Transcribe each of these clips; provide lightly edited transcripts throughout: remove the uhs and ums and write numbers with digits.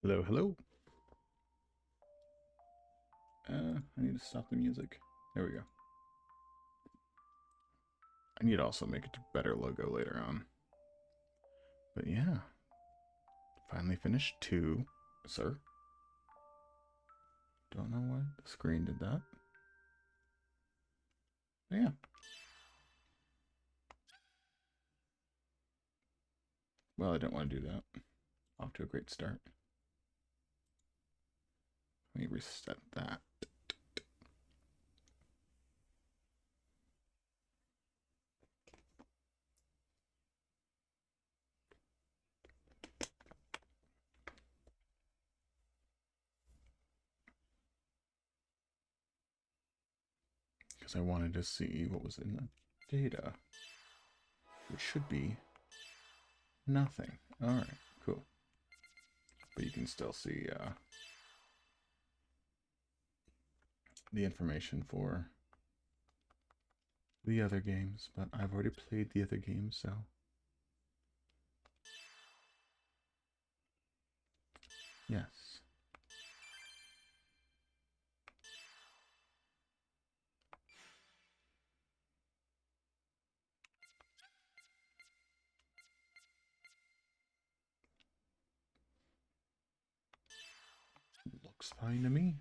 Hello, hello. I need to stop the music. There we go. I need to also make a better logo later on. But yeah. Finally finished 2. Sir? Don't know why the screen did that. But yeah. Well, I didn't want to do that. Off to a great start. Let me reset that. Because I wanted to see what was in the data. Which should be nothing. Alright, cool. But you can still see the information for the other games. But I've already played the other games, so... Yes. Looks fine to me.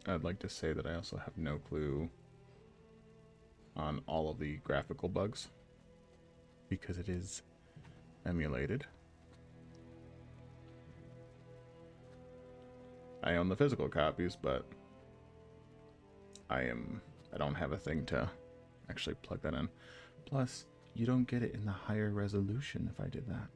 I'd like to say that I also have no clue on all of the graphical bugs because it is emulated. I own the physical copies, but I don't have a thing to actually plug that in. Plus, you don't get it in the higher resolution if I did that.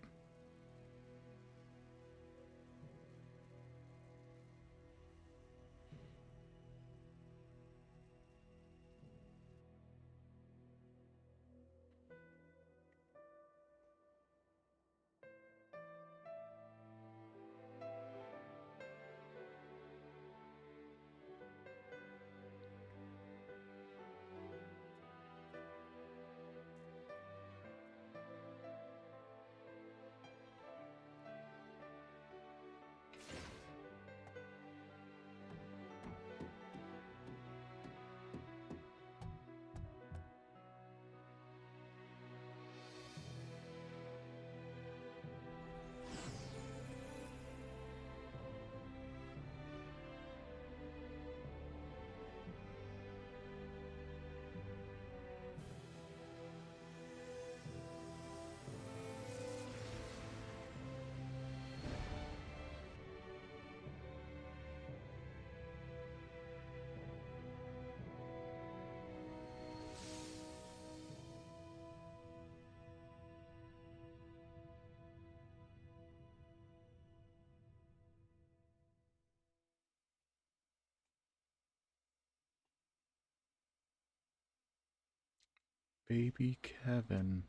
Baby Kevin.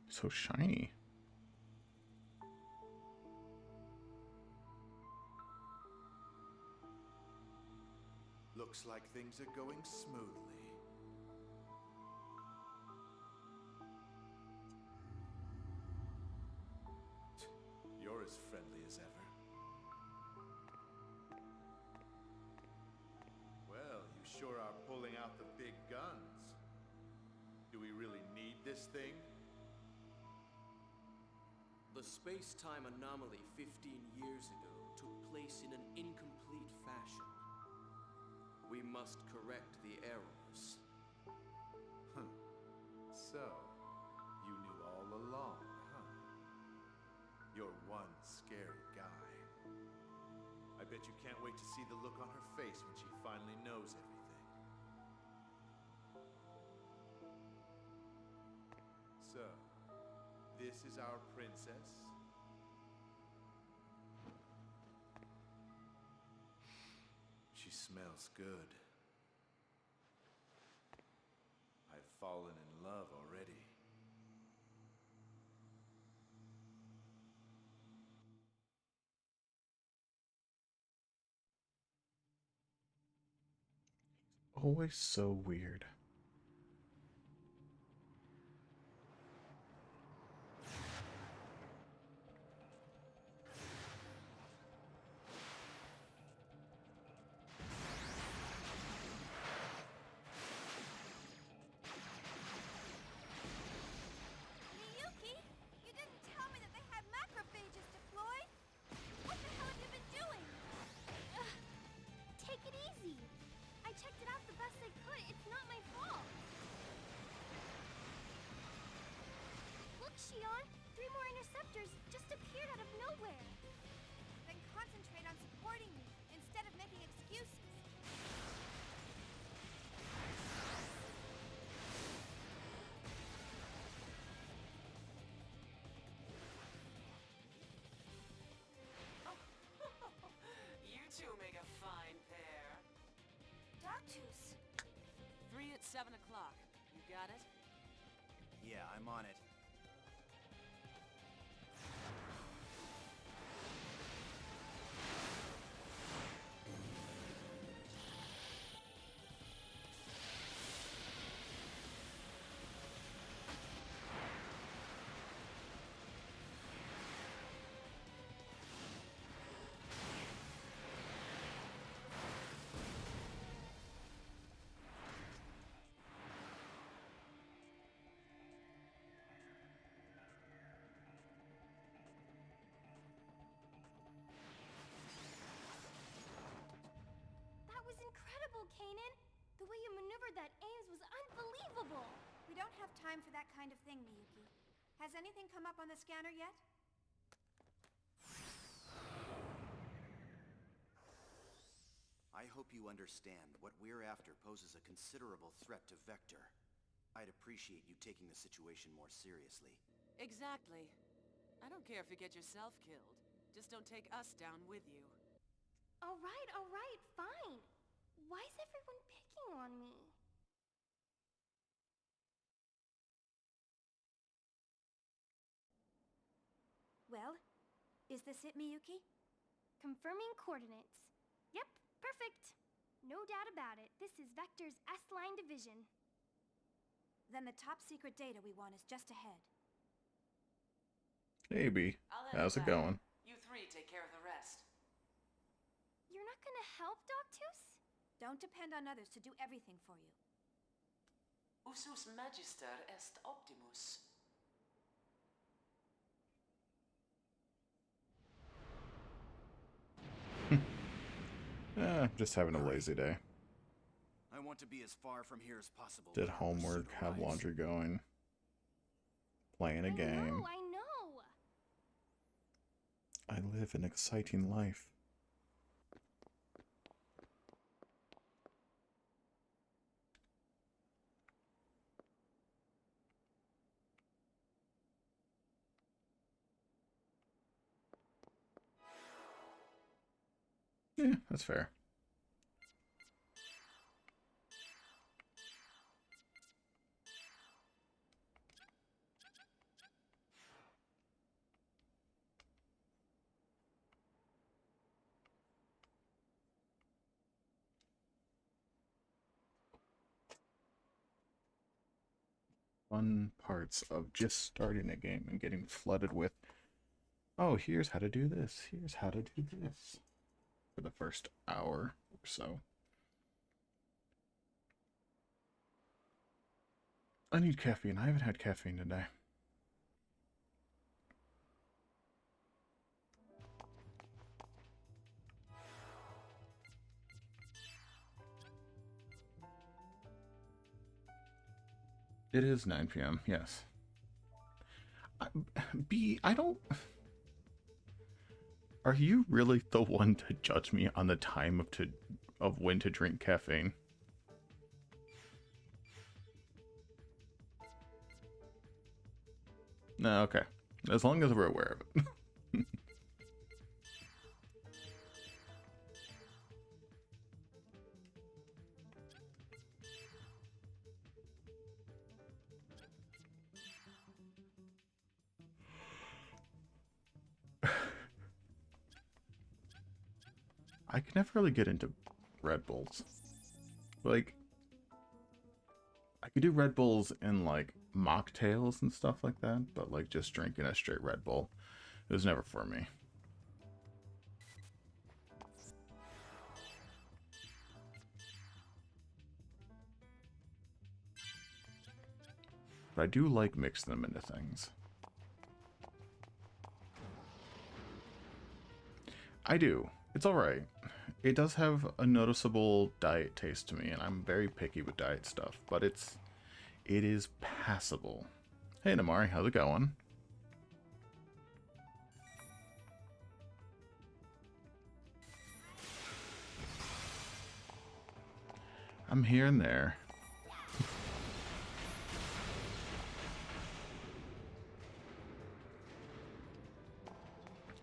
So shiny. Looks like things are going smoothly. You're as friendly as ever. Well, you sure are pulling out the big guns. Do we really need this thing? The space-time anomaly 15 years ago took place in an incomplete fashion. We must correct the errors. Huh. So, you knew all along, huh? You're one scary guy. I bet you can't wait to see the look on her face when she finally knows everything. So, this is our princess? She smells good. I've fallen in love already. always so weird. Miyuki, you didn't tell me that they had macrophages deployed. What the hell have you been doing? Take it easy. I checked it out the best I could. It's not my fault. Look, Shion, 3 more interceptors just appeared out of nowhere. Then concentrate on supporting me instead of making excuses. You two make a fine pair. Dogtooth. 3 at 7 o'clock. You got it? Yeah, I'm on it. That was incredible, Kanan. The way you maneuvered that Ames was unbelievable. We don't have time for that kind of thing, Miyuki. Has anything come up on the scanner yet? I hope you understand what we're after poses a considerable threat to Vector. I'd appreciate you taking the situation more seriously. Exactly. I don't care if you get yourself killed. Just don't take us down with you. All right, fine. Why is everyone picking on me? Well, is this it, Miyuki? Confirming coordinates. Yep, perfect. No doubt about it. This is Vector's S-Line division. Then the top secret data we want is just ahead. Hey, B. I'll How's it going? You 3 take care of the rest. You're not gonna help, Dogtooth? Don't depend on others to do everything for you. Usus magister est optimus. Just having a lazy day. I want to be as far from here as possible. Did when our pursuit homework, have arrives. laundry going, playing a game. I know. I live an exciting life. Yeah, that's fair. Fun parts of just starting a game and getting flooded with, oh, here's how to do this, here's how to do this, for the first hour or so. I need caffeine. I haven't had caffeine today. It is 9 p.m., yes. I don't... Are you really the one to judge me on the time of when to drink caffeine? No, okay. As long as we're aware of it. I can never really get into Red Bulls. Like, I could do Red Bulls in like mocktails and stuff like that, but like just drinking a straight Red Bull, it was never for me. But I do like mixing them into things. I do. It's alright. It does have a noticeable diet taste to me, and I'm very picky with diet stuff, but it is passable. Hey Namari, how's it going? I'm here and there.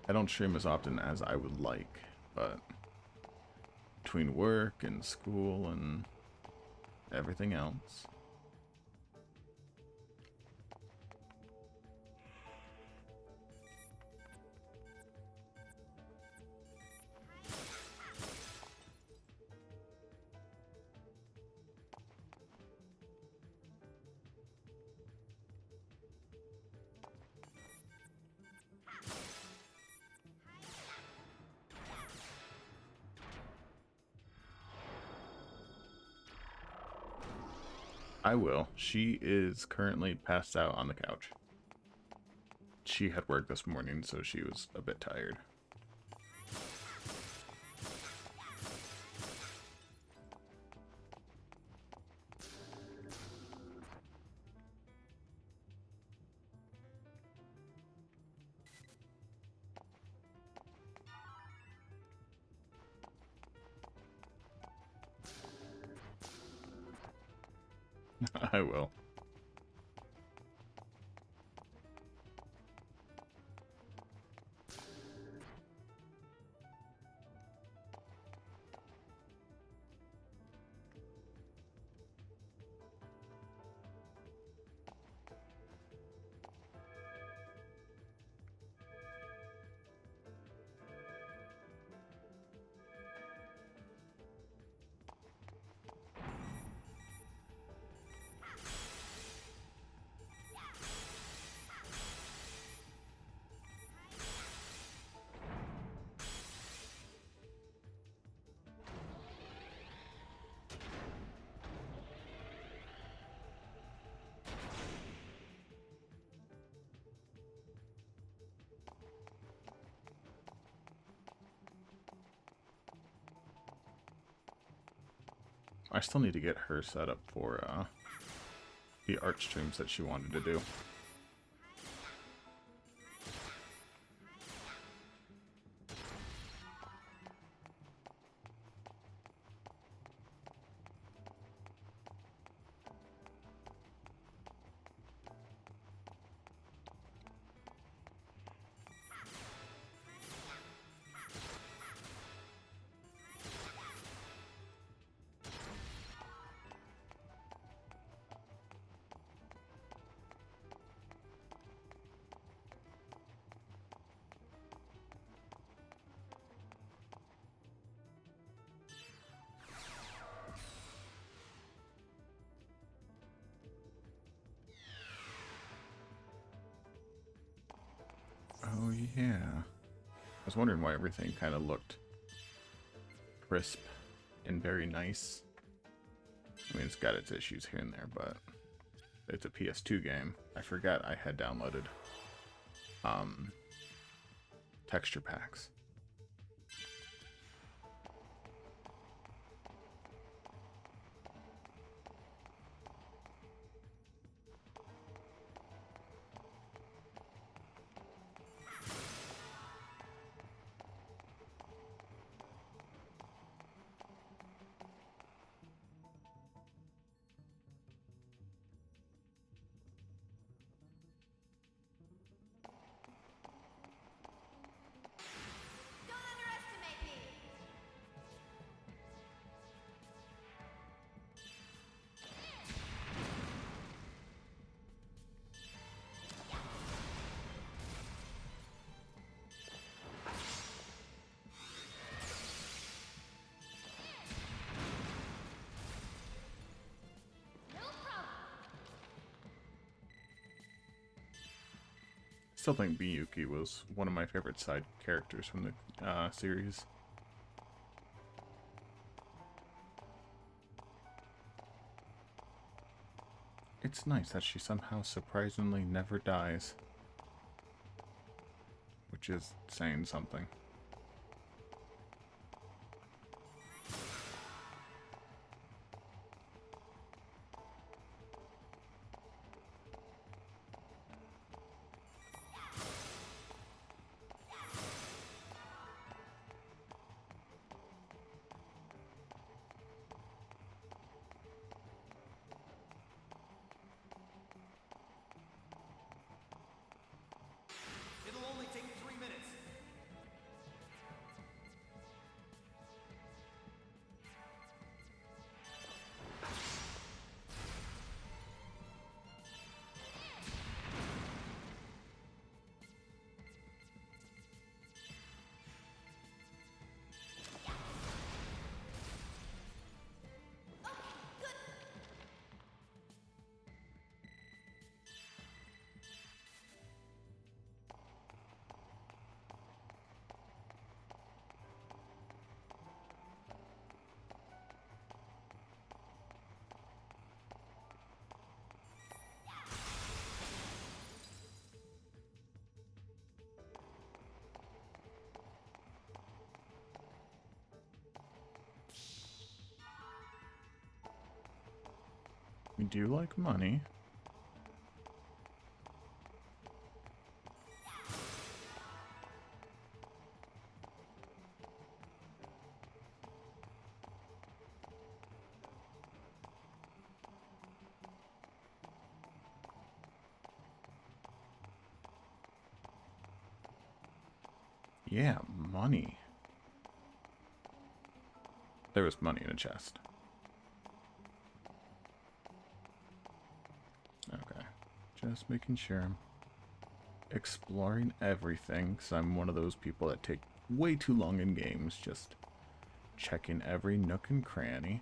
I don't stream as often as I would like, but between work and school and everything else. I will. She is currently passed out on the couch. She had work this morning, so she was a bit tired. I will. I still need to get her set up for the art streams that she wanted to do. Oh yeah. I was wondering why everything kind of looked crisp and very nice. I mean, it's got its issues here and there, but it's a PS2 game. I forgot I had downloaded texture packs. still think Miyuki was one of my favorite side characters from the series. It's nice that she somehow surprisingly never dies. Which is saying something. It'll only take 3 minutes. We do like money. Yeah, money. There was money in a chest. Okay. Just making sure I'm exploring everything, because I'm one of those people that take way too long in games, just checking every nook and cranny.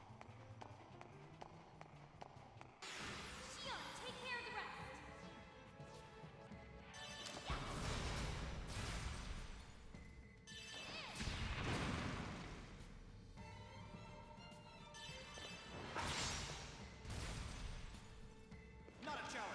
Shion, take care of the rest. Not a challenge.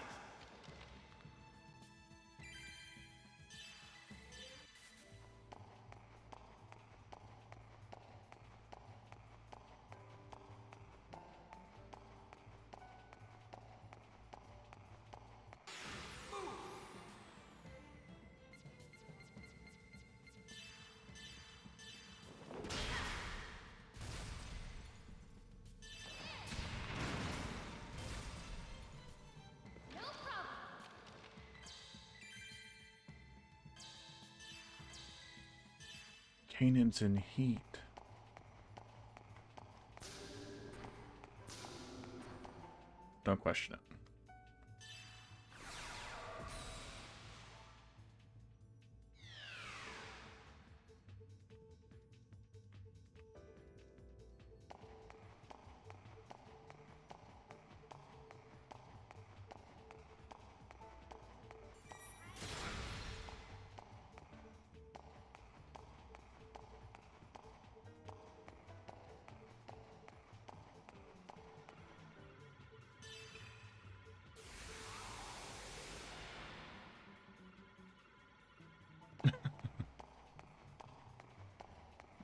No problem. Kanan's in heat. Don't question it.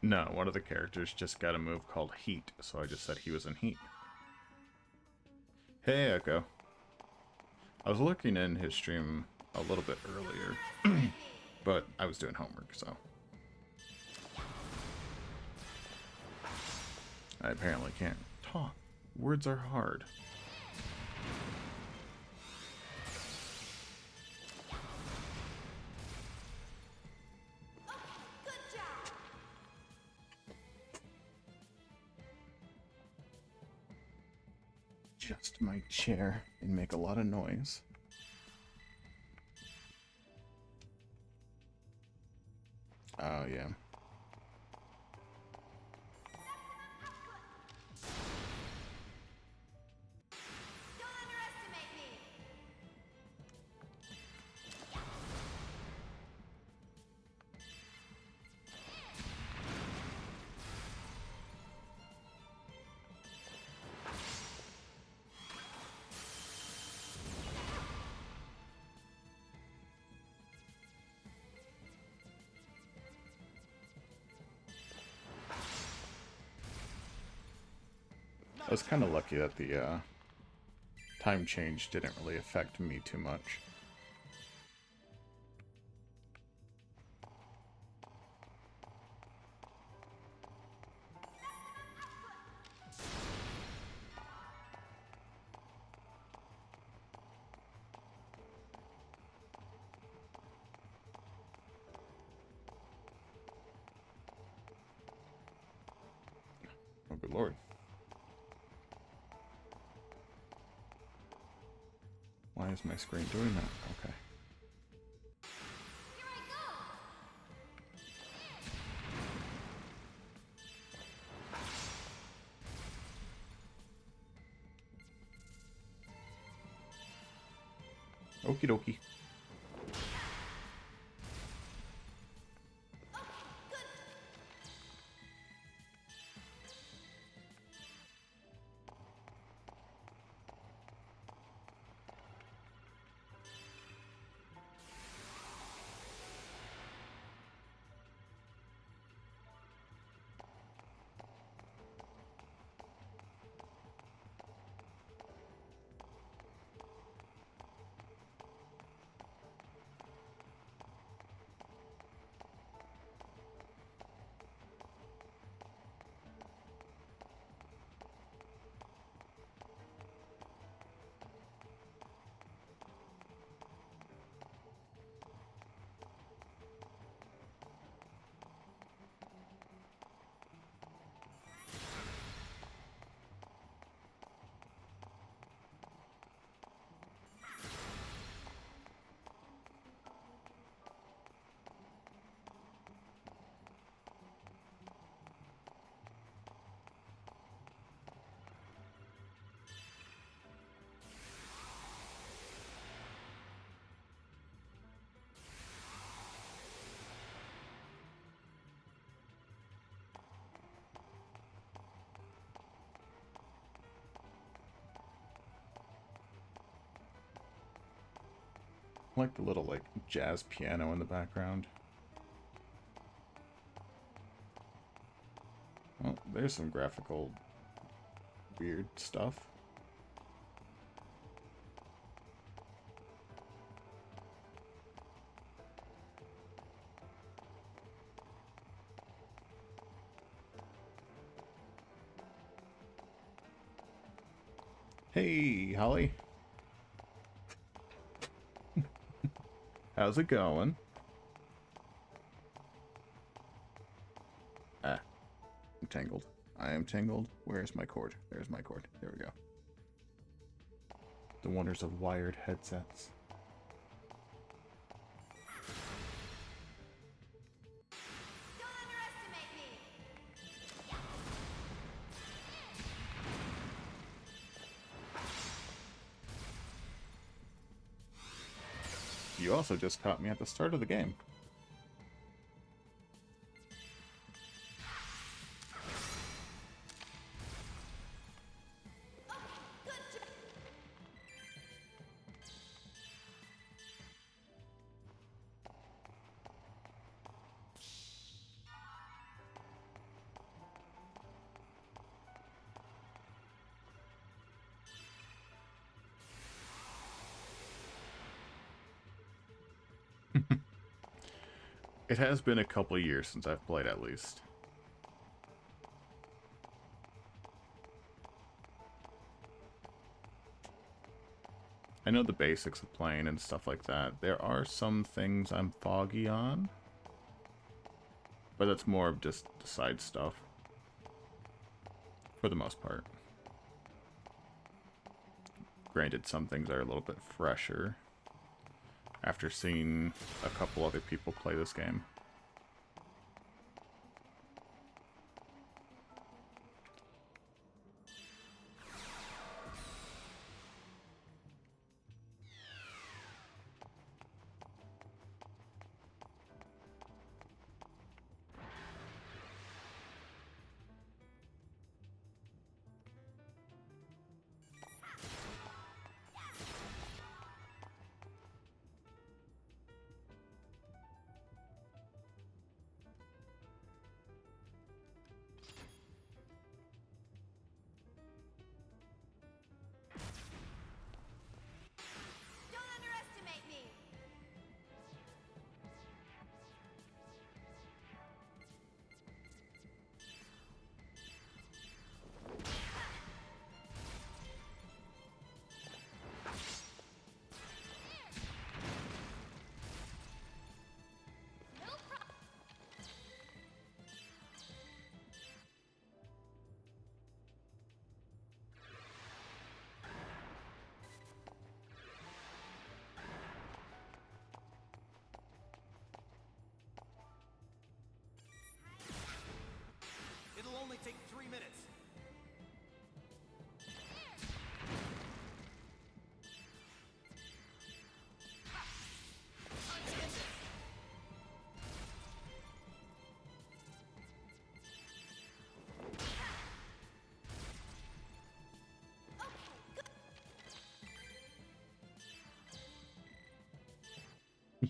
No, one of the characters just got a move called Heat, so I just said he was in Heat. Hey, Echo. I was looking in his stream a little bit earlier, but I was doing homework, so. I apparently can't talk. Words are hard. Good job. Just my chair and make a lot of noise. Oh, yeah. Don't underestimate me. I was kind of lucky that the time change didn't really affect me too much. Oh, good lord. Why is my screen doing that? Okay. Okie dokie. I like the little, like, jazz piano in the background. Well, there's some graphical weird stuff. Hey, Holly. How's it going? Ah, I'm tangled. I am tangled. Where's my cord? There's my cord. There we go. The wonders of wired headsets. You also just caught me at the start of the game. It has been a couple years since I've played, at least. I know the basics of playing and stuff like that. There are some things I'm foggy on, but that's more of just the side stuff, for the most part. Granted, some things are a little bit fresher after seeing a couple other people play this game.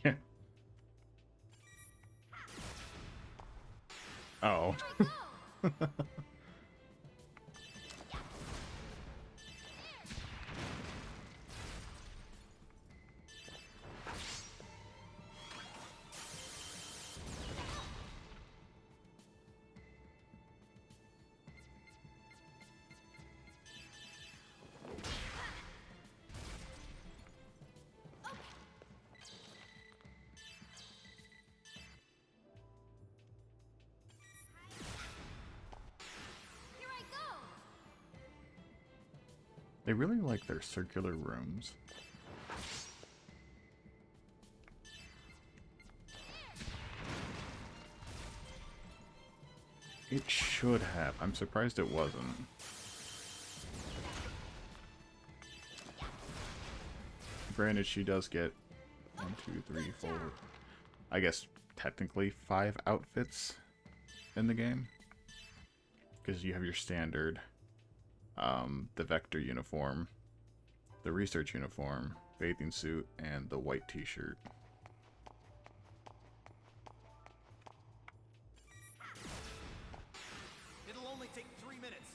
Yeah. Oh. Here I go. They really like their circular rooms. It should have. I'm surprised it wasn't. Granted, she does get 1, 2, 3, 4. I guess technically 5 outfits in the game. Because you have your standard, the Vector uniform, the research uniform, bathing suit, and the white t-shirt. It'll only take 3 minutes.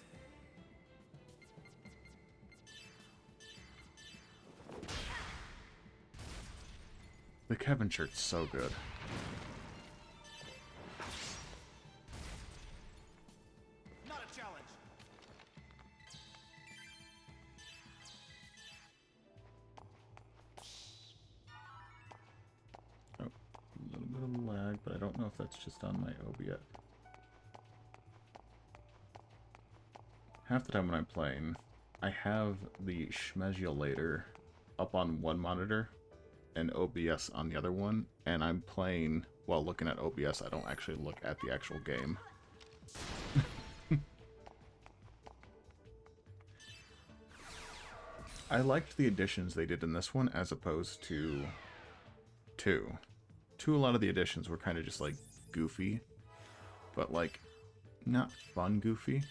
The Kevin shirt's so good. Not a challenge. Oh, a little bit of lag, but I don't know if that's just on my OBS. Half the time when I'm playing, I have the Schmezulator up on one monitor and OBS on the other one, and I'm playing while looking at OBS. I don't actually look at the actual game. I liked the additions they did in this one as opposed to 2. 2, a lot of the additions were kind of just like goofy, but like not fun goofy.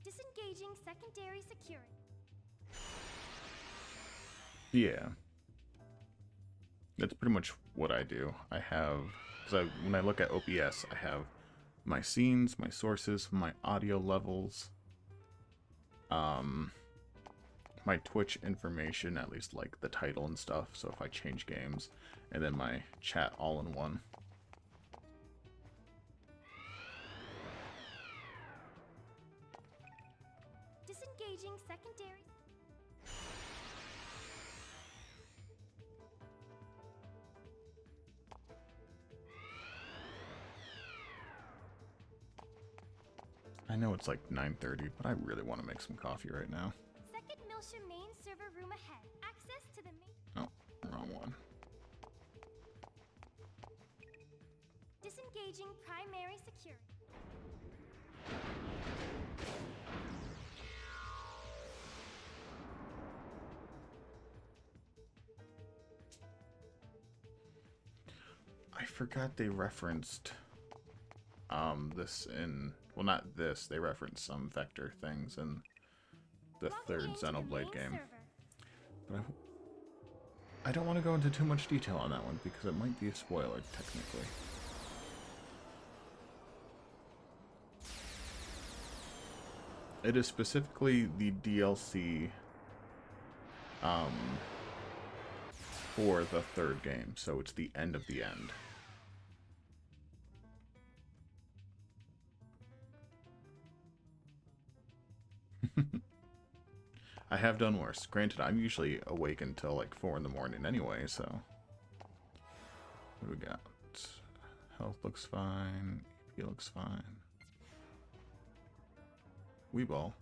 Disengaging secondary security. Yeah. That's pretty much what I do. I have, because when I look at OBS, I have my scenes, my sources, my audio levels, my Twitch information, at least like the title and stuff, so if I change games, and then my chat all in one. Disengaging secondary. I know it's like 9:30, but I really want to make some coffee right now. Second Milsha main server room ahead. Access to the main. Oh, wrong one. Disengaging primary security. I forgot they referenced this in, well, not this, they referenced some Vector things in the Logging third into the Xenoblade main game. server. But I don't want to go into too much detail on that one because it might be a spoiler, technically. It is specifically the DLC for the third game, so it's the end of the end. I have done worse. Granted, I'm usually awake until like 4 in the morning anyway, so... What do we got? Health looks fine. EP looks fine. Weeball.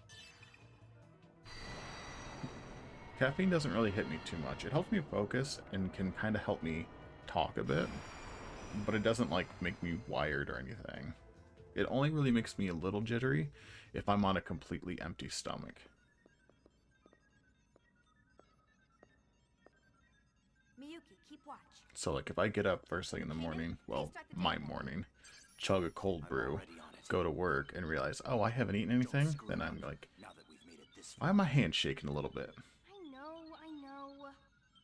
Caffeine doesn't really hit me too much. It helps me focus and can kind of help me talk a bit, but it doesn't like make me wired or anything. It only really makes me a little jittery if I'm on a completely empty stomach. Keep watch. So, like, if I get up first thing in the morning, well, my morning, chug a cold brew, go to work, and realize, oh, I haven't eaten anything, then I'm like, Now that we've made it this why are my hands shaking a little bit? I know.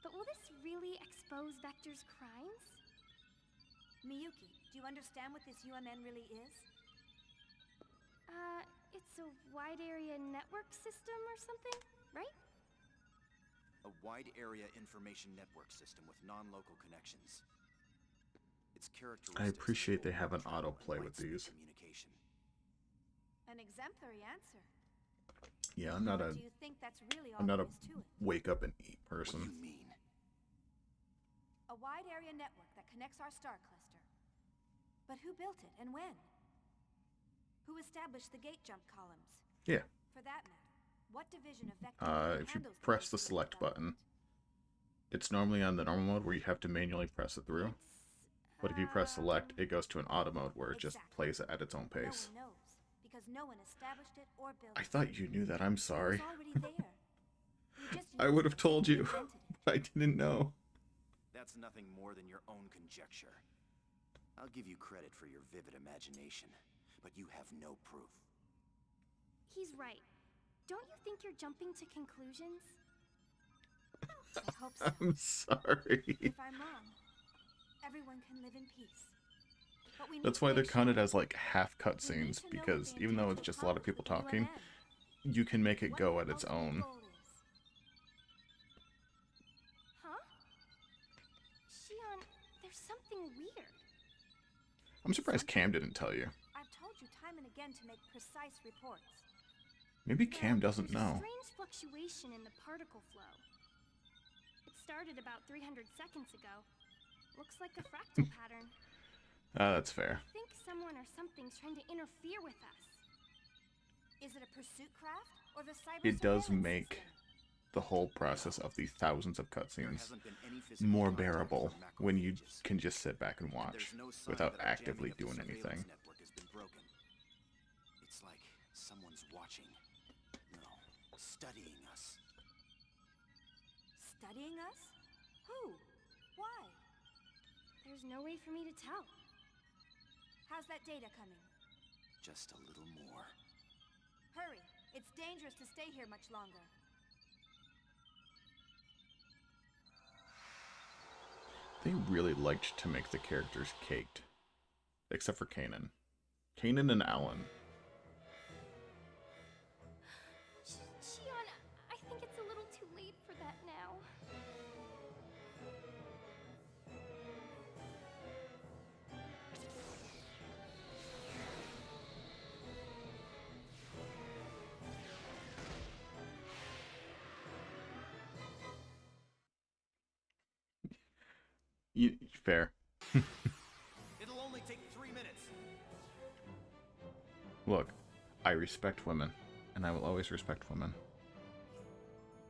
But will this really expose Vector's crimes? Miyuki, do you understand what this UMN really is? It's a wide area network system or something, right? A wide area information network system with non-local connections. Its characteristics I appreciate they have an travel and autoplay with light-speed these. communication. An exemplary answer. Yeah, I'm not a Do you think that's really all I'm not a there is to it? wake up and eat What do person. you mean? A wide area network that connects our star cluster. But who built it and when? Who established the gate jump columns? Yeah. For that matter, what division of Vector If you handles the press the physical select button, development? it's normally on the normal mode where you have to manually press it through. But if you press select, it goes to an auto mode where it just plays it at its own pace. No one knows, because no one established it or built I it. thought you knew that. I'm sorry. It was already there. You just I used would have it, told you, invented it. but I didn't know. That's nothing more than your own conjecture. I'll give you credit for your vivid imagination, but you have no proof. He's right. Don't you think you're jumping to conclusions? I hope so. I'm sorry. If I'm wrong, everyone can live in peace. But we need That's to why make they're counted sure. as like half We need cutscenes, to know what because they even though intend it's to just a lot of accomplish people with the talking, UMN. you can make it What go their at its ultimate own. goal is. Huh? Shion, there's something weird. I'm surprised Cam didn't tell you. I've told you time and again to make precise reports. Maybe Cam Well, doesn't there's a know. strange fluctuation in the particle flow. It started about 300 seconds ago. Looks like a fractal pattern. That's fair. I think someone or something's trying to interfere with us. Is it a pursuit craft or the cyber It does surveillance make system? the whole process of the thousands of There cutscenes hasn't been any physical more contact bearable from when you macrophages. can just sit back and And watch there's no sign without that our actively jamming of the doing anything. surveillance network has been broken. It's like someone's watching. No, studying us. Studying us? Who? Why? There's no way for me to tell. How's that data coming? Just a little more. Hurry! It's dangerous to stay here much longer. They really liked to make the characters caked. Except for Kanan. Kanan and Alan. Shion, I think it's a little too late for that now. Fair. It'll only take 3 minutes. Look, I respect women, and I will always respect women.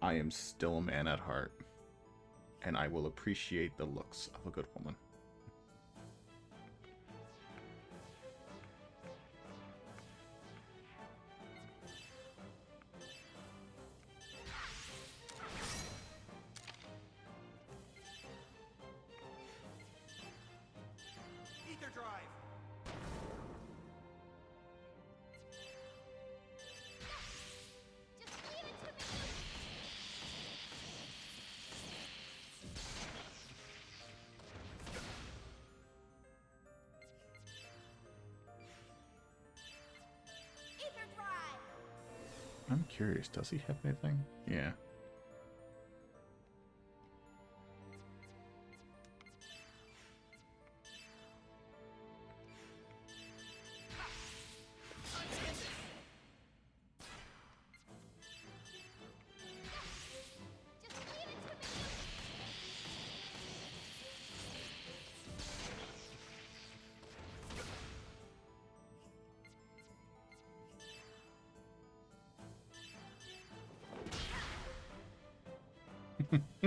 I am still a man at heart, and I will appreciate the looks of a good woman. Ether drive! Just leave it to me! Ether drive! I'm curious, does he have anything? Yeah. Just leave it to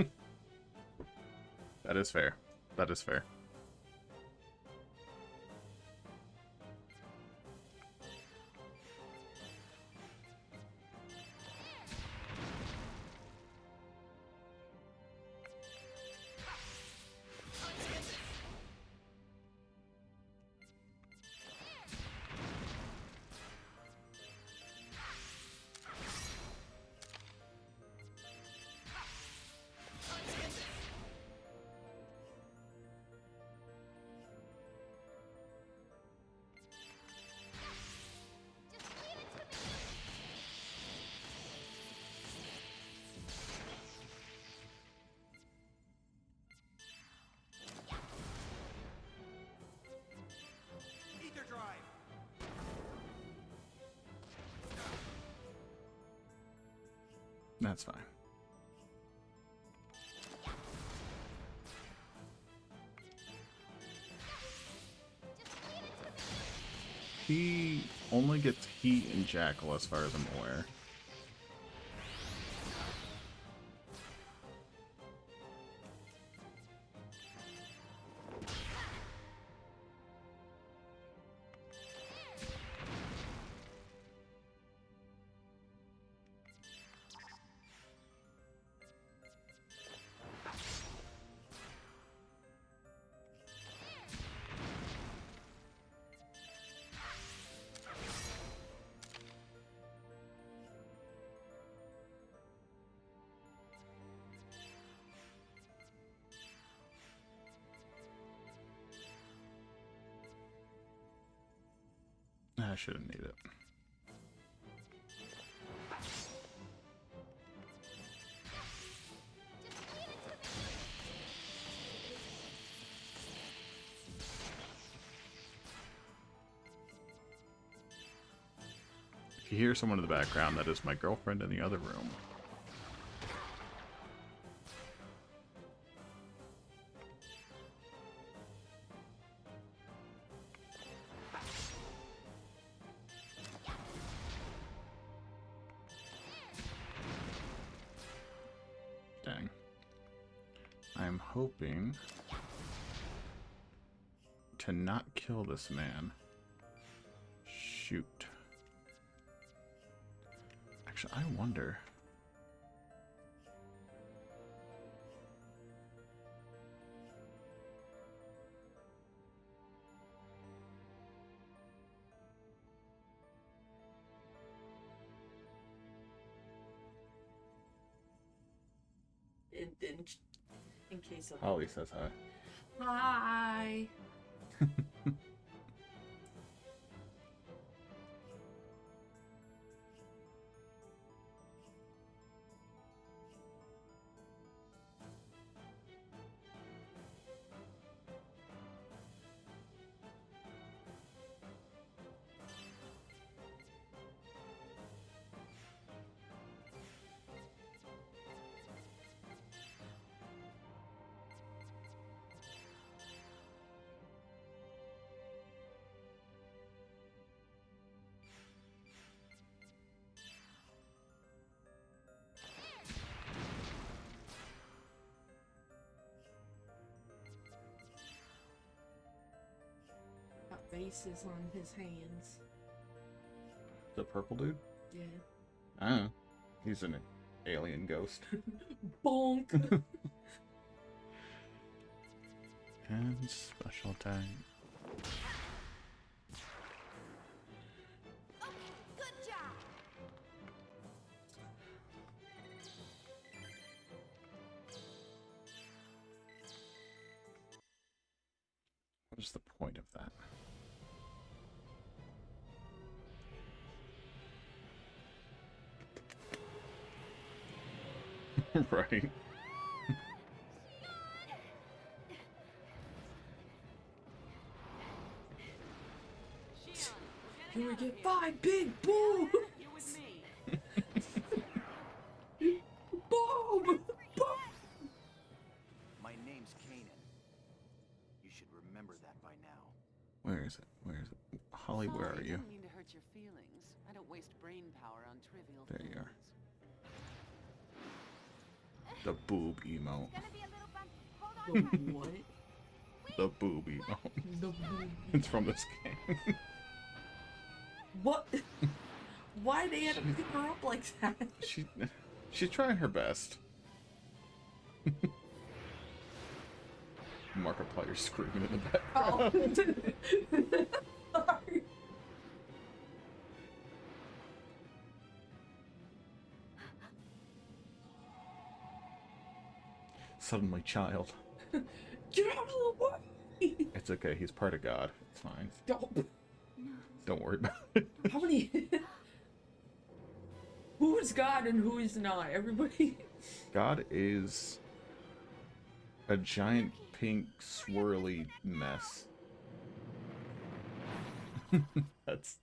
me! That is fair. That is fair. That's fine. He only gets heat and jackal as far as I'm aware. I shouldn't need it. If you hear someone in the background, that is my girlfriend in the other room. Dang. I'm hoping to not kill this man. Shoot. Actually, I wonder. In case of... Holly says hi. Hi. Got faces on his hands. The purple dude? Yeah. Ah, he's an alien ghost. Bonk! And special tag. Good job. What is the point of that? Right. Can we get 5 big boom? You with me. Boom! Boom! My name's Kanan. You should remember that by now. Where is it? Where is it? Holly, where are Sorry, you? Didn't mean to hurt your feelings. I don't waste brain power on trivial There things. you are. The boob emote. Gonna be a little bumpy. Hold on The tight. what? The boob emote. The boob. It's from this game. What? Why they had to pick her up like that? She's trying her best. Markiplier screaming in the background. Oh. Sorry. Suddenly, child. Get out of the way! It's okay. He's part of God. It's fine. Don't worry about it. How many? Who is God and who is not? Everybody. God is a giant pink swirly mess. That's.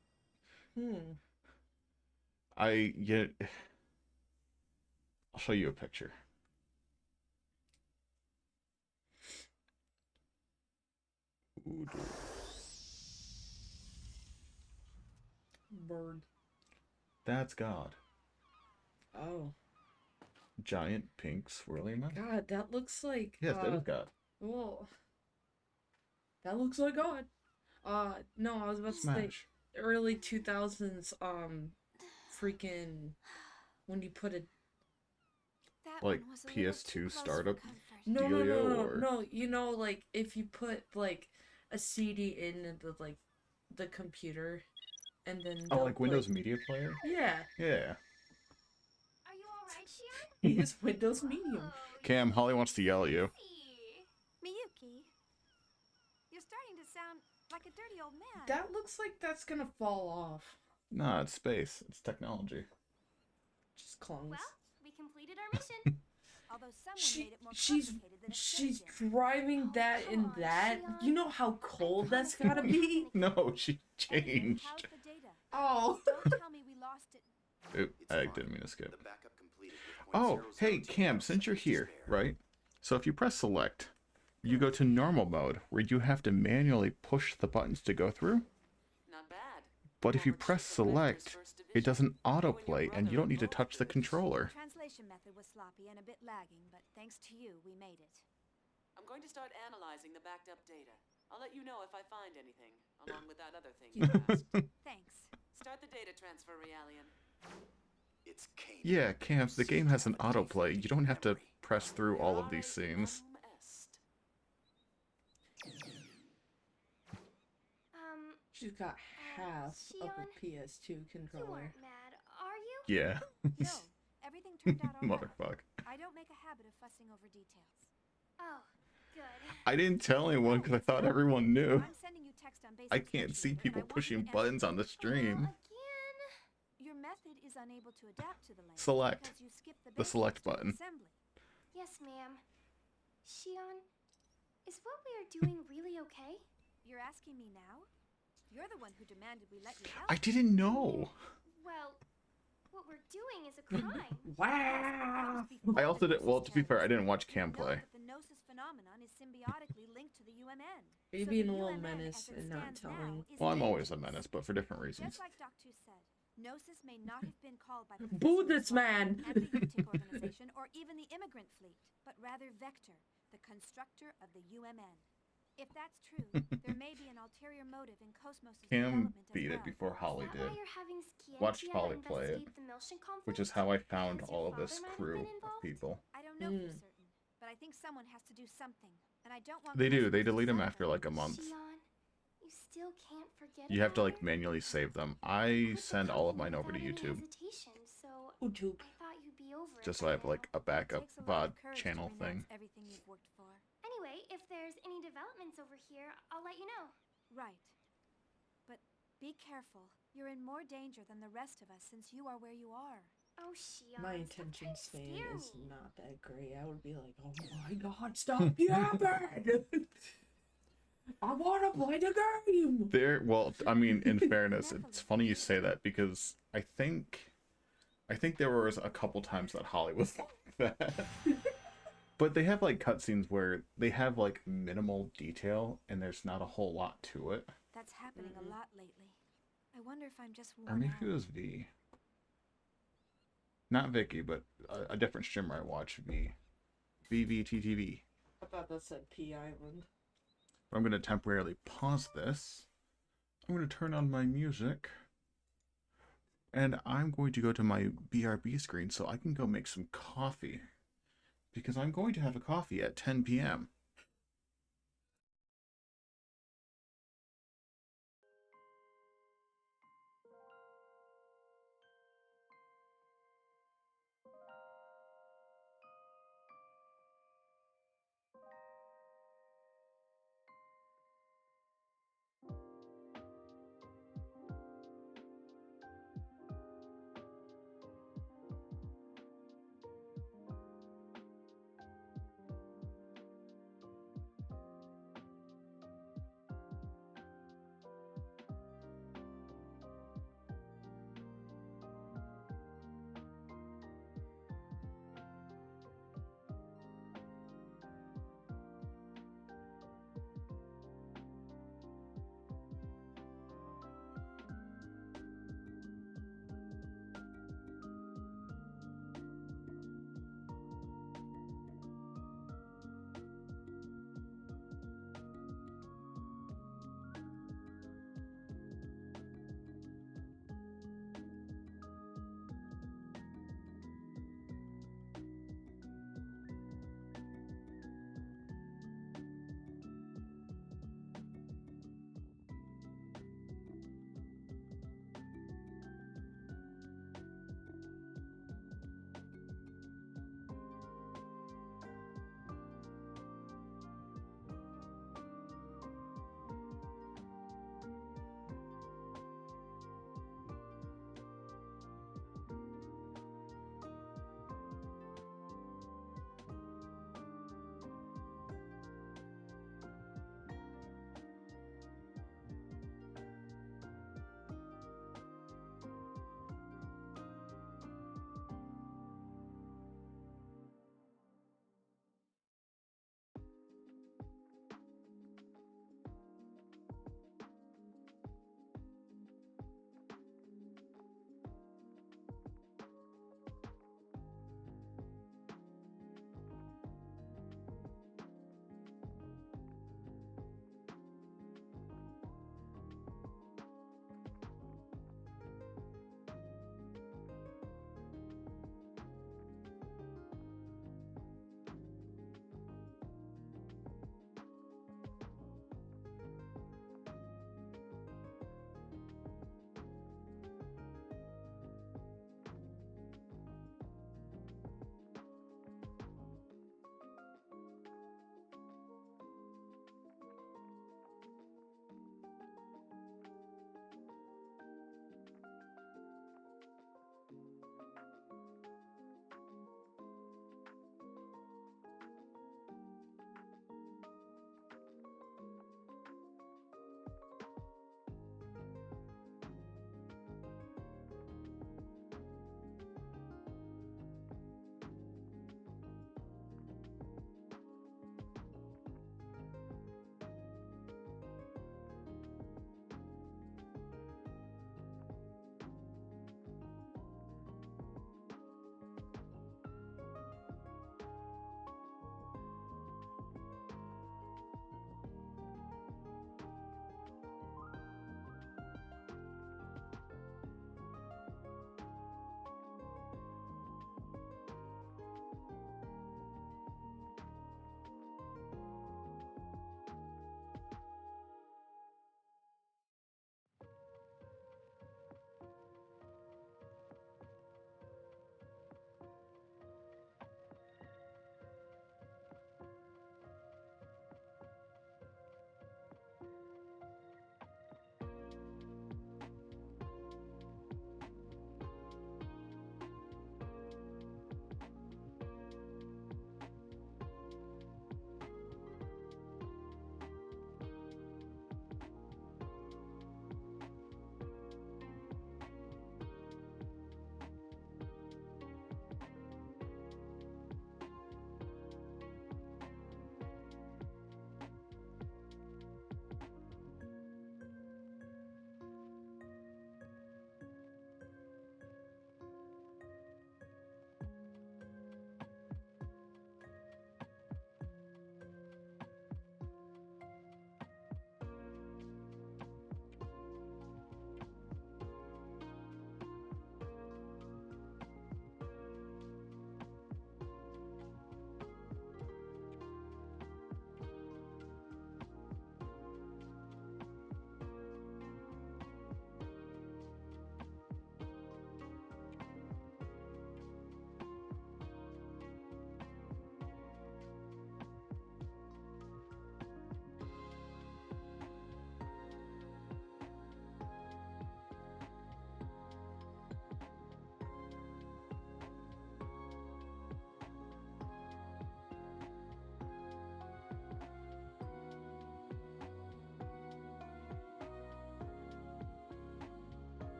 I I'll show you a picture. Ooh, dude. Bird. That's God. Oh. Giant pink swirly mouth. God, that looks like... Yes, that is God. Well, that looks like God. No, I was about to say Smash. early 2000s, freaking, when you put a... That Like one was a little too PS2 close for startup comfort. dealio, or... No, you know, like, if you put, like, a CD in the computer, and then Oh, they'll like Windows Media Player? Yeah, Yeah. Are you alright, Shion? he is Windows Medium. Whoa, Cam, Holly wants to yell at you. easy. Miyuki, you're starting to sound like a dirty old man. That looks like that's gonna fall off. Nah, it's space. It's technology. Just clones. Well, we completed our mission. Although someone She, made it more she's complicated than it she's should have been. driving that come and on, that. Shion. You know how cold that's gotta be? No, she Anyway, changed. how's the data? Oh. Don't tell me we lost it. Oop, It's I fine. didn't mean to skip. The backup completed with Oh, hey, 0.002 Cam, since you're seconds to here, spare. right? So if you press select, you go to normal mode, where you have to manually push the buttons to go through. Not bad. But if you Former press chief of Vector's select, first it doesn't division. You and your autoplay, and brother you don't need to are both touch the good. controller. The translation method was sloppy and a bit lagging, but thanks to you, we made it. I'm going to start analyzing the backed up data. I'll let you know if I find anything, along with that other thing you asked. Thanks. Start the data transfer, Realian. It's Kane. Yeah, Cam, the game has an autoplay. You don't have to press through all of these scenes. She's got half of a Shion, PS2 You controller. weren't mad, are you? Yeah. No, everything turned out all right. Motherfuck. I don't make a habit of fussing over details. Oh, good. I didn't tell anyone because I thought everyone knew. I'm sending you text on basic I can't see functioning, and people I want you pushing to answer buttons on the me. stream. Again? Your method is unable to adapt to the language Select. because you skipped the The select basics during button. assembly. Yes, ma'am. Shion, is what we are doing really okay? You're asking me now? You're the one who demanded we let you help. I didn't know. Well, what we're doing is a crime. Wow. I also did. Well, to be fair, I didn't watch Cam You know play. that the Gnosis phenomenon is symbiotically linked to the UMN. Are you So being the a little UMN, menace as it and not stands now, telling? is Well, I'm always a dangerous. menace, but for different reasons. Just like Doc 2 said, Gnosis may not have been called by the Boo Professor this Sword man. and the Utic organization or even the immigrant fleet, but rather Vector, the constructor of the UMN. If that's true, there may be an ulterior motive in Cosmos' Cam development beat as it well. before Holly Is that did, why you're having Scientia Watched Holly play it, investigate the Milton conflict? which is how I found Because your all of this father might have crew been of involved? people. I don't know for Mm. certain, but I think someone has to do something, and I don't want They do. They Cosmos to delete them suffer. after like a month. Shion, you still can't forget You have to about like her? manually save them. You I quit the send all of company mine over to without any YouTube, hesitation, so YouTube. I thought you'd be over it just so I by have like now. a backup Takes a lot VOD of courage channel to thing. renounce everything you've worked for. Anyway, if there's any developments over here, I'll let you know. Right. But be careful. You're in more danger than the rest of us since you are where you are. Oh, Shion, My stop attention trying to span scare is me. not that great. I would be like, oh my god, stop yapping! I wanna play the game! Well, I mean, in fairness, it's funny you say that because I think there was a couple times that Holly was like that. But they have like cutscenes where they have like minimal detail and there's not a whole lot to it. That's happening a lot lately. I wonder if I'm just Or worn maybe out. it was V. Not Vicky, but a different streamer I watch, V. VVTTV. I thought that said P Island. I'm going to temporarily pause this. I'm going to turn on my music. And I'm going to go to my BRB screen so I can go make some coffee. Because I'm going to have a coffee at 10 p.m.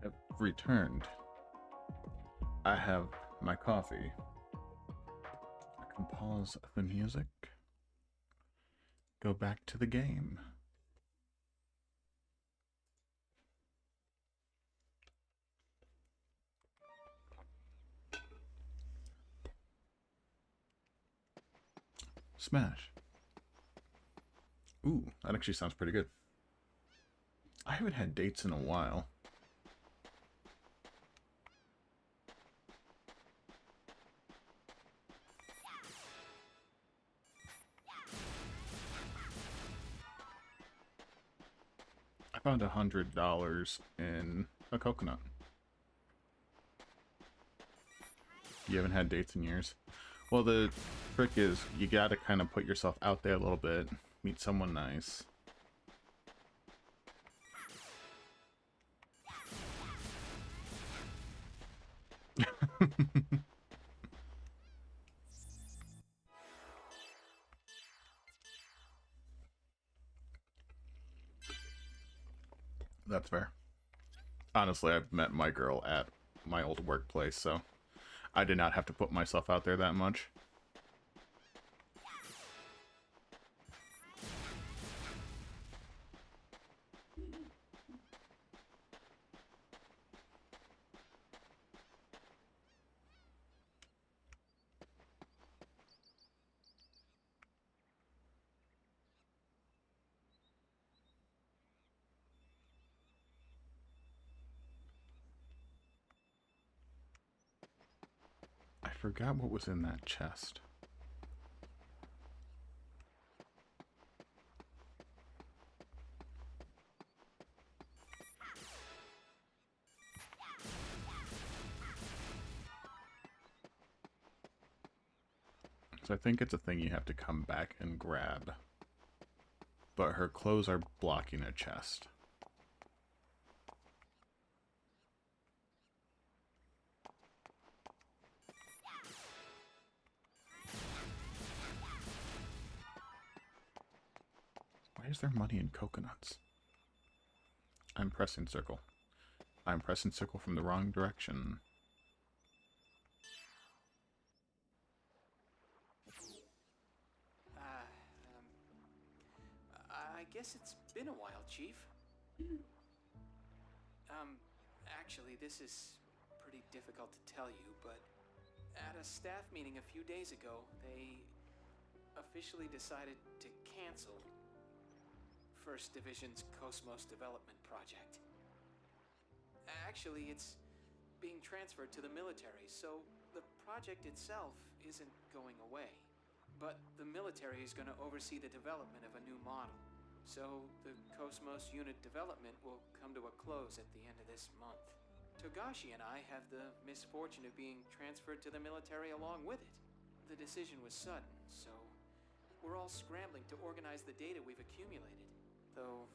I've returned. I have my coffee. I can pause the music. Go back to the game. Smash. Ooh, that actually sounds pretty good. I haven't had dates in a while. I found $100 in a coconut. You haven't had dates in years. Well, the trick is you gotta kind of put yourself out there a little bit. Meet someone nice. That's fair. Honestly, I've met my girl at my old workplace, so I did not have to put myself out there that much. forgot what was in that chest. So I think it's a thing you have to come back and grab. But her clothes are blocking a chest. Why is there money in coconuts? I'm pressing circle. I'm pressing circle from the wrong direction. I guess it's been a while, Chief. Actually, this is pretty difficult to tell you, but at a staff meeting a few days ago, they officially decided to cancel First Division's Cosmos development project. Actually, it's being transferred to the military, so the project itself isn't going away. But the military is going to oversee the development of a new model. So the Cosmos unit development will come to a close at the end of this month. Togashi and I have the misfortune of being transferred to the military along with it. The decision was sudden, so we're all scrambling to organize the data we've accumulated. Though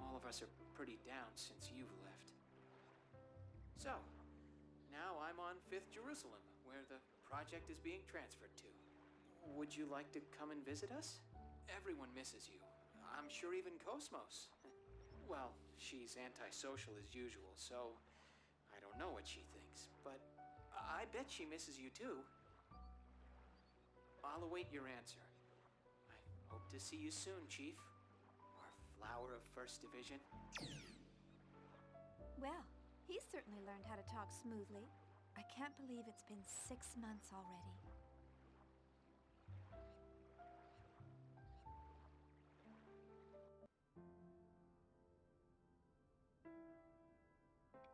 all of us are pretty down since you've left. So, now I'm on 5th Jerusalem, where the project is being transferred to. Would you like to come and visit us? Everyone misses you. I'm sure even Cosmos. Well, she's antisocial as usual, so I don't know what she thinks, but I bet she misses you too. I'll await your answer. I hope to see you soon, Chief. Our flower of First Division. Well, he's certainly learned how to talk smoothly. I can't believe it's been 6 months already.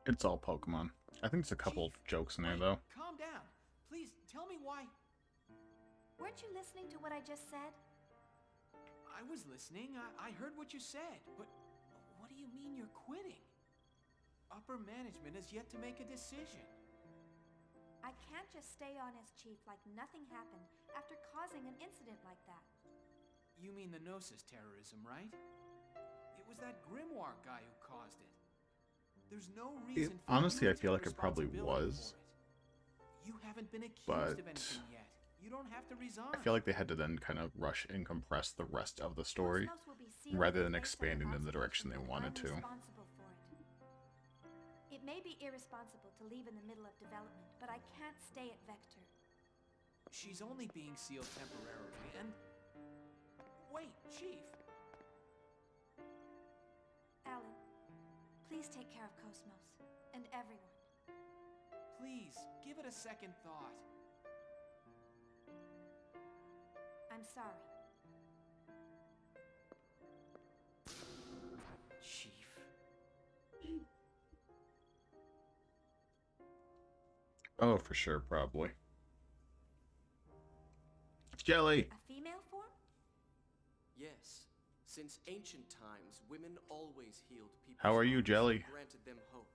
It's all Pokemon. I think there's a couple Chief, jokes in there, wait, though. Calm down. Please, tell me why. Weren't you listening to what I just said? I was listening. I heard what you said. But what do you mean you're quitting? Upper management has yet to make a decision. I can't just stay on as chief like nothing happened after causing an incident like that. You mean the Gnosis terrorism, right? It was that Grimoire guy who caused it. There's no reason for Honestly, you I to feel take like it probably responsibility was. for it. You haven't been accused But of anything yet. You don't have to resign. I feel like they had to then kind of rush and compress the rest of the story Cosmos will be sealed rather with than a set of expanding in the direction they observations, and wanted I'm to. responsible for it. It may be irresponsible to leave in the middle of development, but I can't stay at Vector. She's only being sealed temporarily, and... Wait, Chief. Alan, please take care of Cosmos and everyone. Please, give it a second thought. I'm sorry. Chief. Oh, for sure, probably. Jelly! A female form? Yes. Since ancient times, women always healed people. How are you, Jelly? Granted them hope.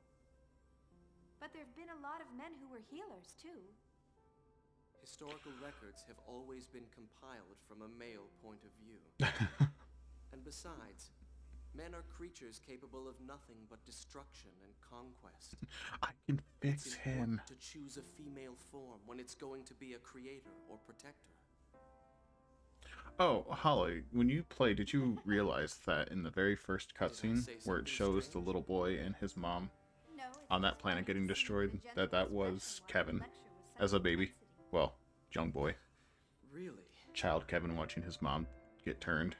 But there've been a lot of men who were healers, too. Historical records have always been compiled from a male point of view. And besides, men are creatures capable of nothing but destruction and conquest. I can fix It's him. important to choose a female form when it's going to be a creator or protector. Oh, Holly, when you play, did you realize that in the very first cutscene, say where it something shows the strange? little boy and his mom No, it's on that just planet funny getting to see destroyed, the that general was expression while the Kevin lecture was such as a baby? intensity. Well, young boy. Really? Child Kevin watching his mom get turned.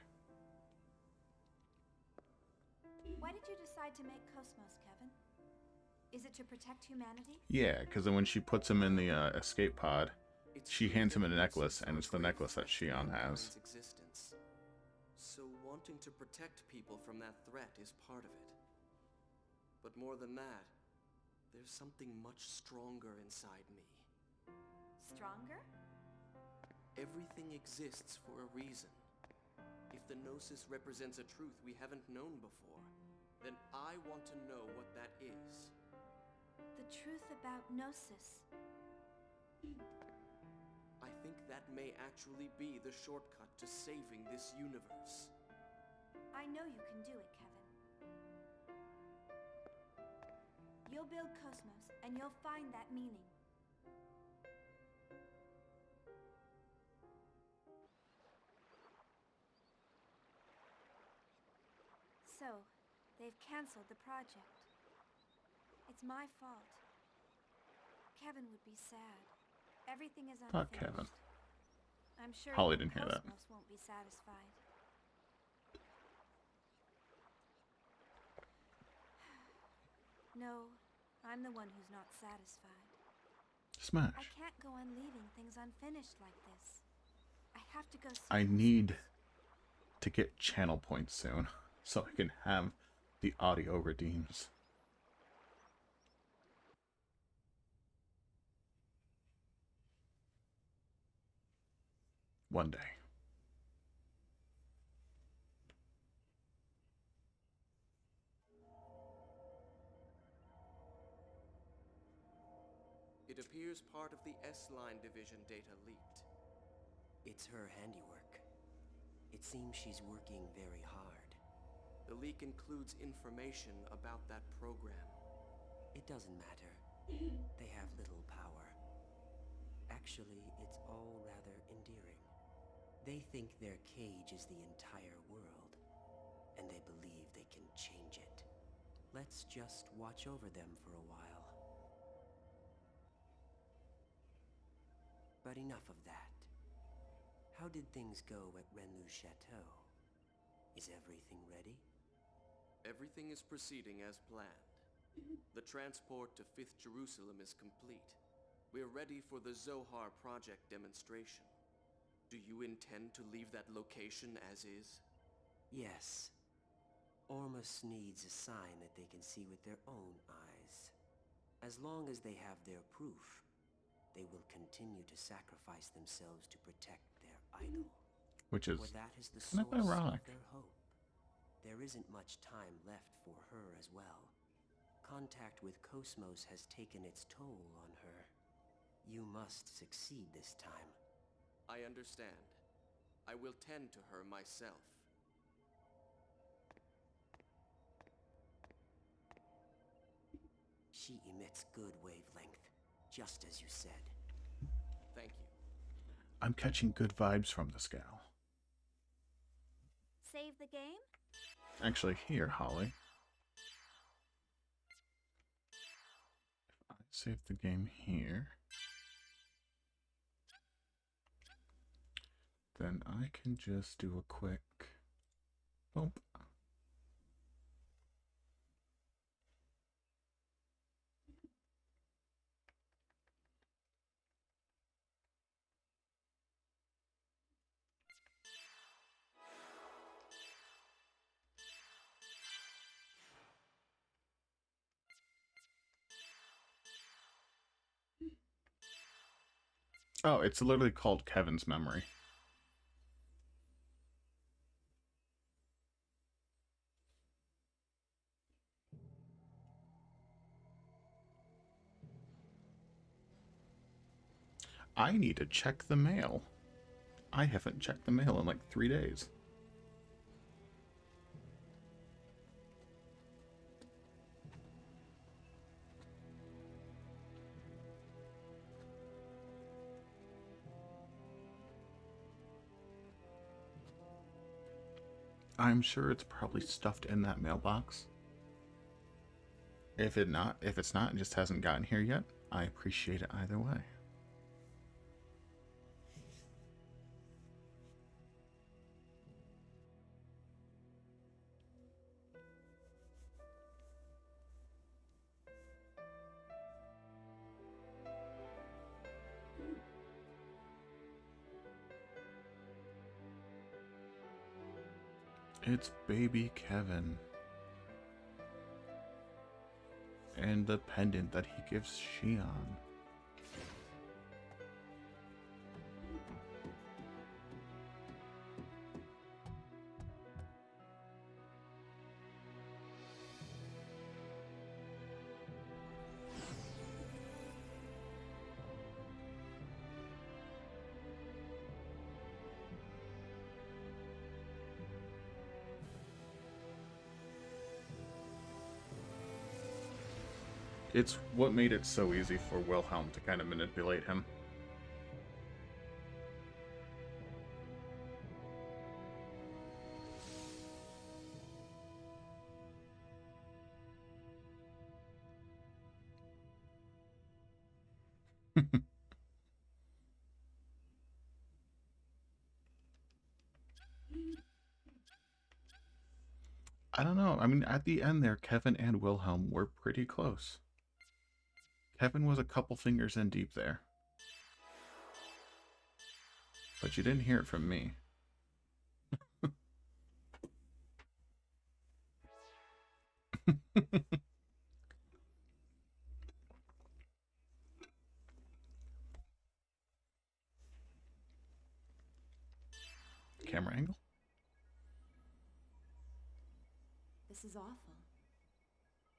Why did you decide to make Cosmos, Kevin? Is it to protect humanity? Yeah, because then when she puts him in the escape pod, It's she true hands him a that necklace, Gnosis and are it's the great necklace that threat to Shion mankind's has. existence. So wanting to protect people from that threat is part of it. But more than that, there's something much stronger inside me. stronger? Everything exists for a reason. If the Gnosis represents a truth we haven't known before, then I want to know what that is. The truth about Gnosis. I think that may actually be the shortcut to saving this universe. I know you can do it, Kevin. You'll build Cosmos, and you'll find that meaning. So, they've canceled the project. It's my fault. Kevin would be sad. Everything is unfinished. Fuck Kevin. I'm sure Holly even didn't hear that. Cosmos won't be satisfied. No, I'm the one who's not satisfied. Smash. I can't go on leaving things unfinished like this. I have to go see I Cosmos. need to get channel points soon, so I can have the audio redeems. One day. It appears part of the S-Line division data leaked. It's her handiwork. It seems she's working very hard. The leak includes information about that program. It doesn't matter. They have little power. Actually, it's all rather endearing. They think their cage is the entire world, and they believe they can change it. Let's just watch over them for a while. But enough of that. How did things go at Renlu's chateau? Is everything ready? Everything is proceeding as planned. The transport to 5th Jerusalem is complete. We're ready for the Zohar project demonstration. Do you intend to leave that location as is? Yes. Ormus needs a sign that they can see with their own eyes. As long as they have their proof, they will continue to sacrifice themselves to protect their idol. Which is For that is the kind source of ironic. of their hope. There isn't much time left for her as well. Contact with Cosmos has taken its toll on her. You must succeed this time. I understand. I will tend to her myself. She emits good wavelength, just as you said. Thank you. I'm catching good vibes from this gal. Save the game? Actually, here, Holly. If I save the game here, then I can just do a quick bump. Oh, it's literally called Kevin's Memory. I need to check the mail. I haven't checked the mail in like 3 days. I'm sure it's probably stuffed in that mailbox. If it's not, it just hasn't gotten here yet, I appreciate it either way. It's baby Kevin. And the pendant that he gives Shion. It's what made it so easy for Wilhelm to kind of manipulate him. I don't know. I mean, at the end there, Kevin and Wilhelm were pretty close. Kevin was a couple fingers in deep there. But you didn't hear it from me. Camera angle? This is awful.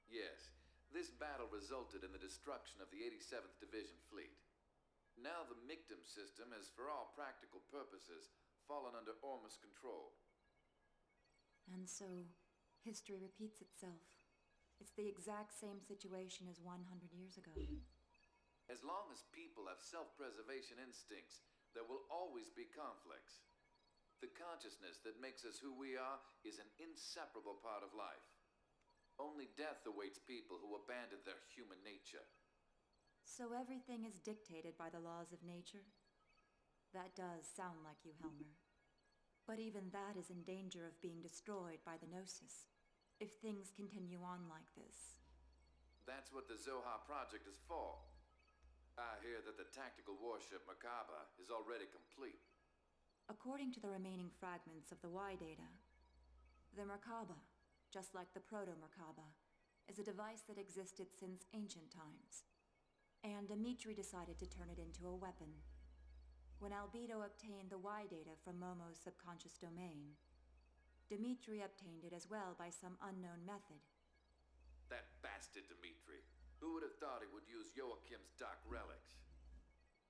Yes, this battle resulted in the destruction of the 87th Division fleet. Now the Mictum system has, for all practical purposes, fallen under Ormus control. And so, history repeats itself. It's the exact same situation as 100 years ago. As long as people have self-preservation instincts, there will always be conflicts. The consciousness that makes us who we are is an inseparable part of life. Only death awaits people who abandon their human nature. So everything is dictated by the laws of nature? That does sound like you, Helmer. But even that is in danger of being destroyed by the Gnosis, if things continue on like this. That's what the Zohar project is for. I hear that the tactical warship Merkaba is already complete. According to the remaining fragments of the Y data, the Merkaba, just like the Proto-Merkaba, is a device that existed since ancient times. And Dimitri decided to turn it into a weapon. When Albedo obtained the Y data from Momo's subconscious domain, Dimitri obtained it as well by some unknown method. That bastard Dimitri. Who would have thought he would use Joachim's dark relics?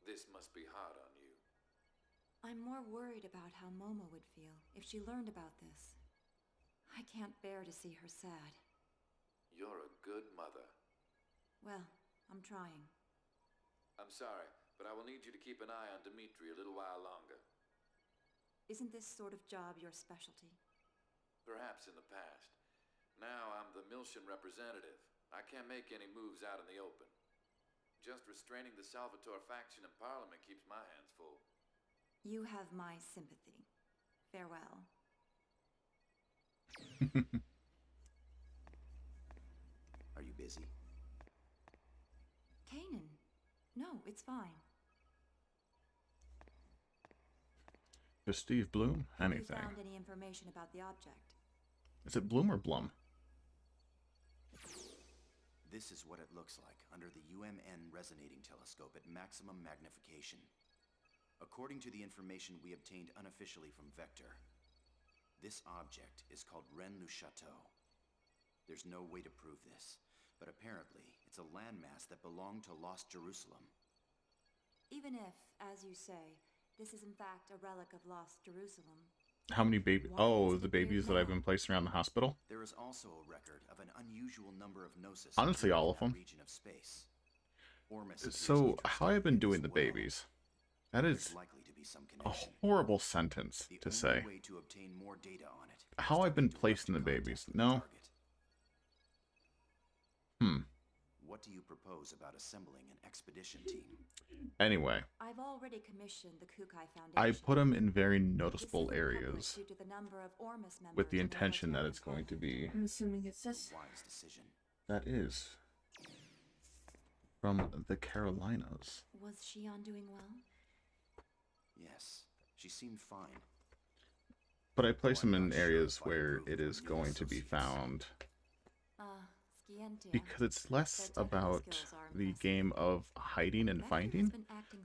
This must be hard on you. I'm more worried about how Momo would feel if she learned about this. I can't bear to see her sad. You're a good mother. Well, I'm trying. I'm sorry, but I will need you to keep an eye on Dimitri a little while longer. Isn't this sort of job your specialty? Perhaps in the past. Now I'm the Miltian representative. I can't make any moves out in the open. Just restraining the Salvatore faction in Parliament keeps my hands full. You have my sympathy. Farewell. Are you busy? Kanan. No, it's fine. Does Steve Bloom? Have Anything. you found any information about the object? Is it Bloom or Blum? This is what it looks like under the UMN resonating telescope at maximum magnification. According to the information we obtained unofficially from Vector, this object is called Rennes-le-Château. There's no way to prove this, but apparently it's a landmass that belonged to Lost Jerusalem. Even if, as you say, this is in fact a relic of Lost Jerusalem. How many babies? Oh, the babies that I've been placing around the hospital? There is also a record of an unusual number of Gnosis. Honestly, all of them. Region of space. So, how I've been doing the babies? That is a horrible sentence to say. How I've been placing the babies? No. What do you propose about assembling an expedition team? Anyway, I've already commissioned the Kukai Foundation. I put them in very noticeable areas with the intention that it's going to be. I'm assuming it's this. That is from the Carolinas. Was Shion doing well? Yes, she seemed fine. But I place them in areas where it is going to be found. Because it's less about the game of hiding and finding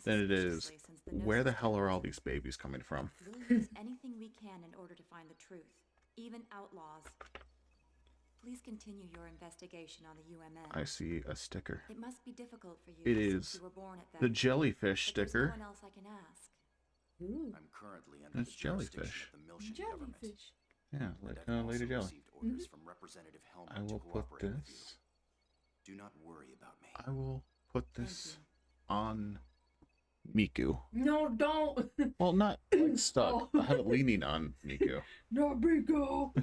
than it is where the hell are all these babies coming from. We'll use anything we can in order to find the truth, even outlaws. Please continue your investigation on the UMN. I see a sticker. It must be difficult for you. It is the jellyfish sticker. No one else I can ask. Ooh. I'm currently under That's the jurisdiction jellyfish. of the Miltian government. Jellyfish. Yeah, like I've also Lady Jelly. received orders from Representative Helmer I will to put cooperate with this Do not worry about me. I will put this on Miku. No, don't. Well, not like stuck. Oh. I have it leaning on Miku. No, Rico.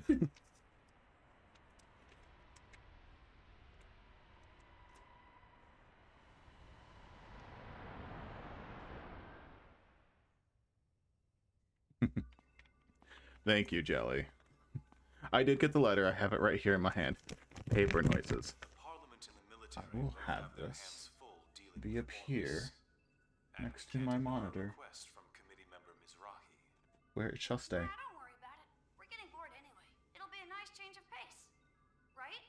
Thank you, Jelly. I did get the letter. I have it right here in my hand. Paper noises. Parliament and the I military will both have their this hands full dealing be with up Ormus. here And next we to can't my ignore a monitor, request from committee member Mizrahi. where it shall stay. Ah, don't worry about it. We're getting bored anyway. It'll be a nice change of pace. Right?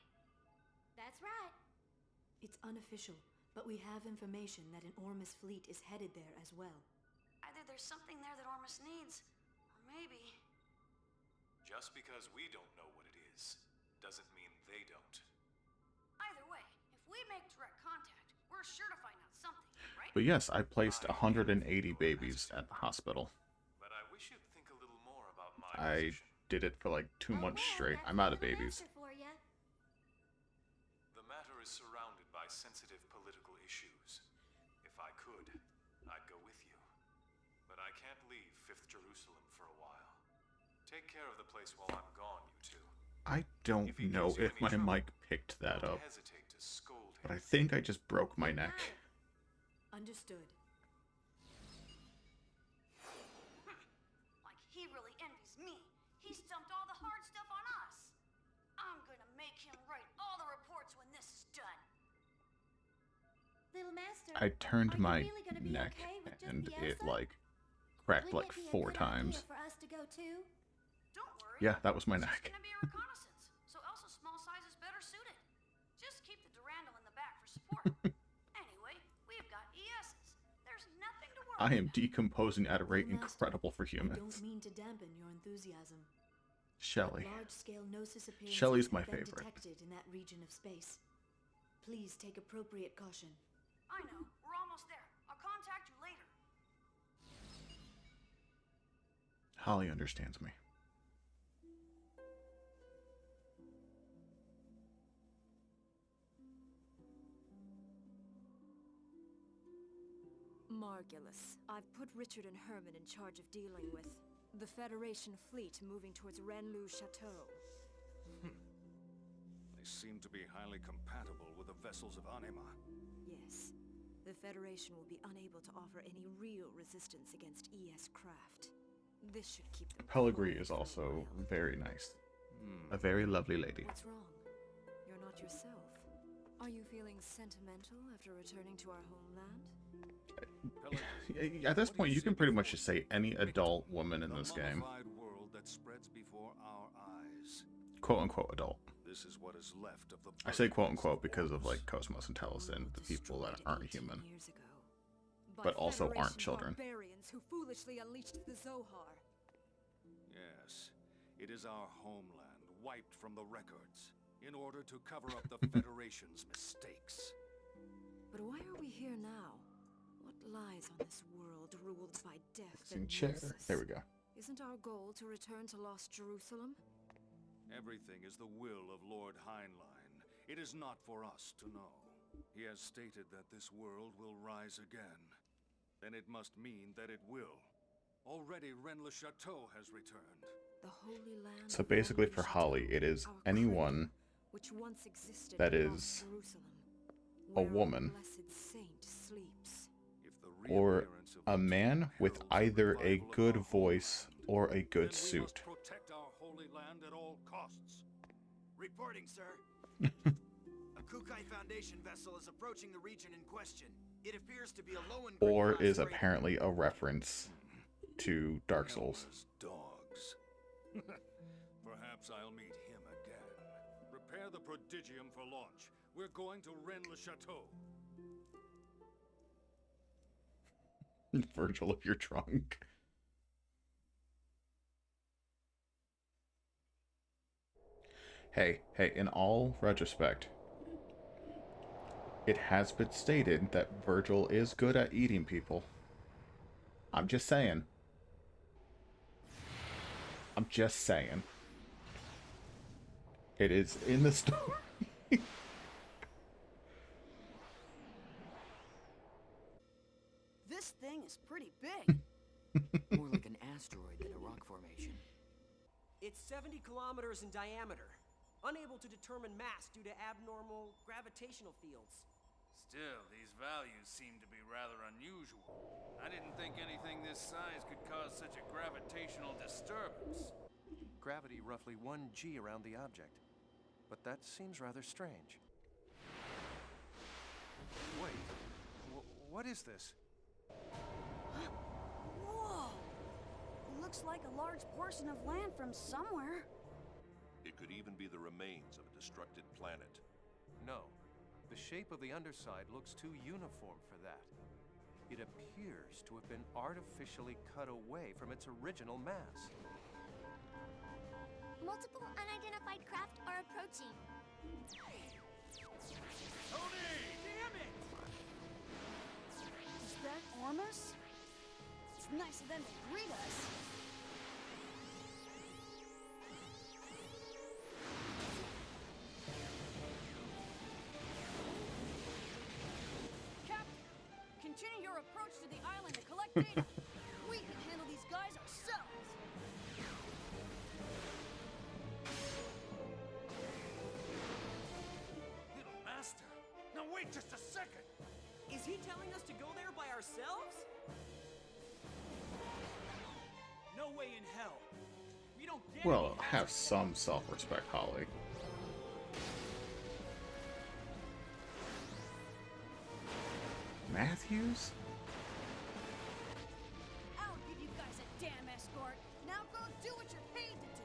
That's right. It's unofficial, but we have information that an Ormus fleet is headed there as well. Either there's something there that Ormus needs, or maybe... Just because we don't know what it is, doesn't mean they don't. Either way, if we make direct contact, we're sure to find out something, right? But yes, I placed 180 babies at the hospital. But I wish you'd think a little more about my I position. did it for like 2 months well, straight. that's I'm out of another babies. answer for ya. The matter is surrounded by sensitive political issues. If I could, I'd go with you. But I can't leave 5th Jerusalem for a while. Take care of the place while I'm gone, you two. I don't If he know gives you if any my trouble, mic picked that don't up, hesitate to scold but him. I think I just broke my neck. Understood. Like he really envies me. He stumped all the hard stuff on us. I'm gonna make him write all the reports when this is done. Little master, I turned are you my really gonna be neck okay with just and the it Elsa? like cracked Wouldn't like it be a 4 good times. idea for us to go too? Don't worry. Yeah, that was my It's just neck. gonna be a reconnaissance, so Elsa's small size is better suited. Just keep the Durandal in the back for support. Anyway, we've got ESs. There's nothing to worry I am about. decomposing at a rate Little master, incredible for I don't humans. mean to dampen your enthusiasm. Shelly. Large-scale gnosis appearances Shelley's my have been favorite. detected in that region of space. Please take appropriate caution. I know. We're almost there. I'll contact you later. Holly understands me. Margulis, I've put Richard and Herman in charge of dealing with the Federation fleet moving towards Renlu Chateau. They seem to be highly compatible with the vessels of Anima. Yes. The Federation will be unable to offer any real resistance against ES craft. This should keep them Pellegrini quiet is for a also while. very nice. A very lovely lady. What's wrong? You're not yourself. Are you feeling sentimental after returning to our homeland? At this point, you can pretty much just say any adult woman in this game. World that spreads before our eyes. Quote unquote adult. This is what is left of the I say quote unquote because of like Cosmos and Taliesin, the people that aren't human, Years ago. but also aren't Federation children. Barbarians who foolishly unleashed the Zohar. Yes, it is our homeland wiped from the records in order to cover up the Federation's mistakes. But why are we here now? What lies on this world ruled by death and chair. gnosis? There we go. Isn't our goal to return to Lost Jerusalem? Everything is the will of Lord Heinlein. It is not for us to know. He has stated that this world will rise again. Then it must mean that it will. Already Rennes-le Chateau has returned. The Holy Land. So of basically, Rennes-le for Holly, Chateau, it is our anyone cradle, which once existed that in Lost is Jerusalem, a where our woman blessed saint sleeps. If the or reappearance of a the man two with heralds of either a revival of good our voice homeland, or a good then we suit. must protect our holy land at all costs. Reporting, sir. A Kukai Foundation vessel is approaching the region in question. It appears to be a low and Or is apparently a reference to Dark Souls. Helpless dogs. Perhaps I'll meet him again. Prepare the prodigium for launch. We're going to Rennes-le Chateau. Virgil, if you're drunk. Hey, in all retrospect, it has been stated that Virgil is good at eating people. I'm just saying. It is in the story. It's 70 kilometers in diameter. Unable to determine mass due to abnormal gravitational fields. Still, these values seem to be rather unusual. I didn't think anything this size could cause such a gravitational disturbance. Gravity roughly 1 g around the object. But that seems rather strange. Wait, what is this? Whoa! It looks like a large portion of land from somewhere. It could even be the remains of a destructed planet. No. The shape of the underside looks too uniform for that. It appears to have been artificially cut away from its original mass. Multiple unidentified craft are approaching. Tony! Damn it! Is that Ormus? It's nice of them to greet us. Captain, continue your approach to the island to collect data. We can handle these guys ourselves. Little master! Now wait just a second! Is he telling us to go there by ourselves? No way in hell. We don't get Well, any have some self-respect, Holly. Matthews? I'll give you guys a damn escort. Now go do what you're paid to do.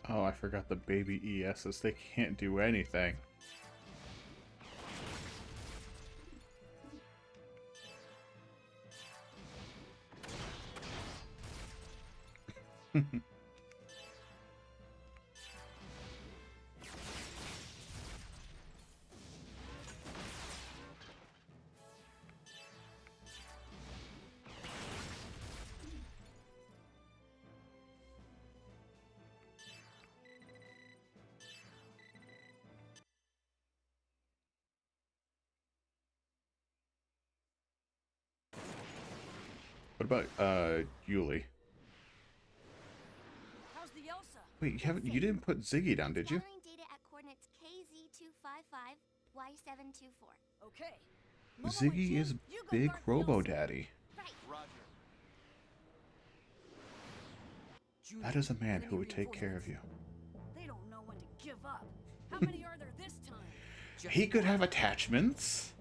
Oh, I forgot the baby ESs. They can't do anything. What about Yuli? How's the Elsa? Wait, you didn't put Ziggy down, did you? Gathering data at coordinates KZ255, Y724. Okay. Ziggy is Big Robo Daddy. Right. Roger. That is a man who would take care of you. They don't know when to give up. How many are there this time? He could have attachments.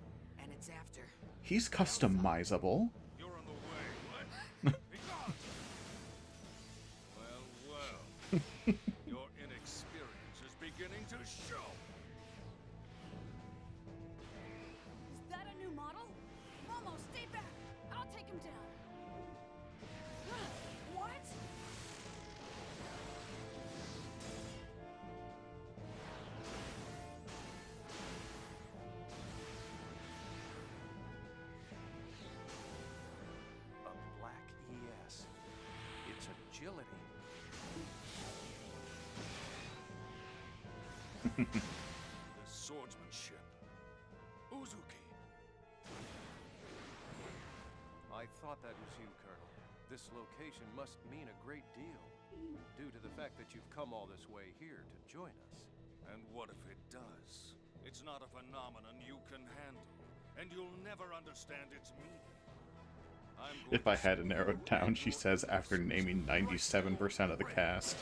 And it's after. He's customizable. You're in the way. What? Be gone! Well. Your inexperience is beginning to show. Is that a new model? Momo, stay back. I'll take him down. What? A black ES. Its agility. The swordsmanship. Uzuki. I thought that was you, Colonel. This location must mean a great deal, due to the fact that you've come all this way here to join us. And what if it does? It's not a phenomenon you can handle, and you'll never understand its meaning. If I had to narrow it down, she says after naming 97% of the cast.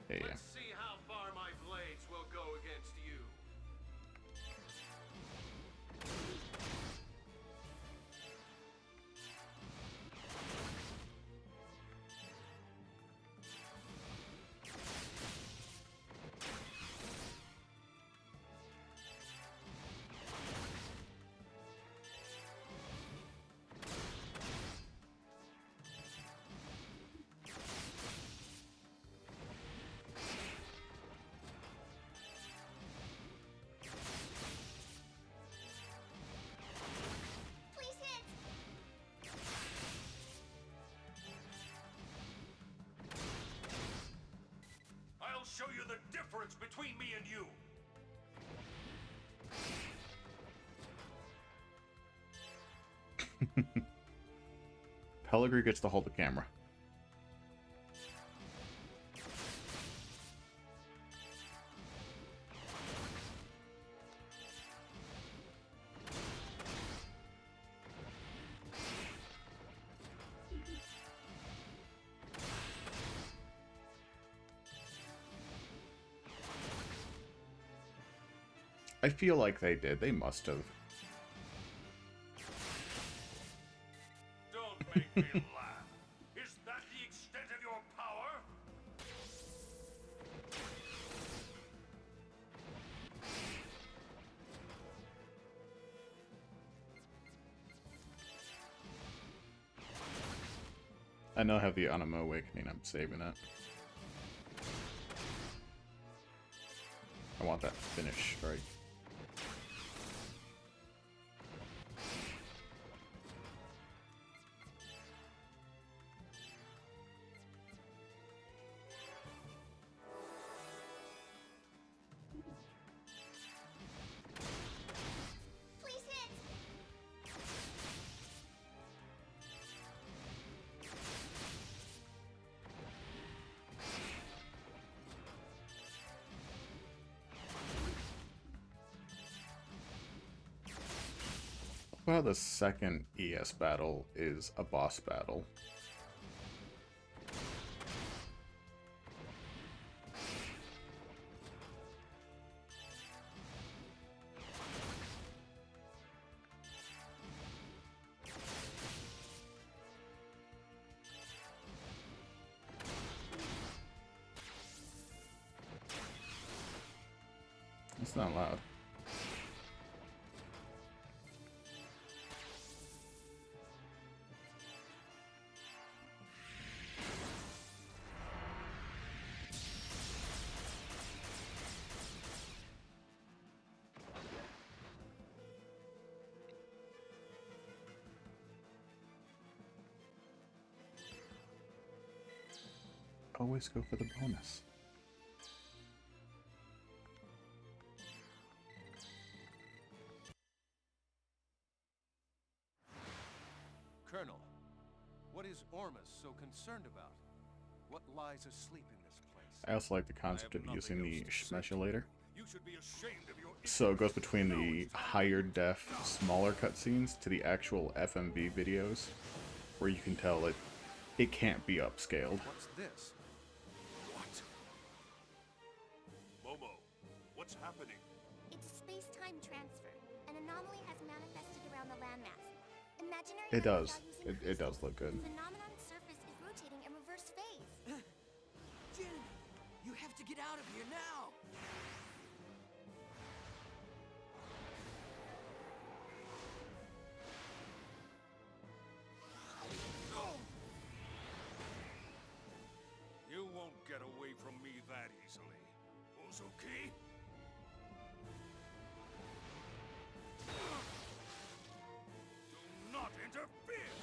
Yeah. Let's see how far my blades will go against you. Please hit! I'll show you the difference between me and you. Pellegrini gets to hold the camera. I feel like they did. They must have. Don't make me laugh. Is that the extent of your power? I now have the Anima Awakening. I'm saving it. I want that finish strike. Please hit! Well, the second ES battle is a boss battle. It's not loud. Always go for the bonus. Colonel, what is Ormus so concerned about? What lies asleep in this place? I also like the concept of using the Schmechulator. You should be ashamed of your So it goes between the higher def, smaller cutscenes to the actual FMV videos, where you can tell it can't be upscaled. What's this? What? Momo, what's happening? It's a space-time transfer. An anomaly has manifested around the landmass. Imaginary It does. light without using It does look good. The phenomenon's surface is rotating in reverse phase. Jin, you have to get out of here now! You won't get away from me that easily. Uzuki? Do not interfere!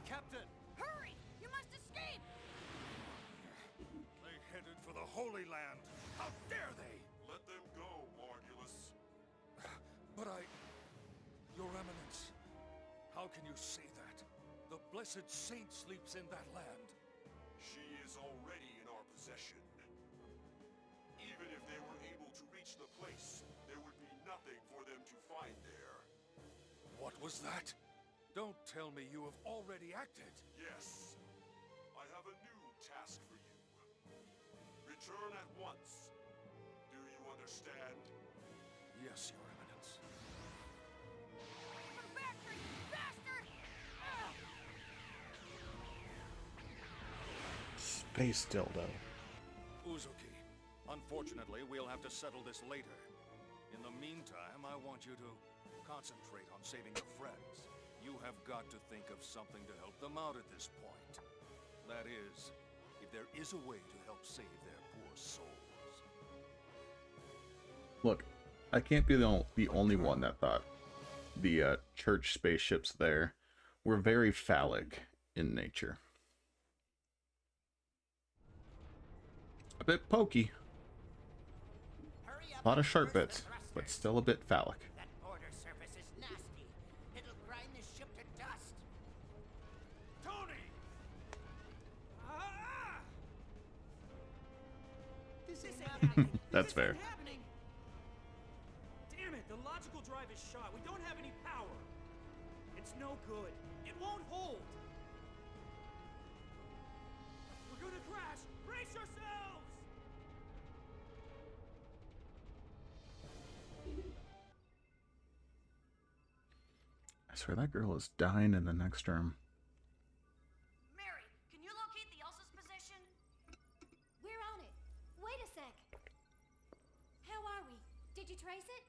Captain! Hurry! You must escape! They headed for the Holy Land. How dare they? Let them go, Margulis. But Your Eminence, how can you say that? The blessed saint sleeps in that land. She is already in our possession. Even if they were able to reach the place, there would be nothing for them to find there. What was that? Don't tell me you have already acted. Yes. I have a new task for you. Return at once. Do you understand? Yes, Your Eminence. Come back here, you bastard! Space dildo. Uzuki, unfortunately, we'll have to settle this later. In the meantime, I want you to concentrate on saving your friends. You have got to think of something to help them out at this point. That is, if there is a way to help save their poor souls. Look, I can't be the only one that thought the church spaceships there were very phallic in nature. A bit pokey. A lot of sharp bits, but still a bit phallic. That border surface is nasty. It'll grind the ship to dust. Tony! This isn't happening. That's fair. Happening. Damn it, the logical drive is shot. We don't have any power. It's no good. It won't hold. We're gonna crash. Brace yourselves! I swear that girl is dying in the next room. Mary, can you locate the Elsa's position? We're on it. Wait a sec. How are we? Did you trace it?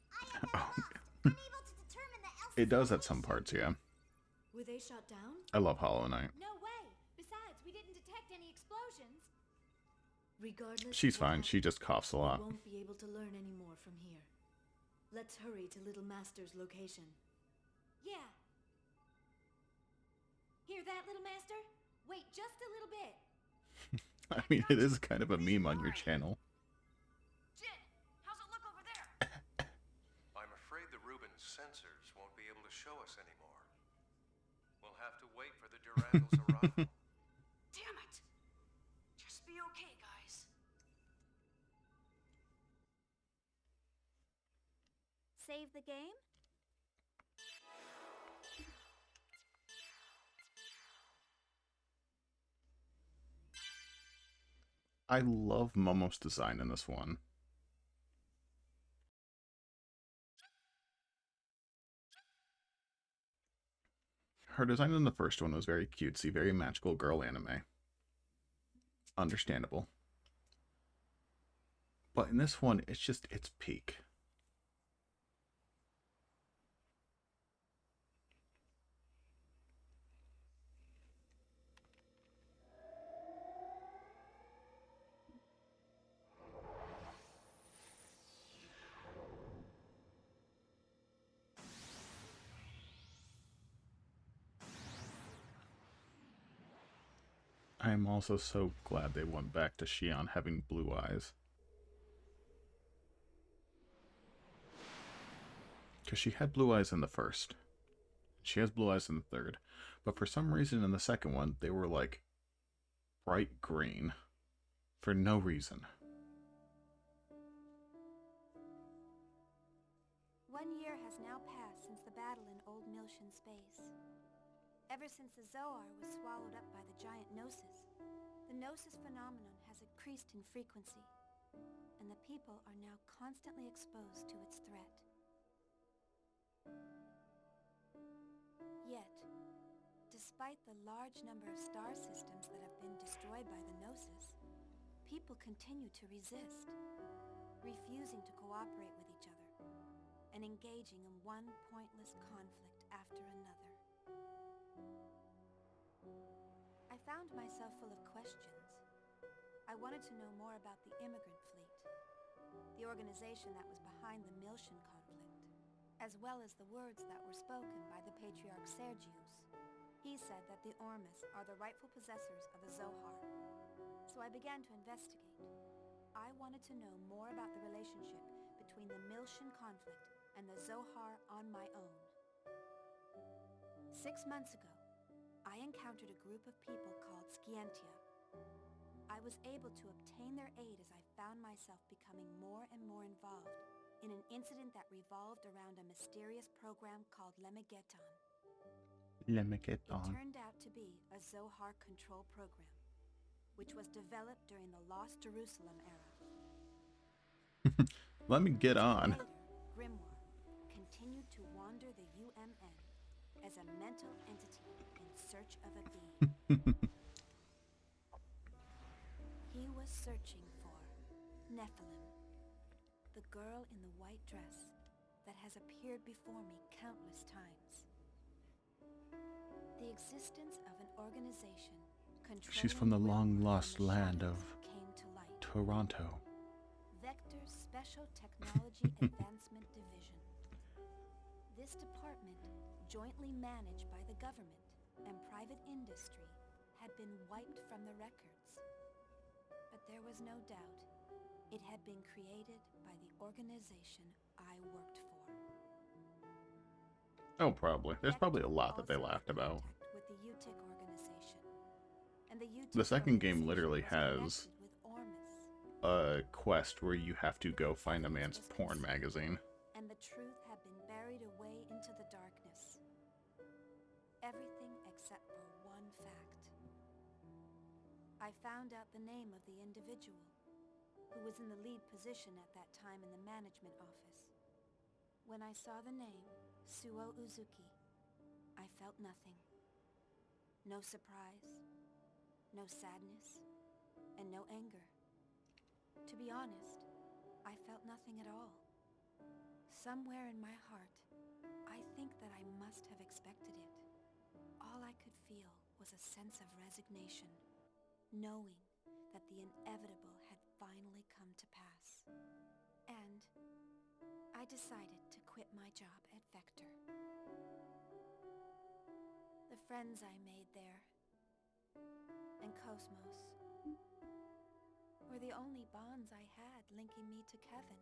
I am now lost. Unable to determine the Elsa's It does at some parts, yeah. Were they shot down? I love Hollow Knight. No way. Besides, we didn't detect any explosions. Regardless, She's of what fine. She just coughs a lot. we won't be able to learn any more from here. Let's hurry to Little Master's location. Yeah. Hear that, little master? Wait just a little bit. I mean, it is kind of a meme on your channel. Jin, how's it look over there? I'm afraid the Rubens sensors won't be able to show us anymore. We'll have to wait for the Durandal's arrival. Damn it! Just be okay, guys. Save the game? I love Momo's design in this one. Her design in the first one was very cutesy, very magical girl anime. Understandable. But in this one, it's peak. I am also so glad they went back to Shion having blue eyes. Because she had blue eyes in the first. She has blue eyes in the third. But for some reason in the second one, they were like bright green. For no reason. 1 year has now passed since the battle in Old Milshan space. Ever since the Zohar was swallowed up by the giant Gnosis, the Gnosis phenomenon has increased in frequency, and the people are now constantly exposed to its threat. Yet, despite the large number of star systems that have been destroyed by the Gnosis, people continue to resist, refusing to cooperate with each other, and engaging in one pointless conflict after another. I found myself full of questions. I wanted to know more about the immigrant fleet, the organization that was behind the Milshan conflict, as well as the words that were spoken by the Patriarch Sergius. He said that the Ormus are the rightful possessors of the Zohar. So I began to investigate. I wanted to know more about the relationship between the Milshan conflict and the Zohar on my own. 6 months ago, I encountered a group of people called Scientia. I was able to obtain their aid as I found myself becoming more and more involved in an incident that revolved around a mysterious program called Lemegeton. Let me get It on. turned out to be a Zohar control program, which was developed during the Lost Jerusalem era. Let me get on. Later, Grimoire continued to wander the UMN as a mental entity in search of a being. He was searching for Nephilim, the girl in the white dress that has appeared before me countless times. The existence of an organization She's from the long-lost land of came to light. Toronto. Vector's Special Technology Advancement Division. This department, jointly managed by the government and private industry, had been wiped from the records. But there was no doubt it had been created by the organization I worked for. Oh, probably. There's probably a lot that they laughed about. With the UTIC organization. And the UTIC The second game organization literally was has connected with Ormus. a quest where you have to go find a man's porn magazine. And the truth had been buried away into the darkness. Everything except for one fact. I found out the name of the individual who was in the lead position at that time in the management office. When I saw the name, Suo Uzuki, I felt nothing. No surprise, no sadness, and no anger. To be honest, I felt nothing at all. Somewhere in my heart, I think that I must have expected it. All I could feel was a sense of resignation, knowing that the inevitable had finally come to pass. And I decided to quit my job at Vector. The friends I made there, and Cosmos, were the only bonds I had linking me to Kevin.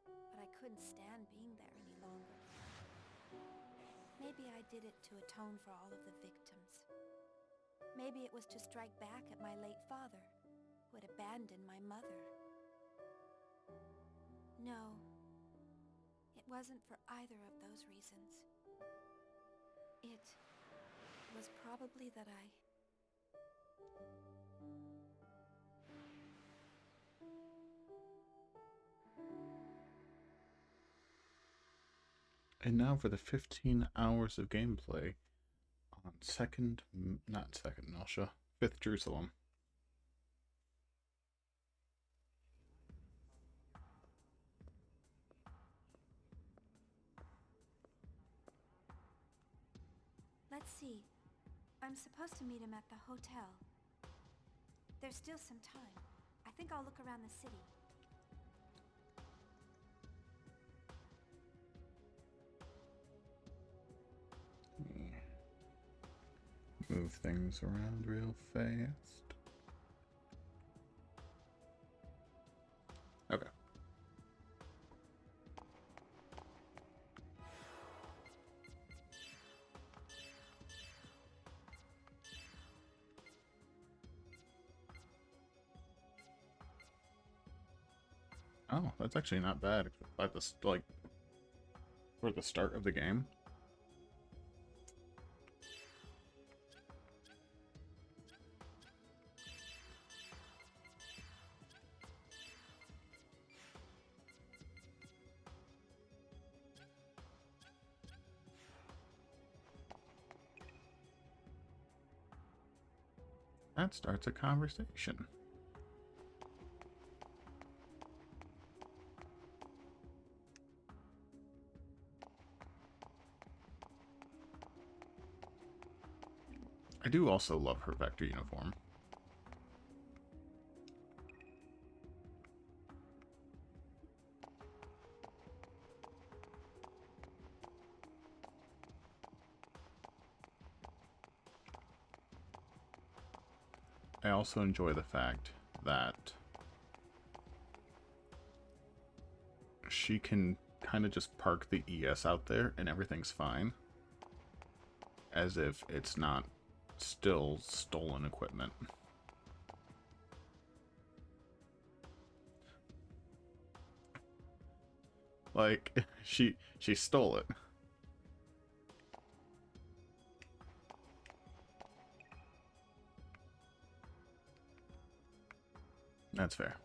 But I couldn't stand being there any longer. Maybe I did it to atone for all of the victims. Maybe it was to strike back at my late father, who had abandoned my mother. No, it wasn't for either of those reasons. It was probably that I... And now for the 15 hours of gameplay on not second Nelsha, 5th Jerusalem. Let's see. I'm supposed to meet him at the hotel. There's still some time. I think I'll look around the city. Move things around real fast. Okay. Oh, that's actually not bad at the for the start of the game. That starts a conversation. I do also love her Vector uniform. I also enjoy the fact that she can kind of just park the ES out there and everything's fine. As if it's not still stolen equipment. Like, she stole it. That's fair.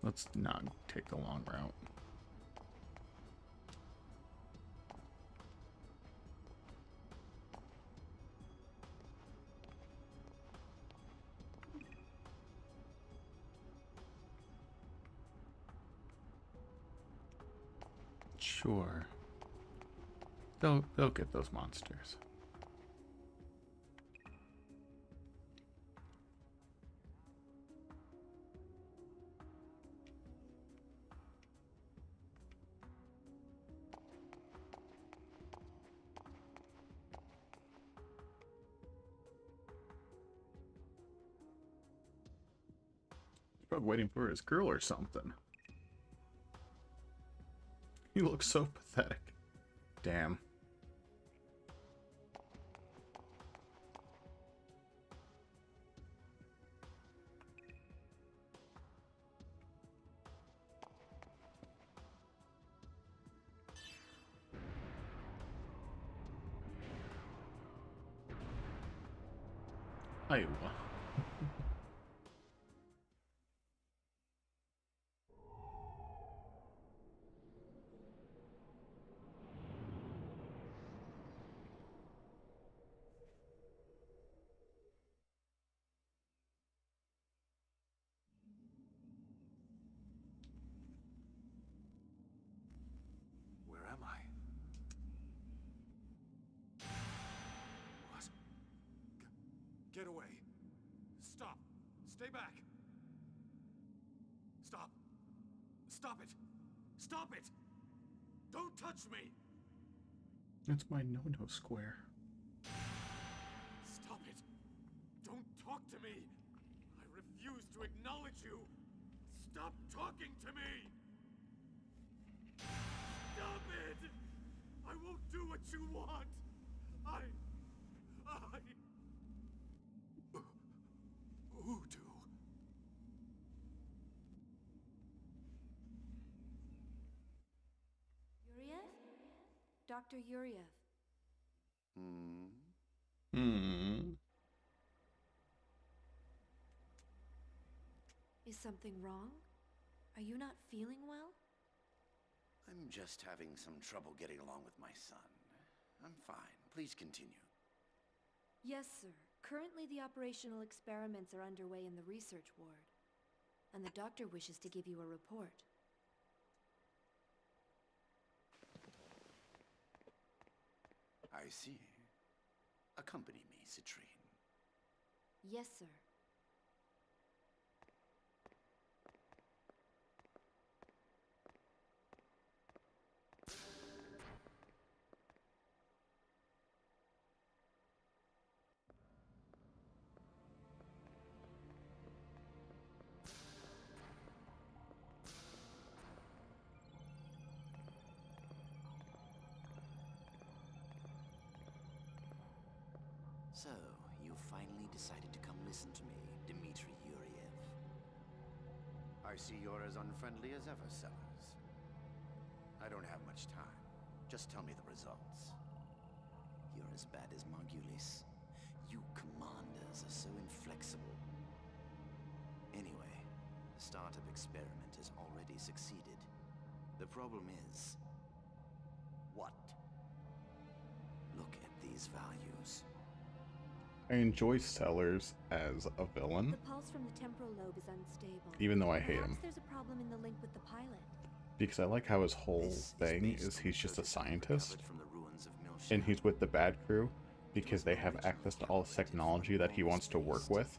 Let's not take the long route. Sure. They'll get those monsters. He's probably waiting for his girl or something. He looks so pathetic. Damn. Iowa. Where am I? What? Get away. Stop. Stay back. Stop. Stop it. Stop it. Don't touch me. That's my no-no square. Stop it. Don't talk to me. I refuse to acknowledge you. Stop talking to me. Stop it. I won't do what you want. Voodoo. Yuriev? Dr. Yuriev. Is something wrong? Are you not feeling well? I'm just having some trouble getting along with my son. I'm fine. Please continue. Yes, sir. Currently the operational experiments are underway in the research ward. And the doctor wishes to give you a report. I see. Accompany me, Citrine. Yes, sir. So, you finally decided to come listen to me, Dmitri Yuriev. I see you're as unfriendly as ever, Sellers. I don't have much time. Just tell me the results. You're as bad as Margulis. You commanders are so inflexible. Anyway, the startup experiment has already succeeded. The problem is... what? Look at these values. I enjoy Sellers as a villain, The pulse from the temporal lobe is unstable. even though I hate Perhaps him. there's a problem in the link with the pilot. Because I like how his whole thing is he's just a scientist, and he's with the bad crew because they have access to all the technology that he wants to work with.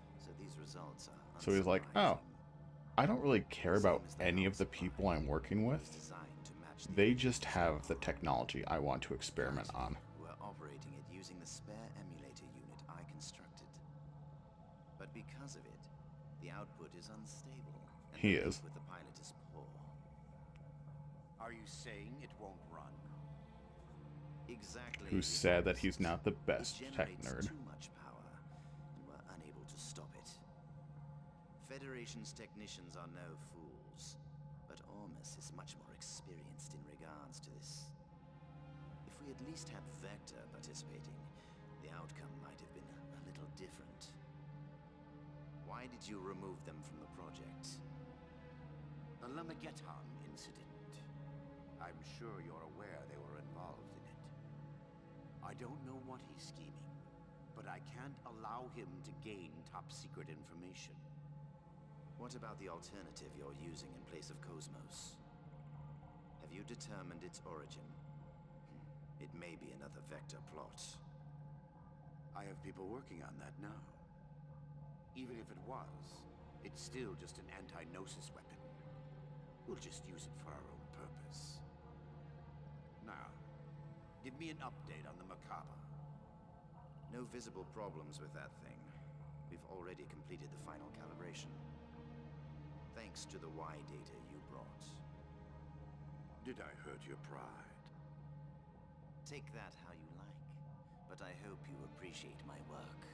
So he's like, oh, I don't really care about any of the people I'm working with. They just have the technology I want to experiment on. We're operating it using the spare emulator unit I constructed. But because of it, the output is unstable. And He the link is. with the pilot is poor. Are you saying it won't run? Exactly. Who said that he's not the best It tech generates nerd. too much power, and we're unable to stop it. Federation's technicians are no fools, but Ormus is much more experienced in regards to this. If we at least had Vector participating, the outcome might have been a different. Why did you remove them from the project? The Lemmigeton incident. I'm sure you're aware they were involved in it. I don't know what he's scheming, but I can't allow him to gain top-secret information. What about the alternative you're using in place of Cosmos? Have you determined its origin? It may be another Vector plot. I have people working on that now. Even if it was, it's still just an anti-Gnosis weapon. We'll just use it for our own purpose. Now, give me an update on the Macabre. No visible problems with that thing. We've already completed the final calibration. Thanks to the Y data you brought. Did I hurt your pride? Take that how you like, but I hope you appreciate my work.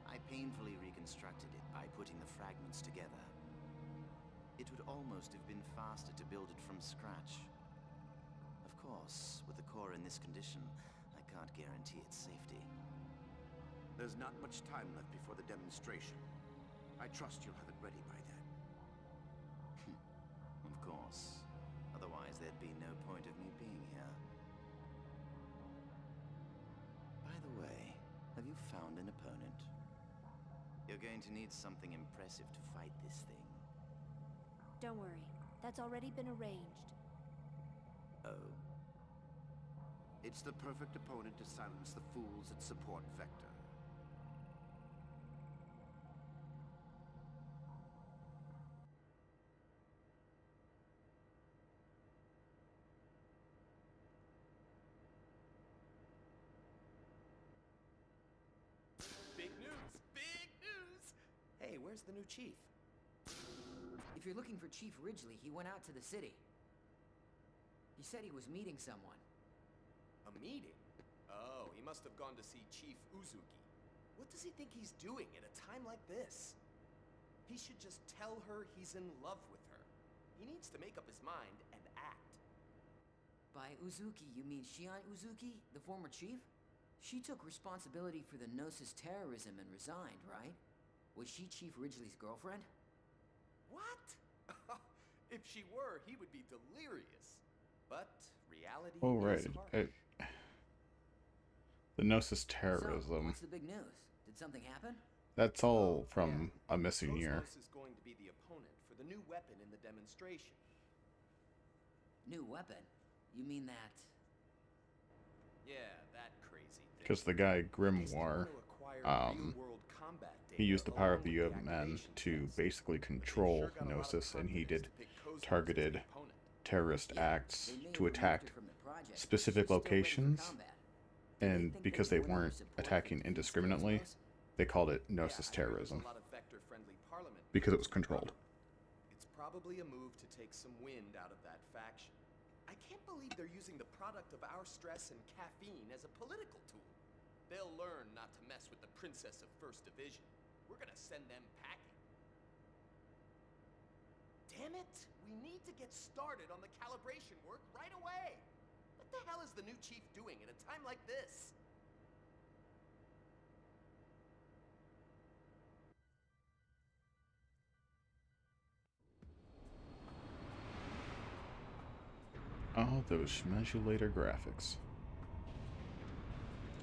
I painfully reconstructed it by putting the fragments together. It would almost have been faster to build it from scratch. Of course, with the core in this condition, I can't guarantee its safety. There's not much time left before the demonstration. I trust you'll have it ready by then. Of course. Otherwise, there'd be no point of me being here. By the way, have you found an opponent? You're going to need something impressive to fight this thing. Don't worry. That's already been arranged. Oh? It's the perfect opponent to silence the fools that support Vector. Big news! Big news! Hey, where's the new chief? If you're looking for Chief Ridgely, he went out to the city. He said he was meeting someone. A meeting? Oh, he must have gone to see Chief Uzuki. What does he think he's doing at a time like this? He should just tell her he's in love with her. He needs to make up his mind and act. By Uzuki, you mean Shion Uzuki, the former chief? She took responsibility for the Gnosis terrorism and resigned, right? Was she Chief Ridgely's girlfriend? What? If she were, he would be delirious. But reality Oh, right. is harsh. The Gnosis So, terrorism. what's the big news? Did something happen? That's all from A Missing Year. Cosmos is going to be the opponent for the new weapon in the demonstration. New weapon? You mean that... Yeah, that crazy thing. Because the guy Grimoire, he used the power of the UMN to basically control Gnosis, and he did targeted terrorist acts to attack specific locations, and because they weren't attacking indiscriminately, they called it Gnosis terrorism, because it was controlled. It's probably a move to take some wind out of that faction. I can't believe they're using the product of our stress and caffeine as a political tool. They'll learn not to mess with the Princess of First Division. We're gonna send them packing. Damn it! We need to get started on the calibration work right away! What the hell is the new chief doing at a time like this? Oh, those Schmezulator graphics.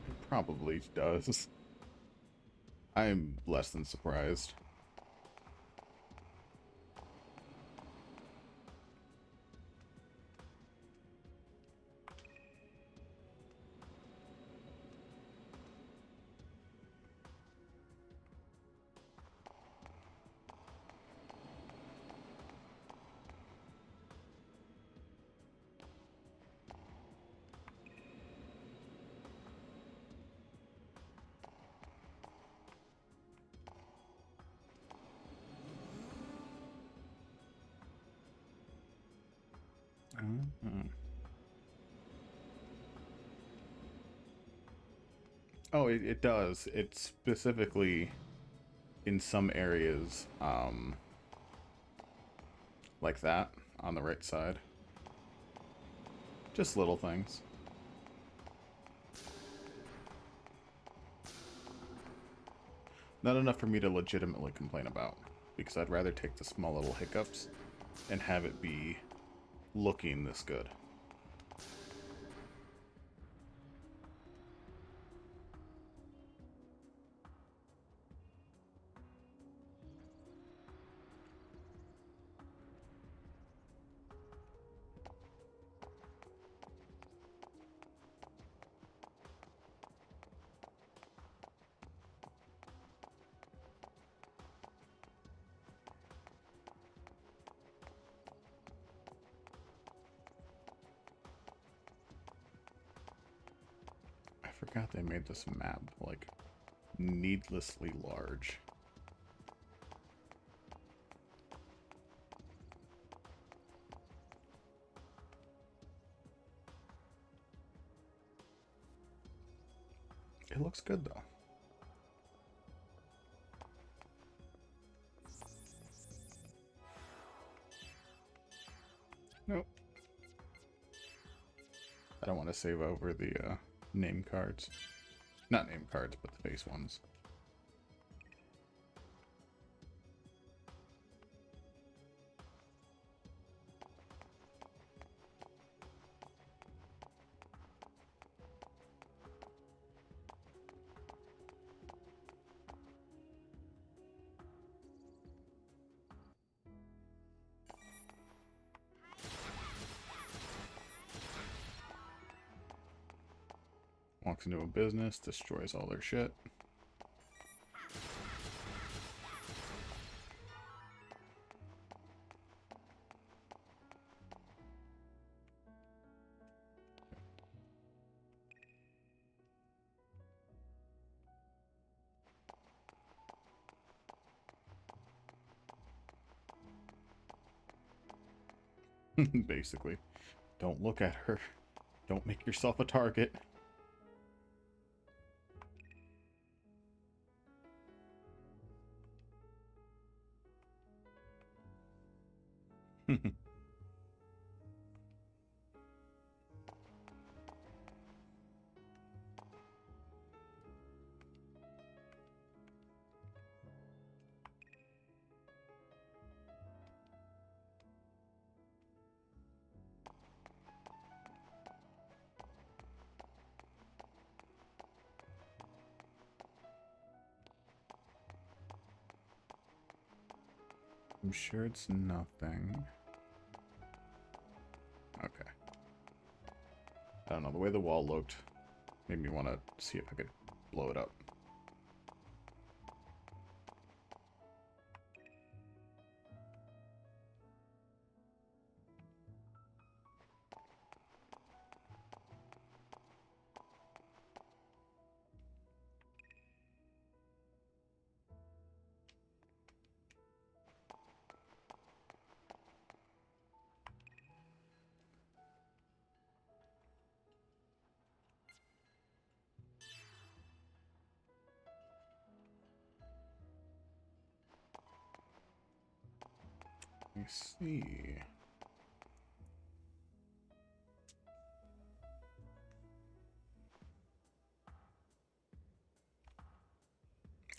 It probably does. I'm less than surprised. Oh, it does. It's specifically in some areas, like that, on the right side. Just little things. Not enough for me to legitimately complain about, because I'd rather take the small little hiccups and have it be looking this good. I forgot they made this map, like, needlessly large. It looks good, though. Nope. I don't want to save over the name cards. Not name cards, but the face ones. Walks into a business, destroys all their shit. Basically. Don't look at her. Don't make yourself a target. I'm sure it's nothing. Okay. I don't know, the way the wall looked made me want to see if I could blow it up. Let me see.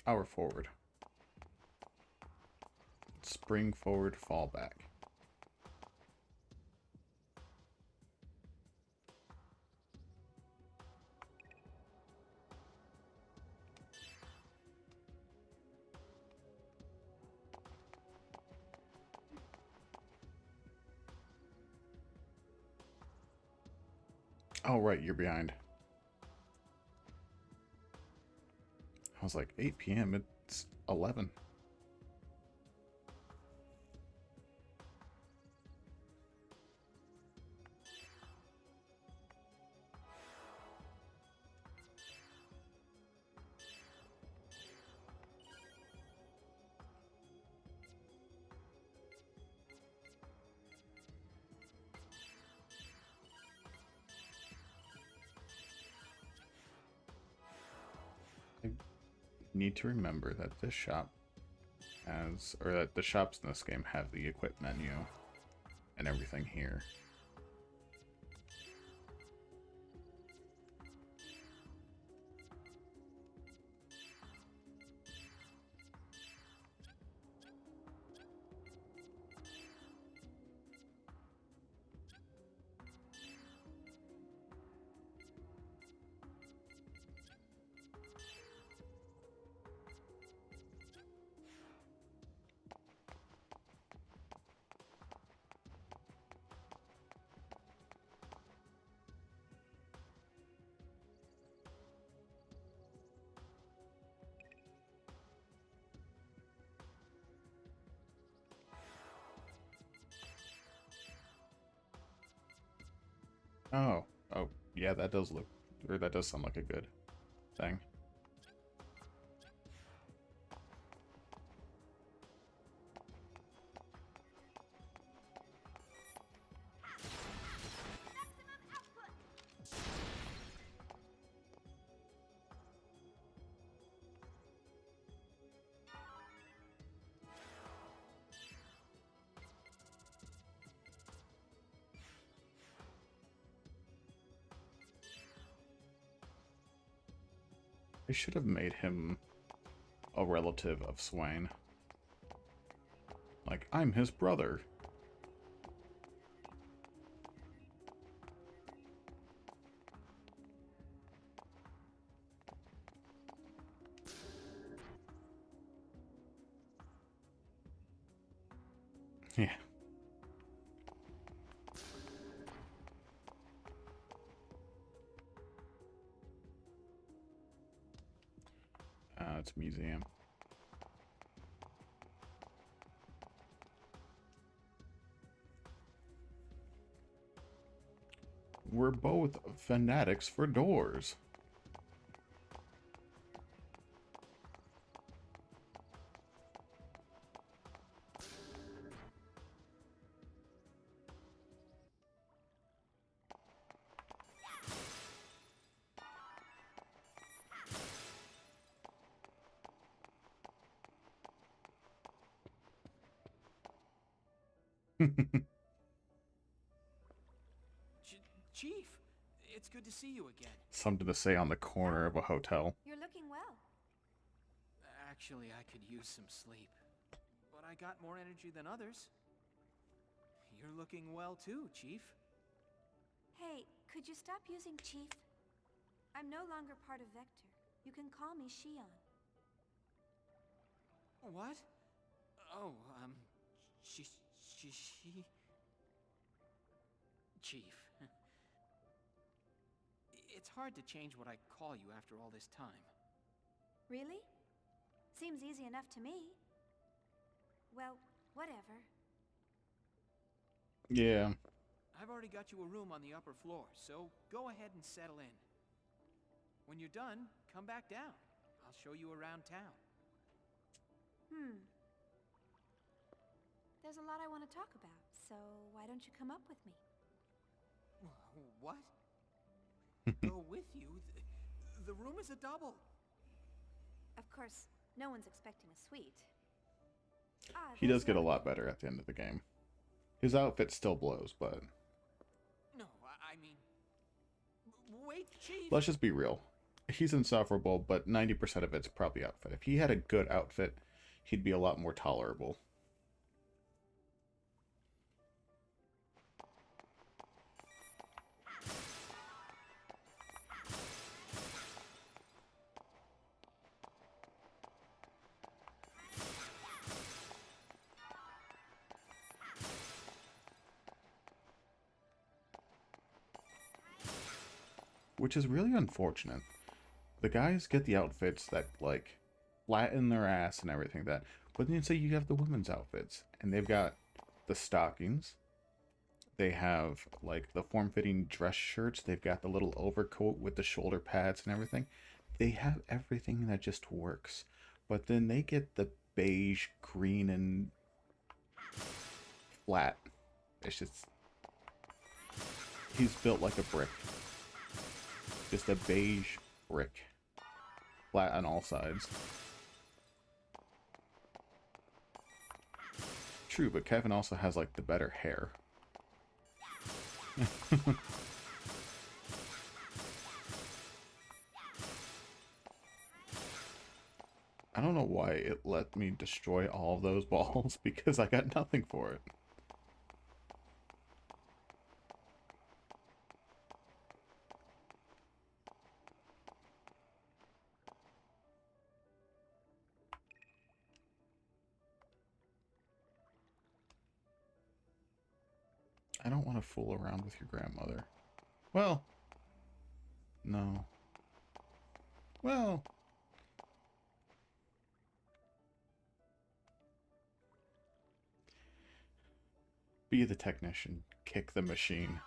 Hour forward. Spring forward, fall back. Oh, right, you're behind. I was like, 8 p.m., it's 11. Need to remember that this shop has, or that the shops in this game have the equip menu and everything here. Oh. Oh, yeah, that does look... Or that does sound like a good thing. They should have made him a relative of Swain. Like, I'm his brother. Yeah. It's a museum. We're both fanatics for doors. Chief, it's good to see you again. Something to say on the corner of a hotel. You're looking well. Actually, I could use some sleep. But I got more energy than others. You're looking well too, Chief. Hey, could you stop using Chief? I'm no longer part of Vector. You can call me Shion. What? Oh, Chief. It's hard to change what I call you after all this time. Really? Seems easy enough to me. Well, whatever. Yeah. I've already got you a room on the upper floor, so go ahead and settle in. When you're done, come back down. I'll show you around town. There's a lot I want to talk about, so why don't you come up with me? What? Go with you? The room is a double. Of course, no one's expecting a suite. He does get a lot better at the end of the game. His outfit still blows, but... No, I mean... Wait, Chief! Let's just be real. He's insufferable, but 90% of it's probably outfit. If he had a good outfit, he'd be a lot more tolerable. Which is really unfortunate. The guys get the outfits that, like, flatten their ass and everything that. But then you say you have the women's outfits. And they've got the stockings. They have, like, the form-fitting dress shirts. They've got the little overcoat with the shoulder pads and everything. They have everything that just works. But then they get the beige, green, and flat. It's just... He's built like a brick. Just a beige brick. Flat on all sides. True, but Kevin also has, like, the better hair. I don't know why it let me destroy all of those balls, because I got nothing for it. I don't want to fool around with your grandmother. Well, no. Well, be the technician. Kick the machine.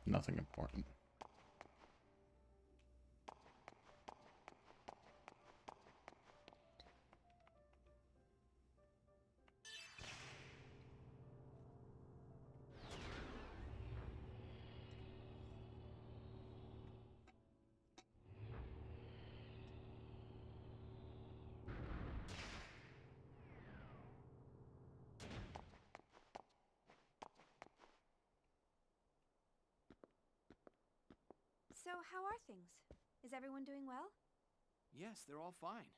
Nothing important. So, how are things? Is everyone doing well? Yes, they're all fine.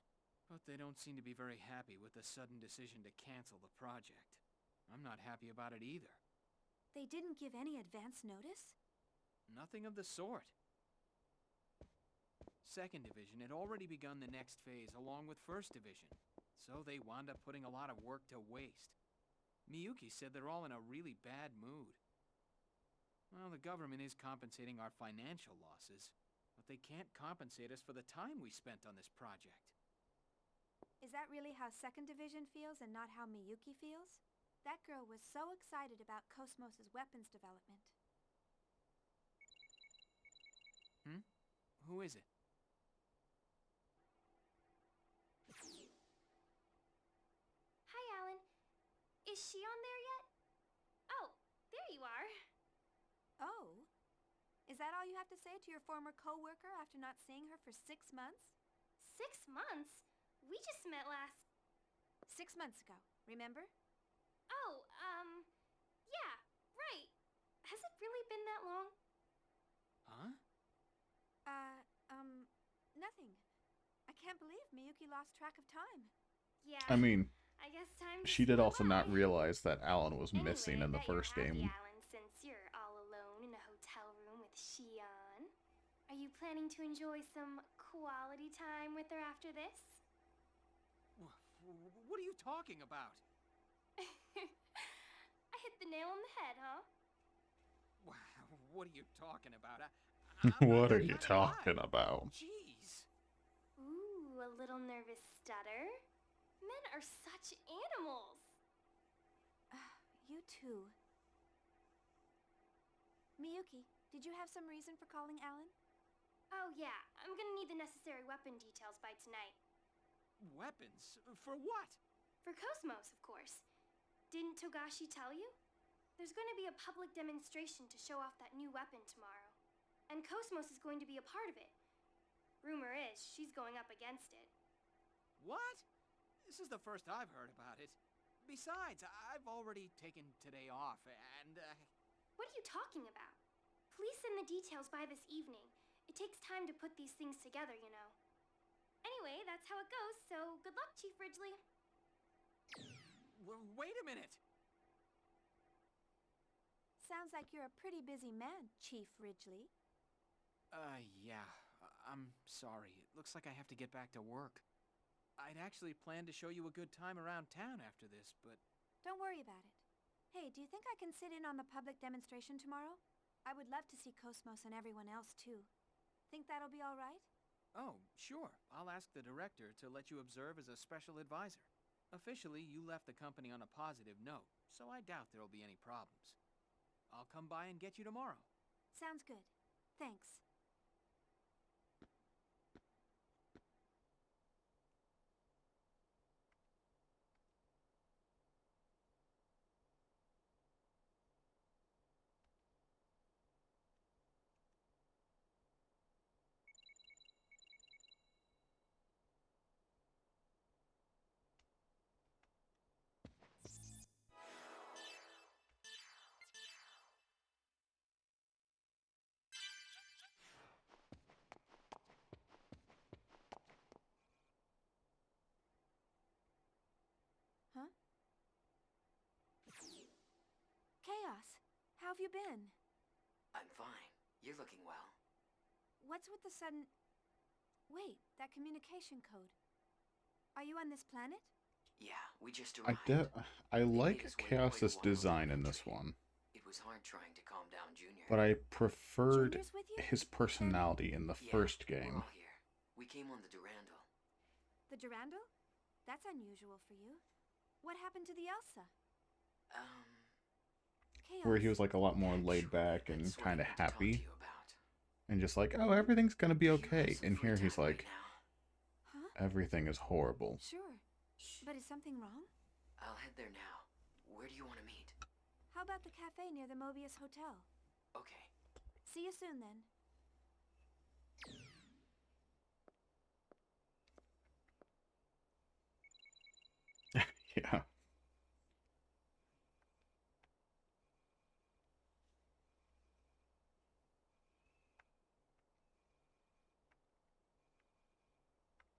But they don't seem to be very happy with the sudden decision to cancel the project. I'm not happy about it either. They didn't give any advance notice? Nothing of the sort. Second Division had already begun the next phase along with First Division, so they wound up putting a lot of work to waste. Miyuki said they're all in a really bad mood. Well, the government is compensating our financial losses, but they can't compensate us for the time we spent on this project. Is that really how Second Division feels and not how Miyuki feels? That girl was so excited about Cosmos' weapons development. Who is it? Hi, Alan. Is she on there yet? Oh, there you are. Oh? Is that all you have to say to your former co-worker after not seeing her for 6 months? 6 months? We just met last... 6 months ago, remember? Oh, yeah, right. Has it really been that long? Huh? Nothing. I can't believe Miyuki lost track of time. Yeah. I mean, I guess time she just did flew also by. not realize that Alan was missing in the Anyway, I bet first you're happy, game. Alan, since you're all alone in a hotel room with Shion. Are you planning to enjoy some quality time with her after this? What are you talking about? I hit the nail on the head, huh? What are you talking about? What are you talking about? Jeez. Ooh, a little nervous stutter. Men are such animals. You too. Miyuki, did you have some reason for calling Alan? Oh yeah, I'm gonna need the necessary weapon details by tonight. Weapons? For what? For Cosmos, of course. Didn't Togashi tell you? There's going to be a public demonstration to show off that new weapon tomorrow. And Cosmos is going to be a part of it. Rumor is she's going up against it. What? This is the first I've heard about it. Besides, I've already taken today off, and, What are you talking about? Please send the details by this evening. It takes time to put these things together, you know. Anyway, that's how it goes, so good luck, Chief Ridgely. Wait a minute! Sounds like you're a pretty busy man, Chief Ridgely. Yeah. I'm sorry. It looks like I have to get back to work. I'd actually planned to show you a good time around town after this, but... Don't worry about it. Hey, do you think I can sit in on the public demonstration tomorrow? I would love to see Cosmos and everyone else, too. Think that'll be all right? Oh, sure. I'll ask the director to let you observe as a special advisor. Officially, you left the company on a positive note, so I doubt there'll be any problems. I'll come by and get you tomorrow. Sounds good. Thanks. Huh? Chaos, how have you been? I'm fine. You're looking well. What's with the sudden... Wait, that communication code. Are you on this planet? Yeah, we just arrived. I like Chaos's design in this one, It was hard trying to calm down Junior. but I preferred Junior's with you? his personality in the first We're game. all here. We came on the Durandal. The Durandal? That's unusual for you. What happened to the Elsa? where he was like a lot more laid back and kind of happy. And just like, oh, everything's gonna be okay. And here he's like, everything is horrible. Sure. But is something wrong? I'll head there now. Where do you want to meet? How about the cafe near the Mobius Hotel? Okay. See you soon then. Yeah.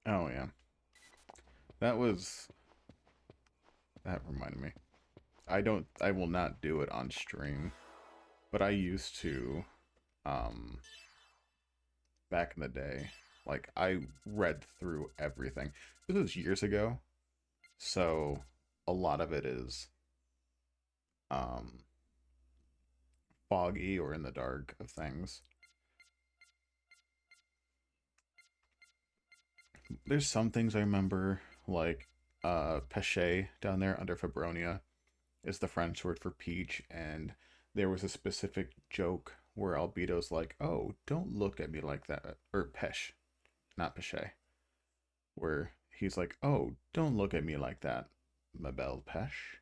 Oh, yeah. That reminded me. I will not do it on stream, but I used to, back in the day, like, I read through everything. This was years ago, so a lot of it is, foggy or in the dark of things. There's some things I remember, like, Peche down there under Fabronia is the French word for peach, and there was a specific joke where Albedo's like, oh, don't look at me like that. Or Pesh, not Peche. Where he's like, oh, don't look at me like that, ma belle Pesh,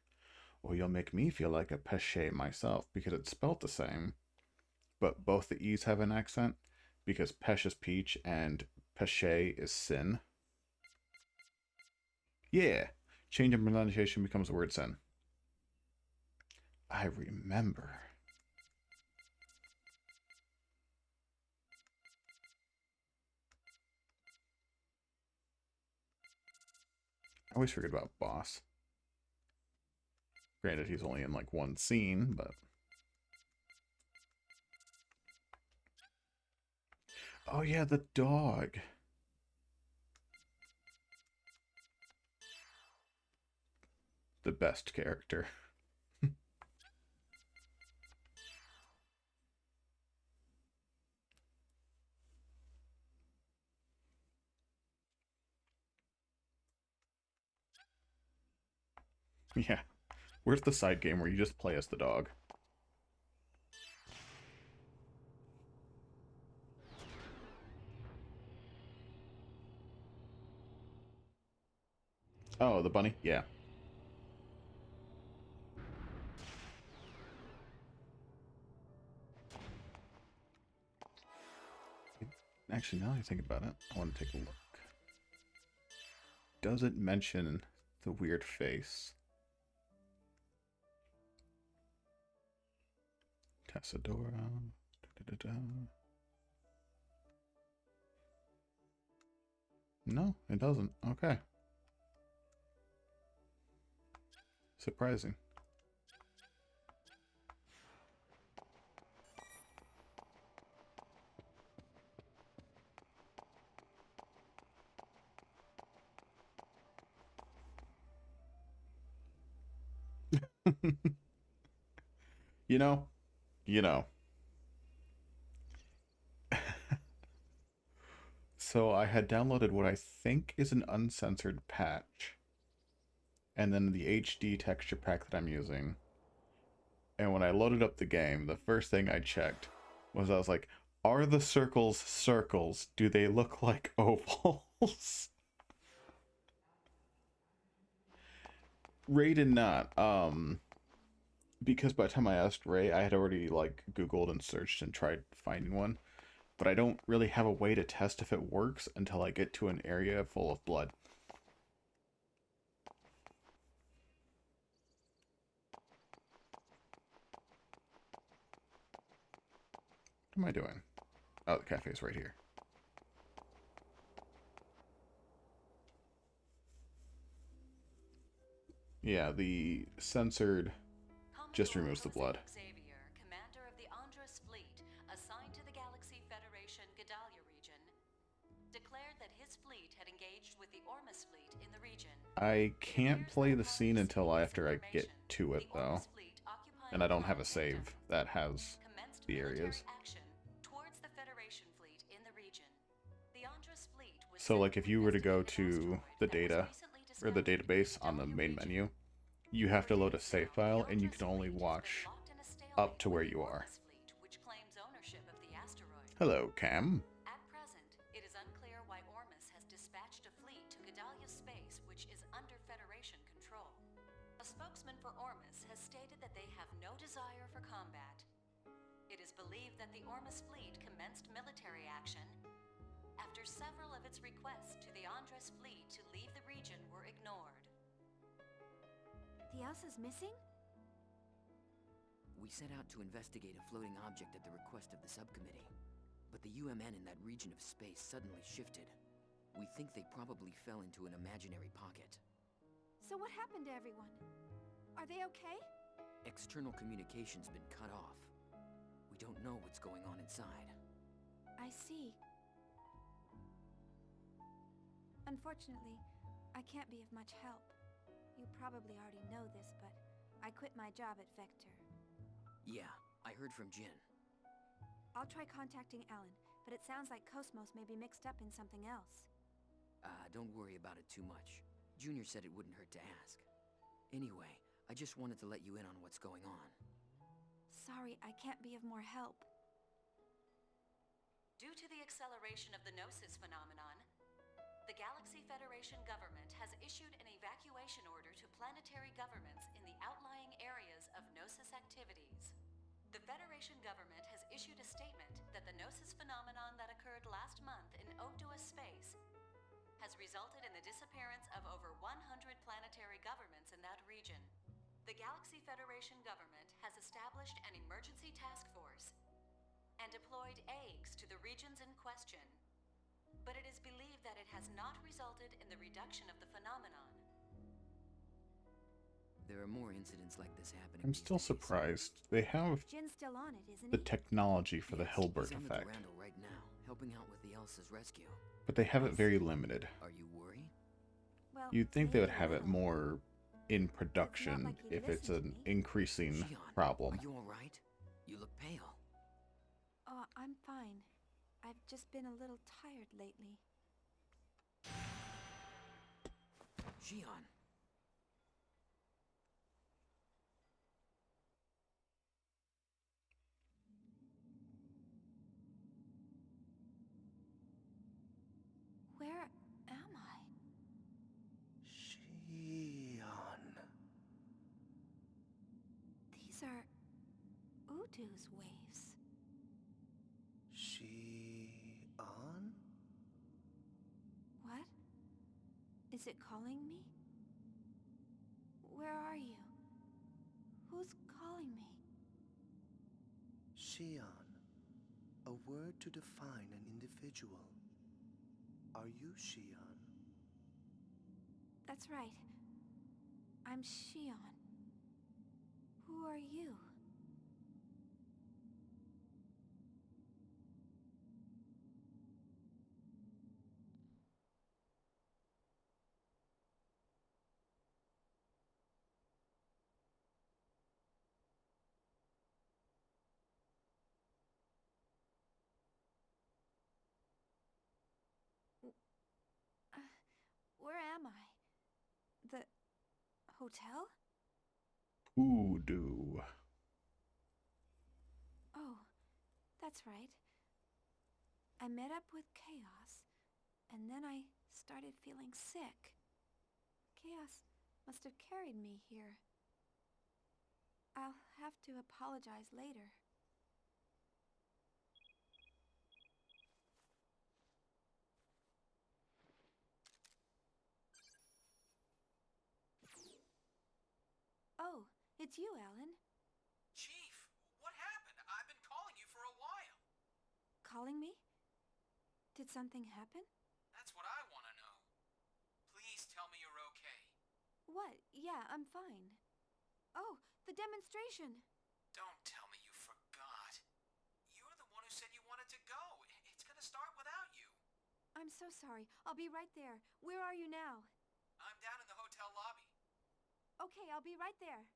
or you'll make me feel like a Peche myself, because it's spelled the same, but both the E's have an accent, because Pesh is peach and Peche is sin. Yeah, change in pronunciation becomes the word sin. I remember. I always forget about Boss. Granted, he's only in like one scene, but... Oh yeah, the dog. The best character. Yeah. Where's the side game where you just play as the dog? Oh, the bunny? Yeah. Actually, now that I think about it, I want to take a look. Does it mention the weird face? Tessadora. No, it doesn't. Okay. Surprising. You know. So I had downloaded what I think is an uncensored patch. And then the HD texture pack that I'm using. And when I loaded up the game, the first thing I checked was I was like, are the circles circles? Do they look like ovals? Ray did not. Because by the time I asked Ray, I had already like Googled and searched and tried finding one. But I don't really have a way to test if it works until I get to an area full of blood. What am I doing? Oh, the cafe's right here. Yeah, the censored just removes the blood. Xavier, commander of the Andros fleet, assigned to the Galaxy Federation Gedalia region, declared that his fleet had engaged with the Ormus fleet in the region. I can't play the scene until after I get to it, though. And I don't have a save that has the areas. So, like, if you were to go to the data, or the database on the main menu, you have to load a save file, and you can only watch up to where you are. Fleet, which claims ownership of the asteroid. Hello, Cam. At present, it is unclear why Ormus has dispatched a fleet to Gedalia space, which is under Federation control. A spokesman for Ormus has stated that they have no desire for combat. It is believed that the Ormus fleet commenced military action after several of its requests to the Andres fleet to leave the region were ignored. The Elsa's missing? We set out to investigate a floating object at the request of the subcommittee. But the UMN in that region of space suddenly shifted. We think they probably fell into an imaginary pocket. So what happened to everyone? Are they okay? External communication's been cut off. We don't know what's going on inside. I see. Unfortunately, I can't be of much help. You probably already know this, but I quit my job at Vector. Yeah, I heard from Jin. I'll try contacting Alan, but it sounds like Cosmos may be mixed up in something else. Don't worry about it too much. Junior said it wouldn't hurt to ask. Anyway, I just wanted to let you in on what's going on. Sorry, I can't be of more help. Due to the acceleration of the Gnosis phenomenon, the Galaxy Federation government has issued an evacuation order to planetary governments in the outlying areas of Gnosis activities. The Federation government has issued a statement that the Gnosis phenomenon that occurred last month in Ogdoa space has resulted in the disappearance of over 100 planetary governments in that region. The Galaxy Federation government has established an emergency task force and deployed eggs to the regions in question. But it is believed that it has not resulted in the reduction of the phenomenon. There are more incidents like this happening. I'm still surprised. They have Jin's still on it, isn't the he? technology for the Hilbert He's on the effect, Durandal right now, helping out with the Elsa's rescue. but they have it very limited. Are you worried? Well, You'd think they would maybe a have it little. more in production like he'd if it's listen to an me. increasing Shion, problem. Are you alright? You look pale. Oh, I'm fine. I've just been a little tired lately. Shion. Where am I? These are Udu's waves. What? Is it calling me? Where are you? Who's calling me? Shion. A word to define an individual. Are you Shion? That's right. I'm Shion. Who are you? Where am I? The hotel? Hoodoo. Oh, that's right. I met up with Chaos, and then I started feeling sick. Chaos must have carried me here. I'll have to apologize later. Oh, it's you, Alan. Chief, what happened? I've been calling you for a while. Calling me? Did something happen? That's what I want to know. Please tell me you're okay. What? Yeah, I'm fine. Oh, the demonstration! Don't tell me you forgot. You're the one who said you wanted to go. It's gonna start without you. I'm so sorry. I'll be right there. Where are you now? I'm down in the hotel lobby. Okay, I'll be right there.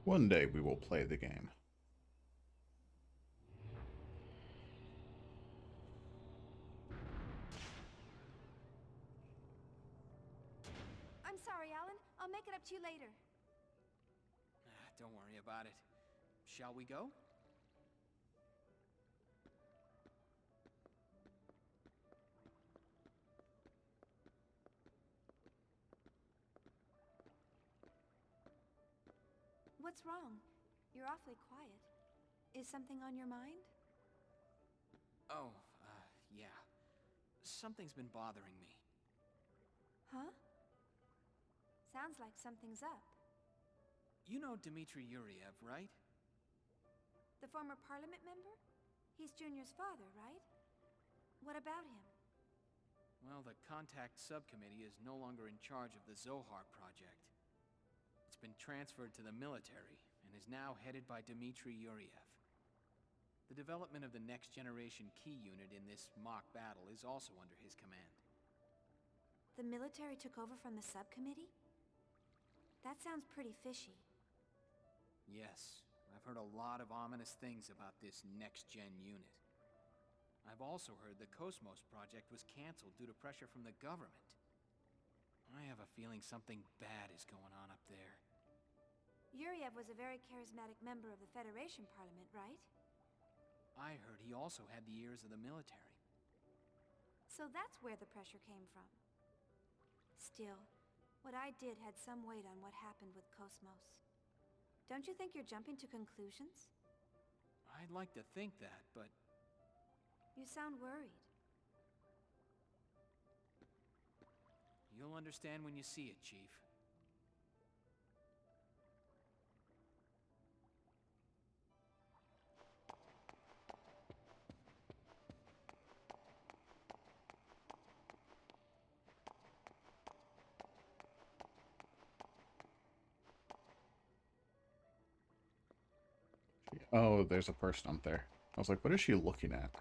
One day we will play the game. I'm sorry, Alan. I'll make it up to you later. Don't worry about it. Shall we go? What's wrong? You're awfully quiet. Is something on your mind? Oh, yeah. Something's been bothering me. Huh? Sounds like something's up. You know Dmitry Yuriev, right? The former parliament member? He's Junior's father, right? What about him? Well, the Contact Subcommittee is no longer in charge of the Zohar project. It's been transferred to the military and is now headed by Dmitry Yuriev. The development of the next generation key unit in this mock battle is also under his command. The military took over from the subcommittee? That sounds pretty fishy. Yes, I've heard a lot of ominous things about this next-gen unit. I've also heard the Cosmos project was canceled due to pressure from the government. I have a feeling something bad is going on up there. Yuriev was a very charismatic member of the Federation Parliament, right? I heard he also had the ears of the military. So that's where the pressure came from. Still, what I did had some weight on what happened with Cosmos. Don't you think you're jumping to conclusions? I'd like to think that, but... You sound worried. You'll understand when you see it, Chief. Oh, there's a person up there. I was like, what is she looking at?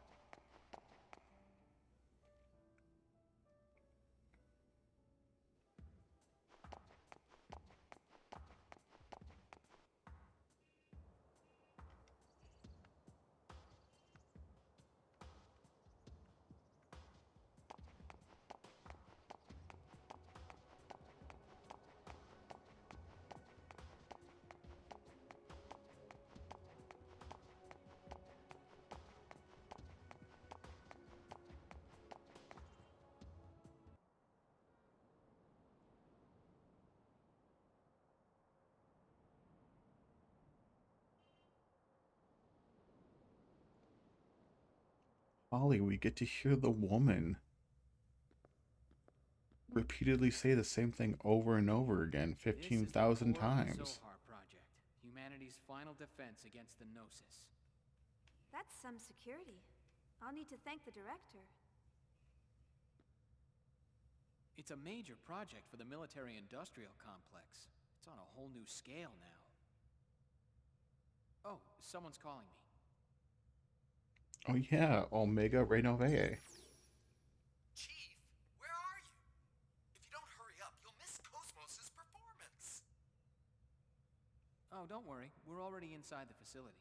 Ollie, we get to hear the woman repeatedly say the same thing over and over again 15,000 times. This is the core of the Zohar project, humanity's final defense against the Gnosis. That's some security. I'll need to thank the director. It's a major project for the military-industrial complex. It's on a whole new scale now. Oh, someone's calling me. Oh yeah, Omega Renove. Chief, where are you? If you don't hurry up, you'll miss Cosmos' performance. Oh, don't worry. We're already inside the facility.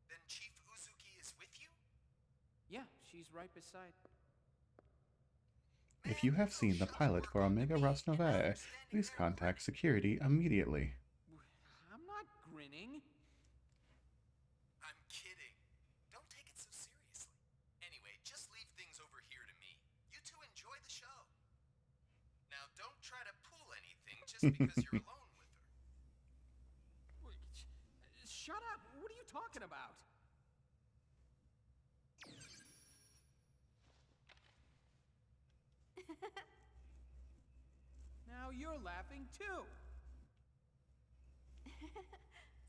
Then Chief Uzuki is with you? Yeah, she's right beside... If you have seen the pilot for Omega Rosnove, please contact security immediately. I'm not grinning. I'm kidding. Don't take it so seriously. Anyway, just leave things over here to me. You two enjoy the show. Now, don't try to pull anything just because you're alone with her. Shut up! What are you talking about? Now you're laughing too!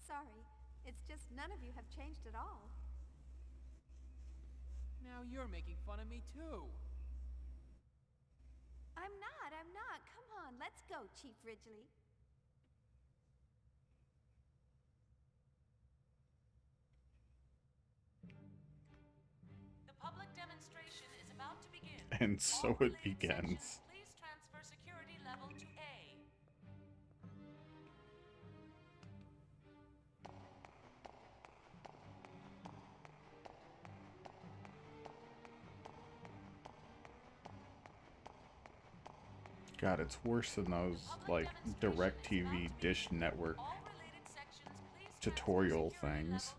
Sorry, it's just none of you have changed at all. Now you're making fun of me too! I'm not. Come on, let's go, Chief Ridgely. The public demonstration is about to begin. And so it begins. Please transfer security level to A. God, it's worse than those, like, DirecTV Dish Network tutorial things.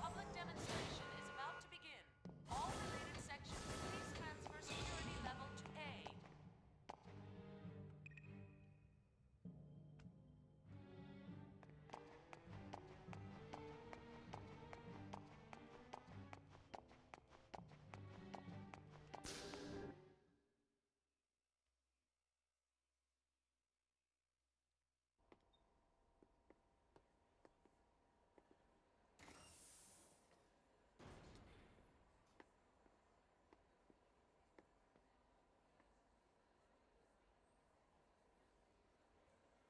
Public demonstration is about to begin. All related sections, please transfer security level to A.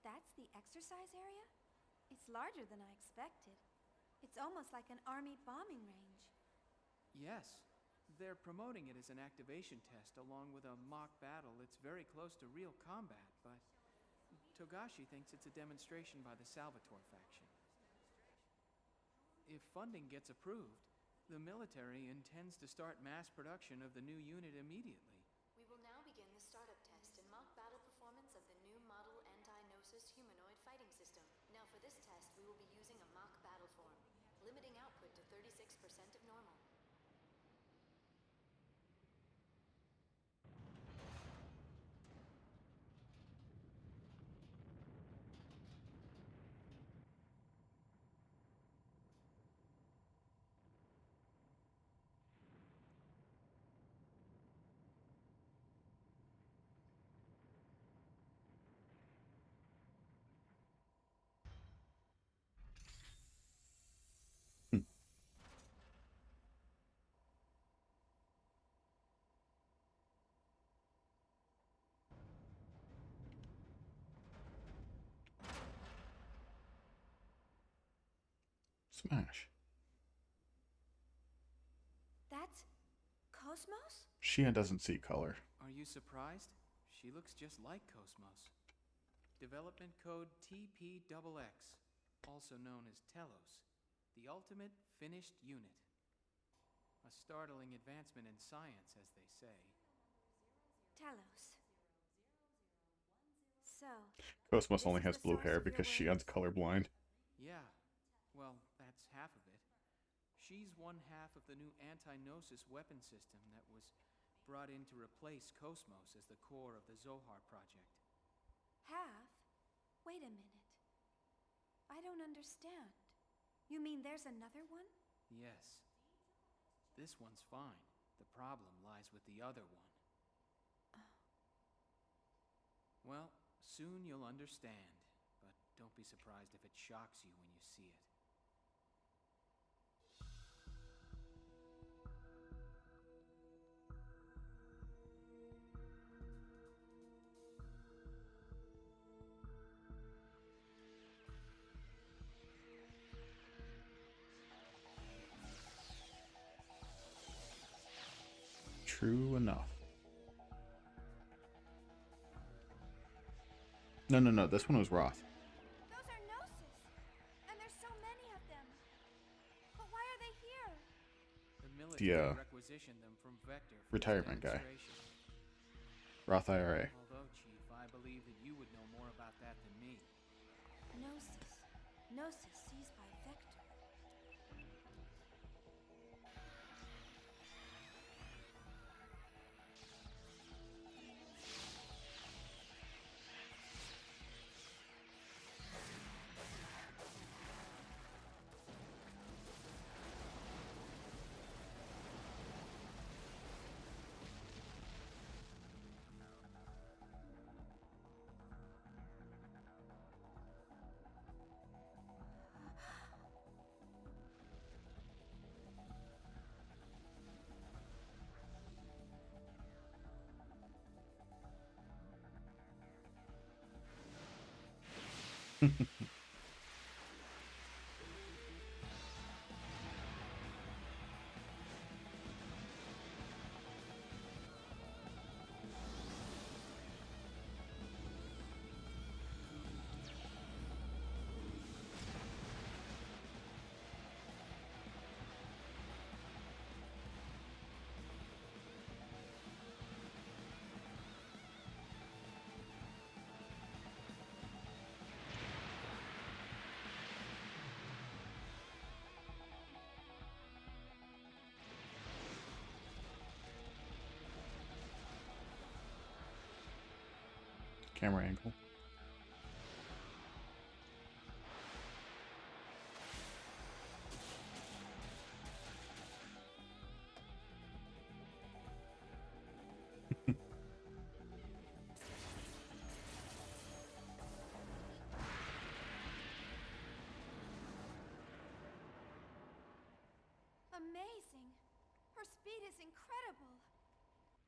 That's the exercise area? It's larger than I expected. It's almost like an army bombing range. Yes. They're promoting it as an activation test along with a mock battle that's very close to real combat, but Togashi thinks it's a demonstration by the Salvatore faction. If funding gets approved, the military intends to start mass production of the new unit immediately. We will now begin the startup test and mock battle performance of the new model anti-Gnosis humanoid fighting system. Now for this test, we will be using a mock battle form, limiting output to 36% of normal. Smash. That's Cosmos? Shia doesn't see color. Are you surprised? She looks just like Cosmos. Development code TPXX, also known as Telos, the ultimate finished unit. A startling advancement in science, as they say. Telos. So, Cosmos this only is has the blue source hair of your because words? Shian's colorblind. Yeah, well, that's half of it. She's one half of the new anti-Gnosis weapon system that was brought in to replace Cosmos as the core of the Zohar project. Half? Wait a minute. I don't understand. You mean there's another one? Yes. This one's fine. The problem lies with the other one. Well, soon you'll understand, but don't be surprised if it shocks you when you see it. True enough. No. This one was Roth. Those are Gnosis, and there's so many of them. But why are they here? The military The, requisitioned them from Vector for retirement guy. demonstration. Roth IRA. Although, Chief, I believe that you would know more about that than me. Gnosis. Gnosis seized by Vector. Camera angle. Amazing. Her speed is incredible.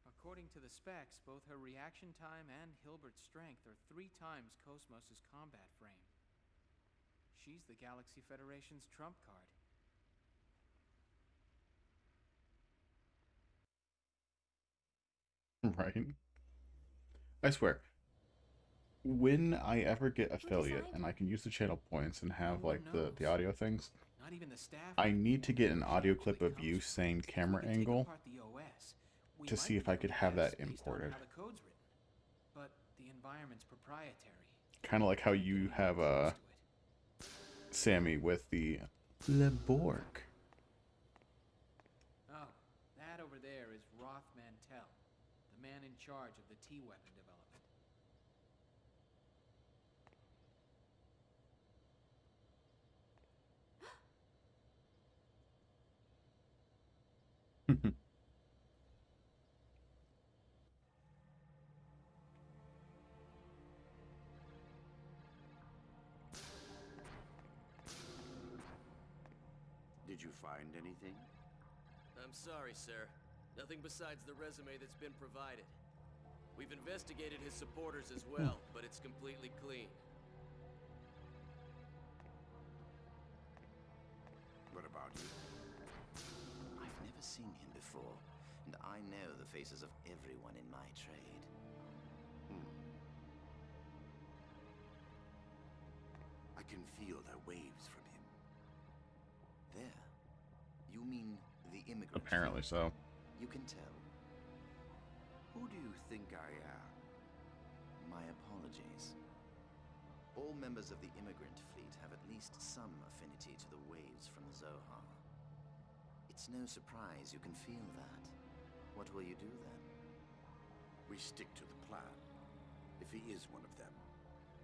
According to the specs, both her reaction time and Hilbert's strength are 3 times Cosmos' combat frame. She's the Galaxy Federation's trump card. Right. I swear, when I ever get affiliate and I can use the channel points and have like the audio things, Not even the staff. I need to get an audio clip of you saying camera angle to see if I could have that imported. How the code's written. But the environment's proprietary. Kind of like how you have Sammy with the Borg. Oh, that over there is Roth Mantell, the man in charge of the T-weapon development. Did you find anything? I'm sorry, sir. Nothing besides the resume that's been provided. We've investigated his supporters as well, but it's completely clean. What about you? I've never seen him before, and I know the faces of everyone in my trade. I can feel the waves from him. There. You mean the immigrant? Apparently so. You can tell. Who do you think I am? My apologies. All members of the immigrant fleet have at least some affinity to the waves from Zohar. It's no surprise you can feel that. What will you do then? We stick to the plan. If he is one of them,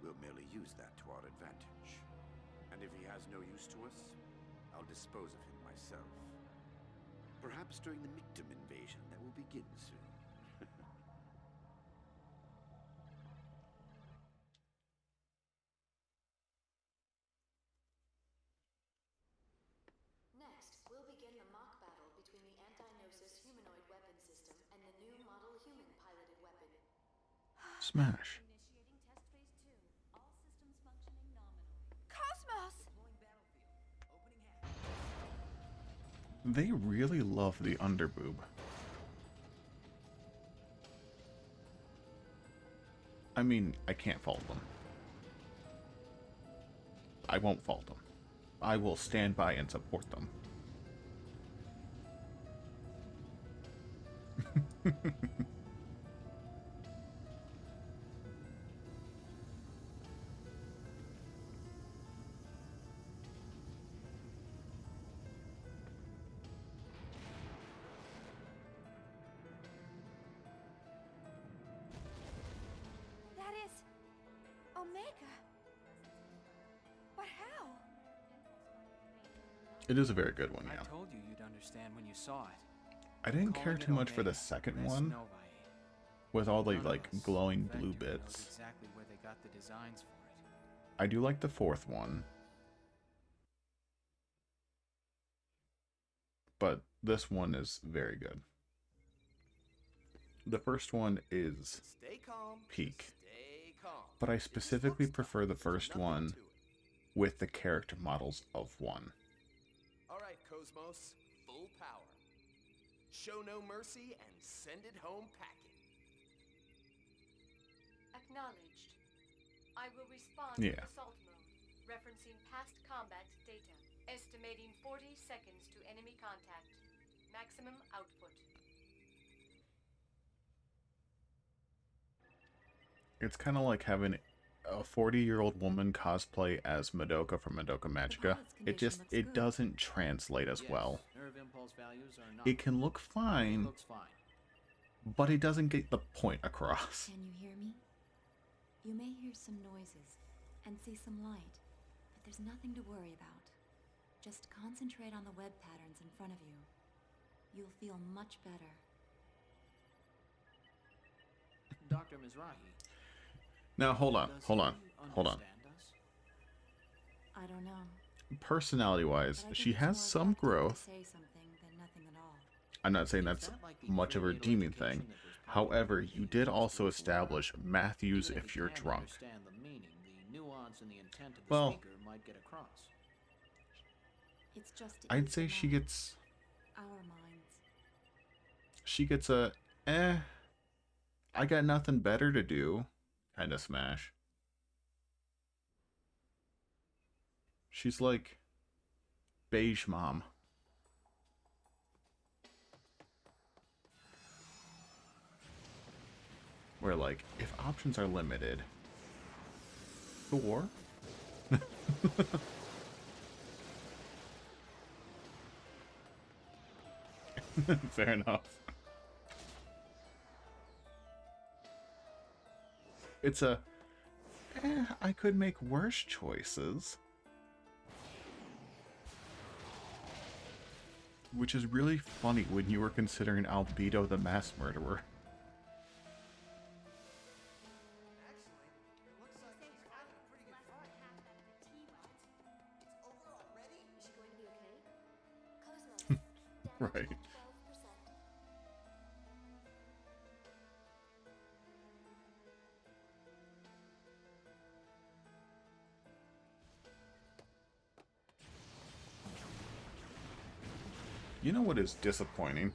we'll merely use that to our advantage. And if he has no use to us, I'll dispose of him myself. Perhaps during the Mictum invasion that will begin soon. Next, we'll begin the mock battle between the anti-Gnosis humanoid weapon system and the new model human piloted weapon. Smash. Initiating test phase 2. All systems functioning nominally. Cosmos! They really love the underboob. I mean, I can't fault them. I won't fault them. I will stand by and support them. That is... Omega. But how? It is a very good one, yeah. I told you you'd understand when you saw it. I didn't care Calling it too much for the Omega, second that's one, Novae. with all the None of like us, glowing Vector, blue knows bits. exactly where they got the designs for it. I do like the fourth one, but this one is very good. The first one is Stay calm. peak, Stay calm. but I specifically prefer the first one with the character models of one. All right, Cosmos. Full power. Show no mercy and send it home packing. Acknowledged. I will respond Yeah. to assault mode, referencing past combat data. Estimating 40 seconds to enemy contact. Maximum output. It's kind of like having a 40-year-old woman cosplay as Madoka from Madoka Magica. It doesn't translate as well. Nerve impulse values are not. It can look fine, looks fine. but it doesn't get the point across. Can you hear me? You may hear some noises and see some light, but there's nothing to worry about. Just concentrate on the web patterns in front of you. You'll feel much better. Dr. Mizrahi. Now, hold on. Does he understand us? I don't know. Personality-wise, But I think she it's has more some effective to growth. say something than nothing at all. I'm not saying that's much of a redeeming thing. However, you did also establish Matthews if you're drunk. Understand the meaning, the nuance and the intent of the Well, speaker might get across. It's just I'd say she gets our minds. a I got nothing better to do kind of smash. She's like beige mom. Where like if options are limited, sure. Fair enough. It's I could make worse choices. Which is really funny when you were considering Albedo the mass murderer. Right. You know what is disappointing?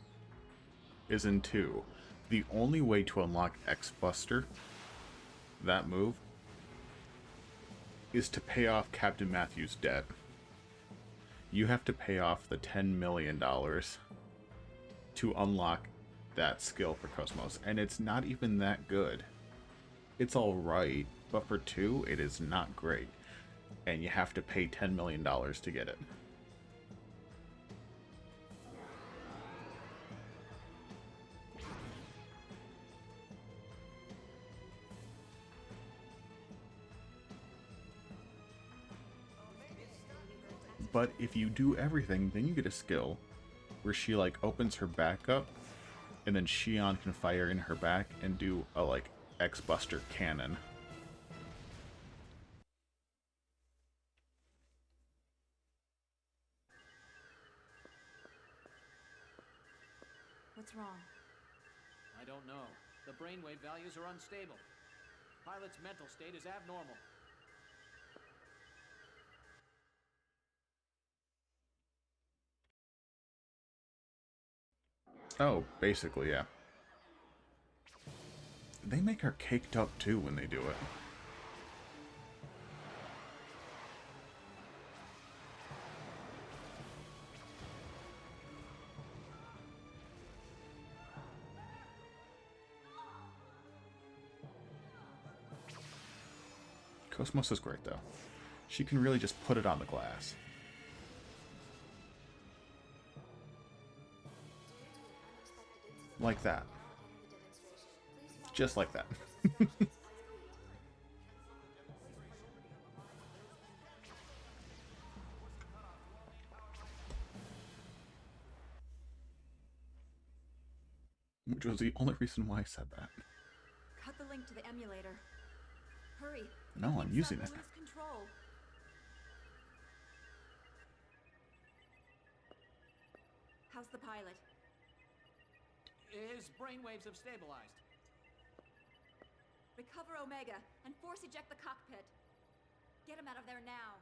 Is in 2. The only way to unlock X-Buster, that move, is to pay off Captain Matthews' debt. You have to pay off the $10 million to unlock that skill for Cosmos, and it's not even that good. It's alright, but for 2, it is not great. And you have to pay $10 million to get it. But if you do everything, then you get a skill where she like opens her back up, and then Xion can fire in her back and do a like X-Buster cannon. What's wrong? I don't know. The brainwave values are unstable. Pilot's mental state is abnormal. Oh, basically, yeah. They make her caked up too when they do it. Cosmos is great though. She can really just put it on the glass. Like that. Just like that. Which was the only reason why I said that. Cut the link to the emulator. Hurry. No, I'm using it. Lose control. How's the pilot? His brainwaves have stabilized. Recover Omega and force eject the cockpit. Get him out of there now.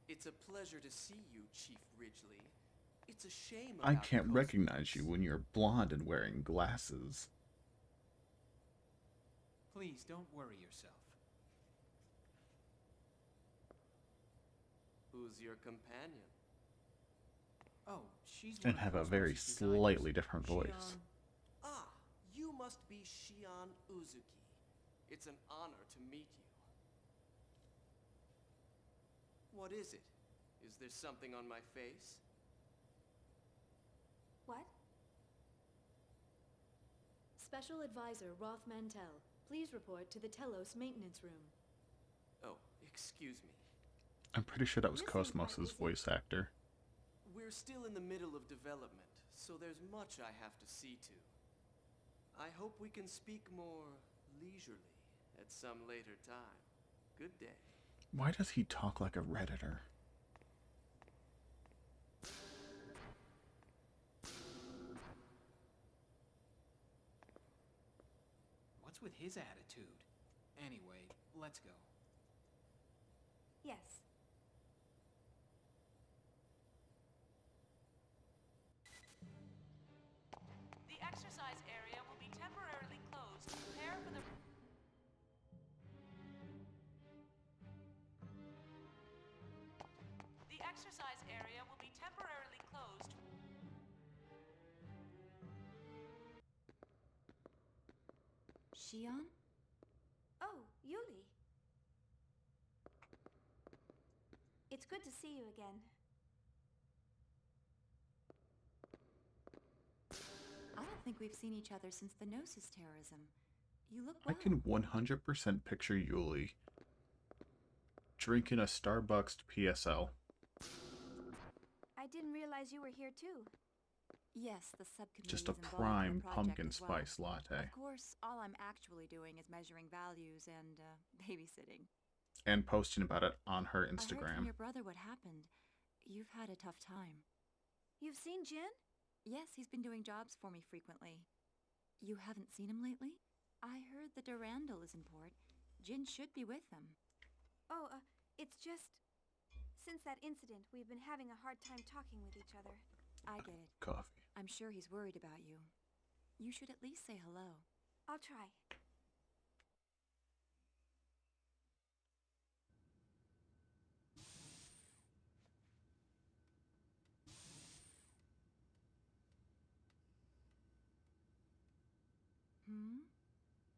It's a pleasure to see you, Chief Ridgely. It's a shame I about can't Cosmos. recognize you when you're blonde and wearing glasses. Please don't worry yourself. Who's your companion? Oh, she's And have a very slightly different voice. Xion. Ah, you must be Xion Uzuki. It's an honor to meet you. What is it? Is there something on my face? What? Special Advisor Roth Mantel, please report to the Telos maintenance room. Oh, excuse me. I'm pretty sure that was Missing Cosmos's part, is it? voice actor. We're still in the middle of development, so there's much I have to see to. I hope we can speak more leisurely at some later time. Good day. Why does he talk like a Redditor? What's with his attitude? Anyway, let's go. Yes. The exercise area will be temporarily closed to prepare for the... The exercise area will be temporarily closed. Xion? Oh, Yuli. It's good to see you again. I don't think we've seen each other since the Gnosis terrorism. You look I well. can 100% picture Yuli drinking a Starbucks PSL. I didn't realize you were here too. Yes, the subcommittee Just a is involved in prime the project pumpkin as well. spice latte. Of course, all I'm actually doing is measuring values and babysitting. And posting about it on her I heard from Instagram. your brother what happened. You've had a tough time. You've seen Jin? Yes, he's been doing jobs for me frequently. You haven't seen him lately? I heard the Durandal is in port. Jin should be with them. Oh, it's just... Since that incident, we've been having a hard time talking with each other. I get it. Coffee. I'm sure he's worried about you. You should at least say hello. I'll try.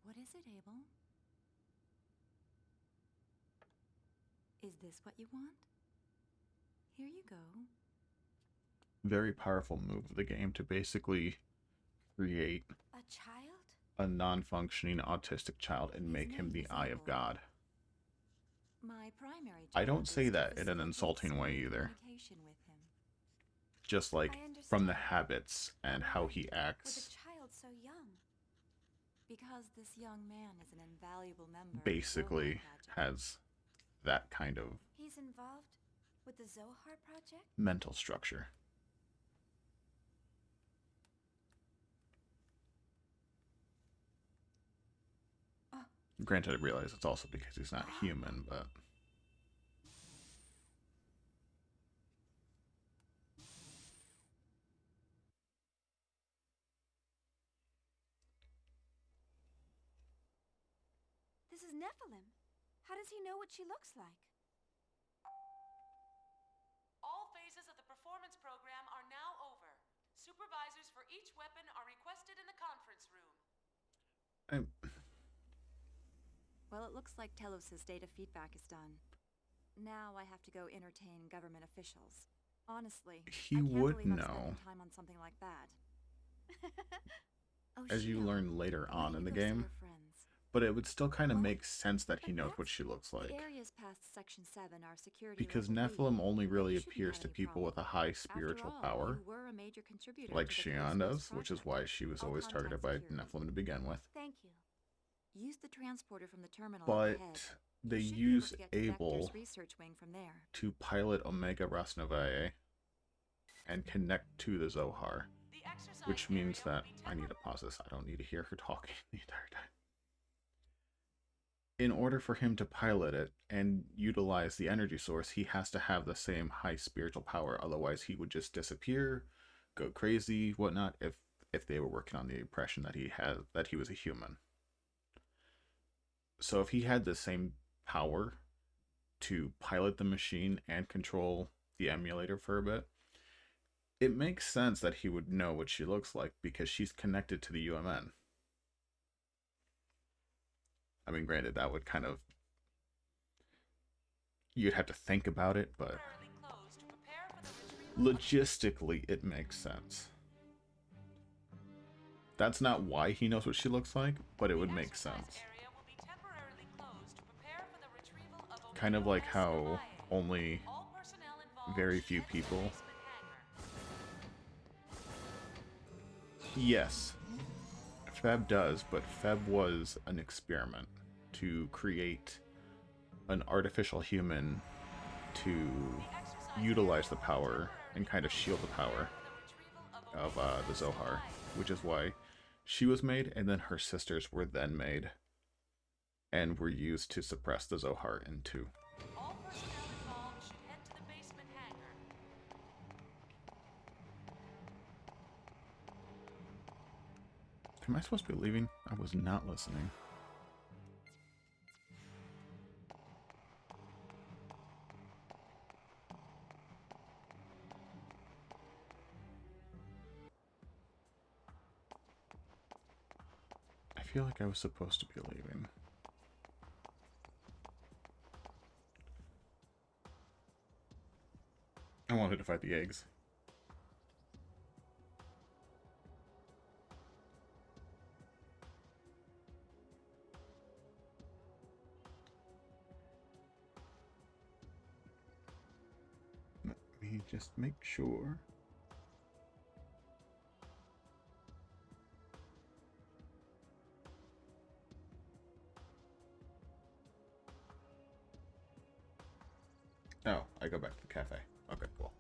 What is it, Abel? Is this what you want? Here you go. Very powerful move of the game to basically create A child? a non-functioning autistic child and make him the eye of God. My primary I job don't is say to that in an facilitate insulting way smooth either. communication with him. Just like from the habits and how he With acts, a child so young. Because this young man is an invaluable member of the basically Zohar Project. has that kind of He's involved with the Zohar project? mental structure. Granted, I realize it's also because he's not human, but... This is Nephilim. How does he know what she looks like? All phases of the performance program are now over. Supervisors for each weapon are requested in the conference room. Well, it looks like Telos' data feedback is done. Now I have to go entertain government officials. Honestly, He I can't would believe I'm know. spending time on something like that. Oh, As you Xion, learn later why on don't in the you go see game. your friends? But it would still kind of make sense that he knows what she looks like. The areas past Section 7 are security Because level Nephilim B. only really You shouldn't appears have to any people with a problem. high After spiritual all, power, you were a major contributor like to the Xion Cosmos does, which is project. why she was I'll always contact targeted by security. Nephilim to begin with. Thank you. Use the transporter from the terminal But up ahead. they You should be able use to get to Abel Vector's research wing from there. to pilot Omega Rasnovae and connect to the Zohar, which means that I need to pause this. I don't need to hear her talking the entire time. In order for him to pilot it and utilize the energy source, he has to have the same high spiritual power. Otherwise, he would just disappear, go crazy, whatnot. If they were working on the impression that he was a human. So if he had the same power to pilot the machine and control the emulator for a bit, it makes sense that he would know what she looks like because she's connected to the UMN. I mean, granted, that would kind of... you'd have to think about it, but logistically it makes sense. That's not why he knows what she looks like, but it would make sense. Kind of like how only very few people... Yes, Feb does, but Feb was an experiment to create an artificial human to utilize the power and kind of shield the power of the Zohar, which is why she was made, and then her sisters were then made and were used to suppress the Zohar into. Am I supposed to be leaving? I was not listening. I feel like I was supposed to be leaving. I wanted to fight the eggs. Let me just make sure. Oh, I go back to the cafe. Okay, cool.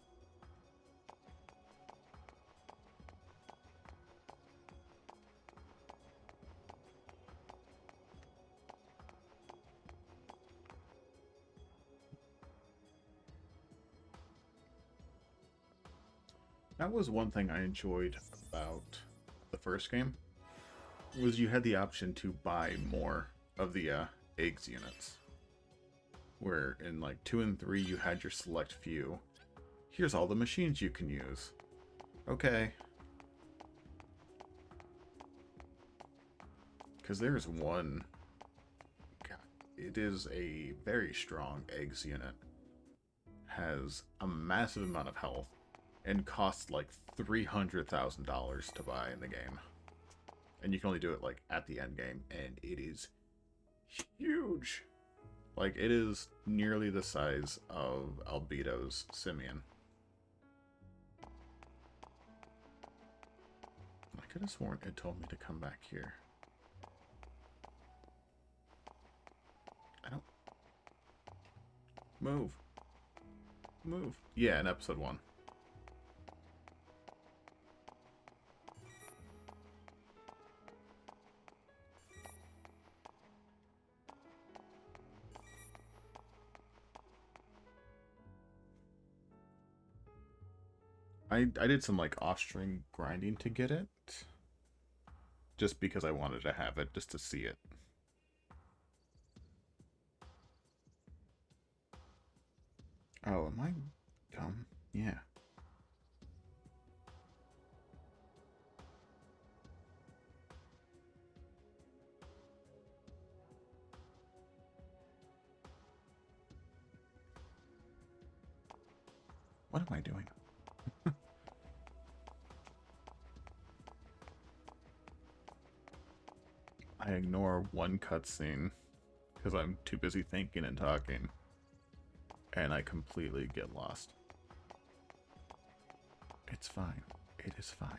That was one thing I enjoyed about the first game, was you had the option to buy more of the eggs units. Where in like 2 and 3 you had your select few. Here's all the machines you can use. Okay. Because there's one... God, it is a very strong eggs unit. Has a massive amount of health. And costs like $300,000 to buy in the game. And you can only do it like at the end game. And it is huge. Like, it is nearly the size of Albedo's Simeon. I could have sworn it told me to come back here. I don't... Move. Move. Yeah, in episode 1. I did some like off-string grinding to get it. Just because I wanted to have it, just to see it. Oh, am I dumb? Yeah. What am I doing? I ignore one cutscene because I'm too busy thinking and talking, and I completely get lost. It's fine. It is fine.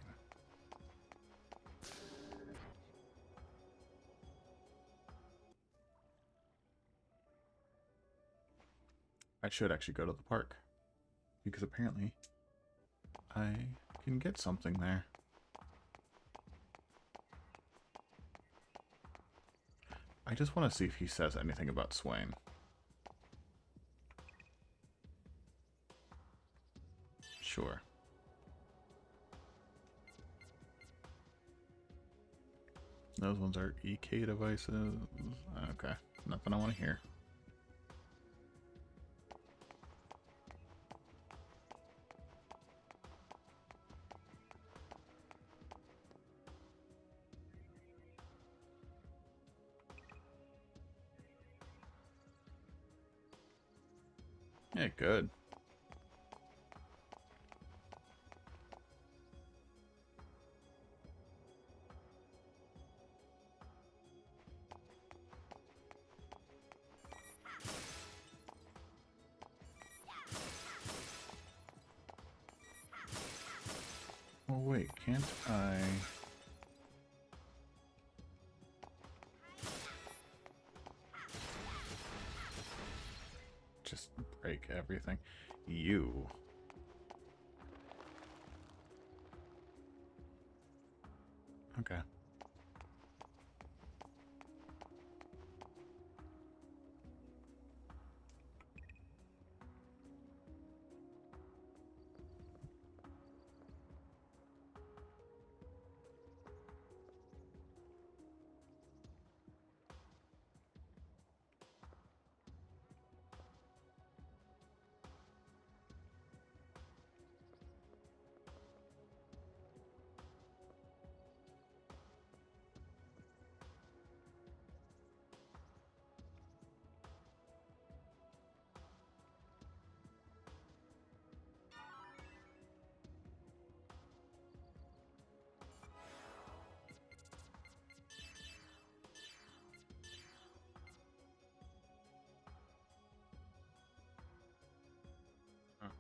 I should actually go to the park, because apparently I can get something there. I just want to see if he says anything about Swain. Sure. Those ones are EK devices. Okay, nothing I want to hear. Yeah, good. Oh wait, can't I... just break everything? You. Okay.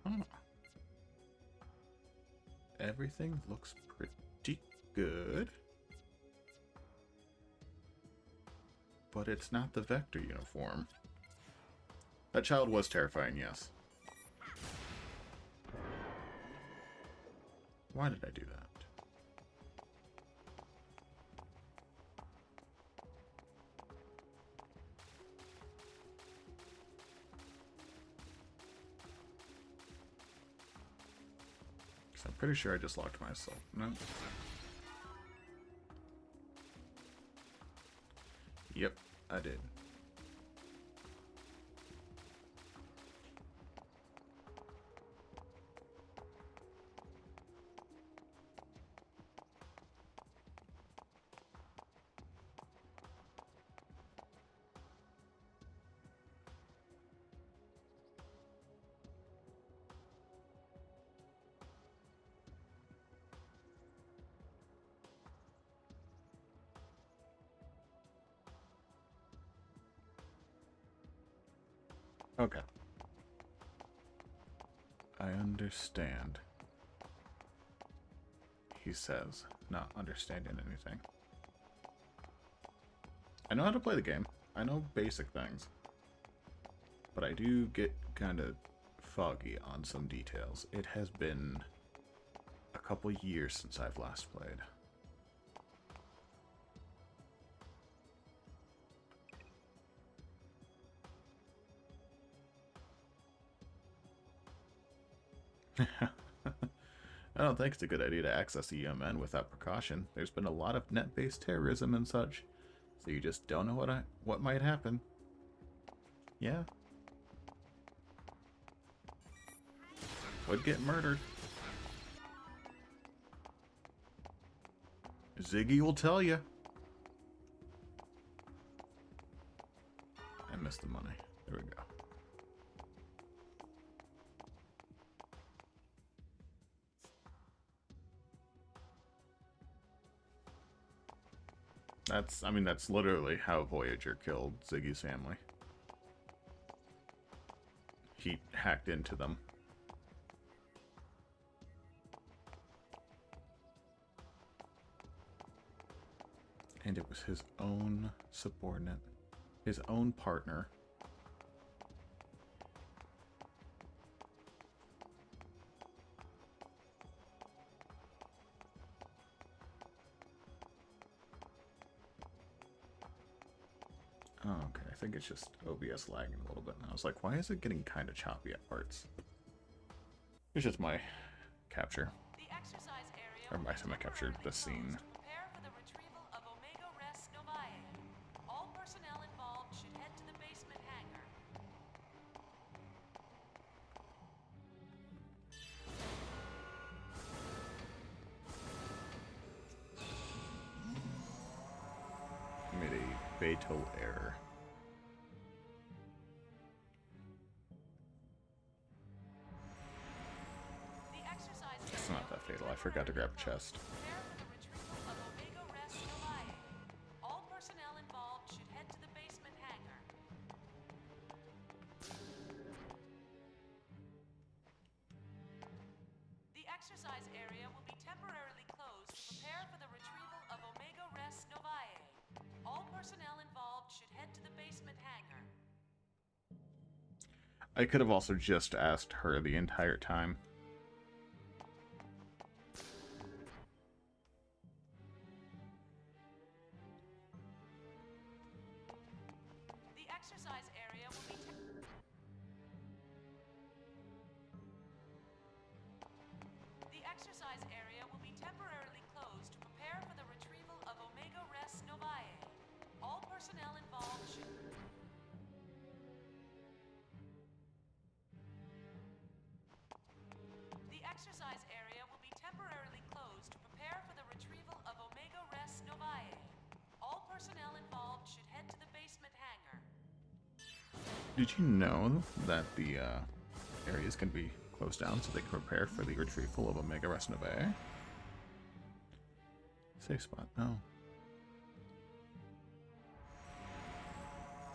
Uh-huh. Everything looks pretty good. But it's not the Vector uniform. That child was terrifying, yes. Why did I do that? I'm pretty sure I just locked myself. No. Yep, I did. Okay. I understand. He says, not understanding anything. I know how to play the game. I know basic things. But I do get kind of foggy on some details. It has been a couple years since I've last played. I don't think it's a good idea to access the UMN without precaution. There's been a lot of net-based terrorism and such, so you just don't know what might happen. Yeah. Would get murdered. Ziggy will tell you. I missed the money. There we go. That's literally how Voyager killed Ziggy's family. He hacked into them. And it was his own subordinate, his own partner. Oh, okay. I think it's just OBS lagging a little bit. And I was like, why is it getting kind of choppy at parts? It's just my capture. Or my capture the scene. Prepare for the retrieval of Omega Res Novae. All personnel involved should head to the basement hangar. I made a fatal error. fatal. I forgot to grab a chest. Prepare for the retrieval of Omega Res Novae. All personnel involved should head to the basement hangar. The exercise area will be temporarily closed to prepare for the retrieval of Omega Res Novae. All personnel involved should head to the basement hangar. I could have also just asked her the entire time. The exercise area will be temporarily closed to prepare for the retrieval of Omega Res Novae. All personnel involved should... The exercise area will be temporarily closed to prepare for the retrieval of Omega Res Novae. All personnel involved should head to the basement hangar. Did you know that the areas can be closed down so they can prepare for the retrieval of Omega Res Novae? Safe spot, no.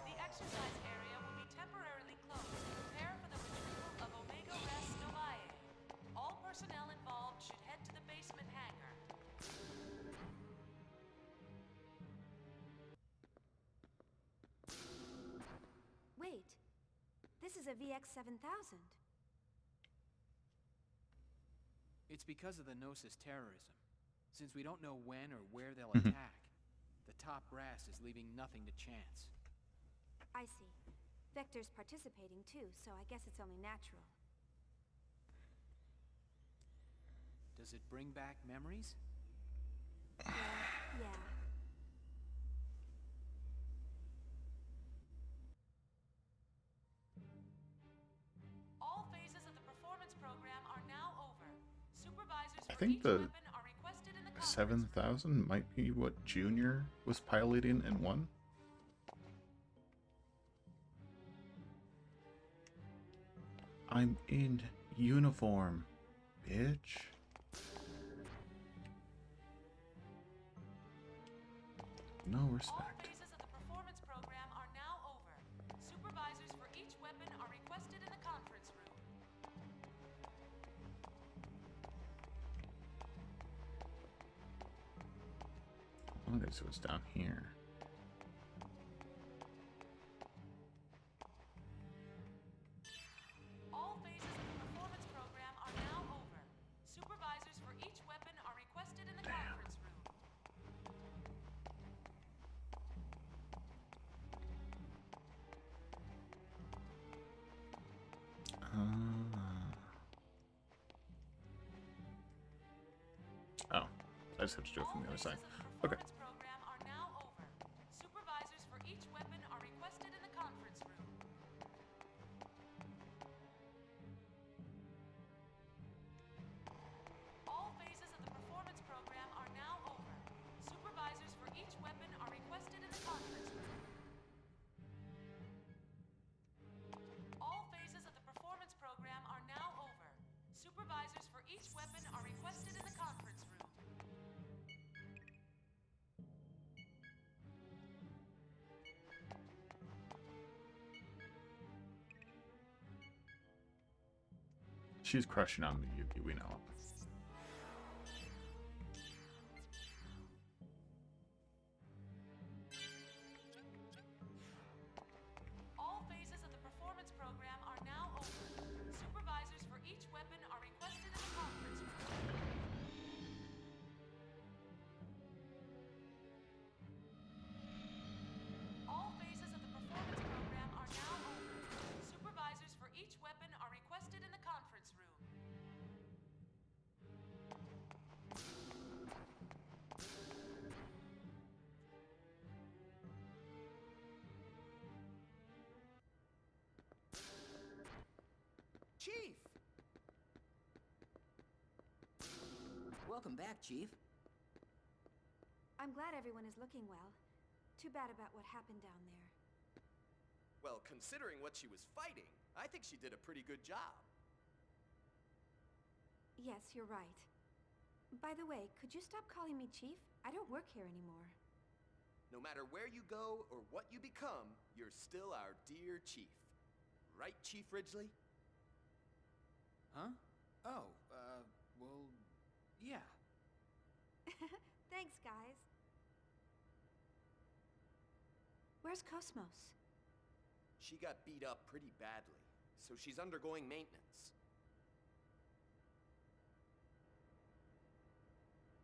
The exercise area will be temporarily closed to prepare for the retrieval of Omega Res Novae. All personnel involved should head to the basement hangar. Wait, this is a VX-7000. It's because of the Gnosis terrorism. Since we don't know when or where they'll attack, the top brass is leaving nothing to chance. I see. Vector's participating too, so I guess it's only natural. Does it bring back memories? Yeah. All phases of the performance program are now over. Supervisors I for think each the weapon are requested in the conference 7,000 might be what Junior was piloting in one. I'm in uniform, bitch. No respect. All phases of the performance program are now over. Supervisors for each weapon are requested in the conference room. Okay, so it's down here. All phases of the performance program are now over. Supervisors for each weapon are requested in the conference room. Oh, I just have to do it from the other side. Okay. Program are now over. Supervisors for each weapon are requested in the conference room. All phases of the performance program are now over. Supervisors for each weapon are requested in the conference room. All phases of the performance program are now over. Supervisors for each weapon are requested in the conference room. She's crushing on the Yuki, we know. All phases of the performance program are now over. Supervisors for each weapon are requested in the conference room. All phases of the performance program are now over. Supervisors for each weapon are requested in the conference room. Chief! Welcome back, Chief. I'm glad everyone is looking well. Too bad about what happened down there. Well, considering what she was fighting, I think she did a pretty good job. Yes, you're right. By the way, could you stop calling me Chief? I don't work here anymore. No matter where you go or what you become, you're still our dear Chief. Right, Chief Ridgely? Huh? Oh, well, yeah. Thanks, guys. Where's Cosmos? She got beat up pretty badly, so she's undergoing maintenance.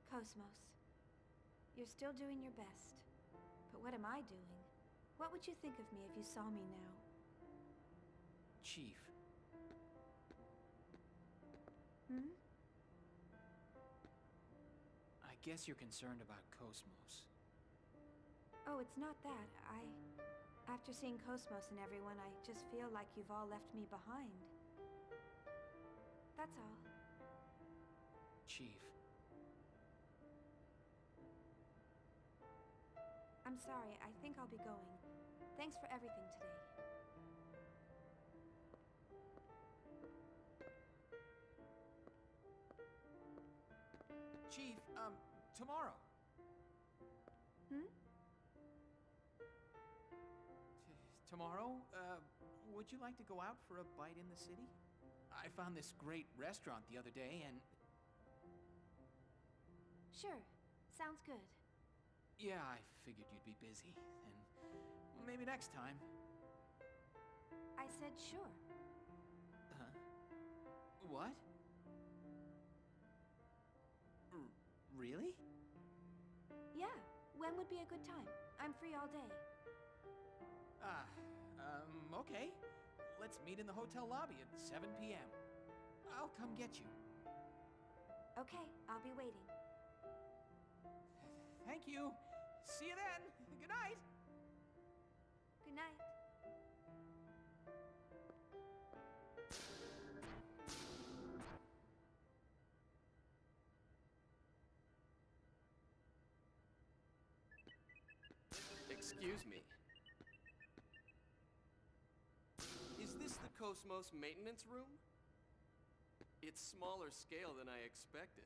Cosmos, you're still doing your best. But what am I doing? What would you think of me if you saw me now? Chief. Hmm? I guess you're concerned about Cosmos. Oh, it's not that. After seeing Cosmos and everyone, I just feel like you've all left me behind. That's all. Chief. I'm sorry, I think I'll be going. Thanks for everything today. Chief, tomorrow. Hmm? Tomorrow, would you like to go out for a bite in the city? I found this great restaurant the other day and... Sure. Sounds good. Yeah, I figured you'd be busy, and maybe next time. I said sure. Huh? What? Really? Yeah. When would be a good time? I'm free all day. Okay. Let's meet in the hotel lobby at 7 p.m. I'll come get you. Okay, I'll be waiting. Thank you. See you then. Good night. Good night. Excuse me. Is this the Cosmos maintenance room? It's smaller scale than I expected.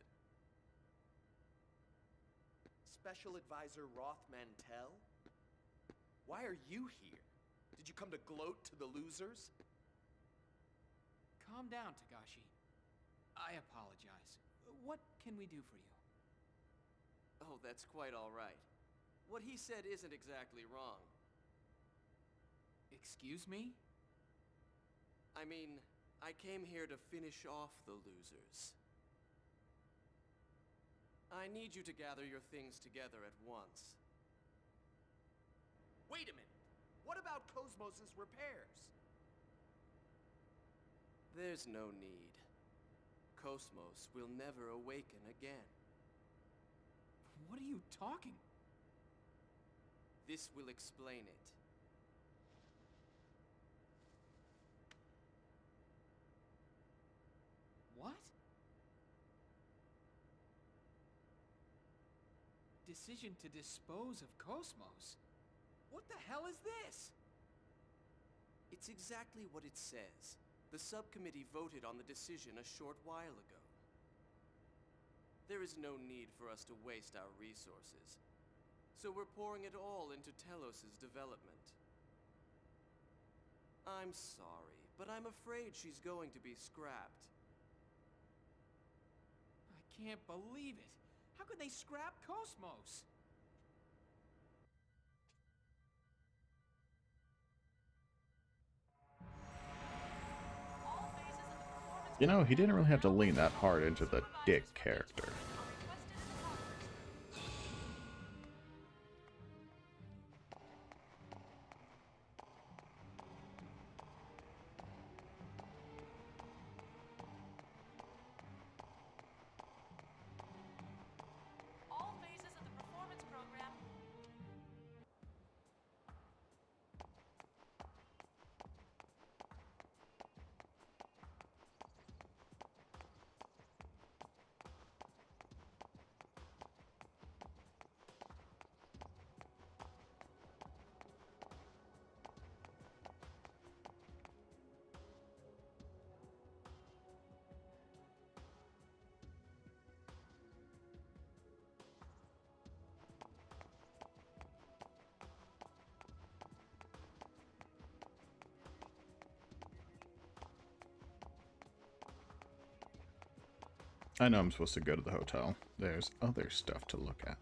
Special Advisor Roth Mantell? Why are you here? Did you come to gloat to the losers? Calm down, Tagashi. I apologize. What can we do for you? Oh, that's quite all right. What he said isn't exactly wrong. Excuse me? I mean, I came here to finish off the losers. I need you to gather your things together at once. Wait a minute! What about Cosmos's repairs? There's no need. Cosmos will never awaken again. What are you talking? This will explain it. What? Decision to dispose of Cosmos? What the hell is this? It's exactly what it says. The subcommittee voted on the decision a short while ago. There is no need for us to waste our resources, so we're pouring it all into Telos's development. I'm sorry, but I'm afraid she's going to be scrapped. I can't believe it. How could they scrap Cosmos? You know, he didn't really have to lean that hard into the dick character. All phases of the performance program. I know I'm supposed to go to the hotel. There's other stuff to look at.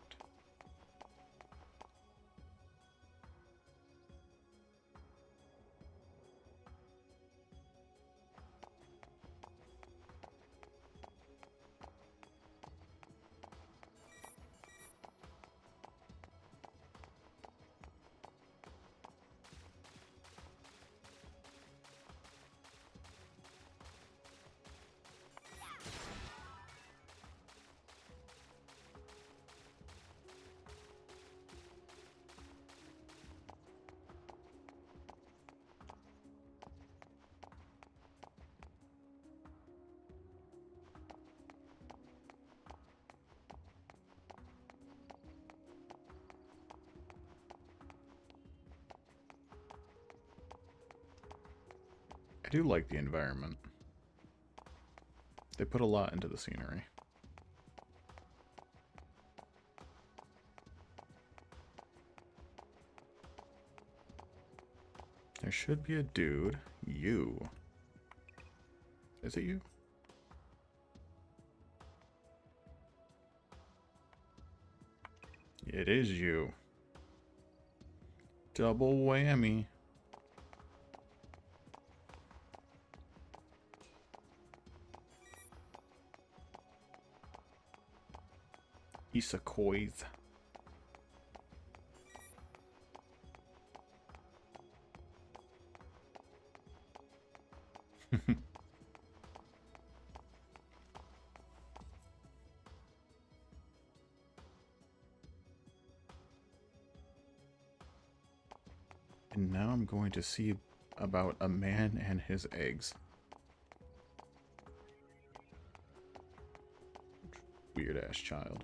I do like the environment. They put a lot into the scenery. There should be a dude. You. Is it you? It is you. Double whammy. Isekois. And now I'm going to see about a man and his eggs. Weird ass child.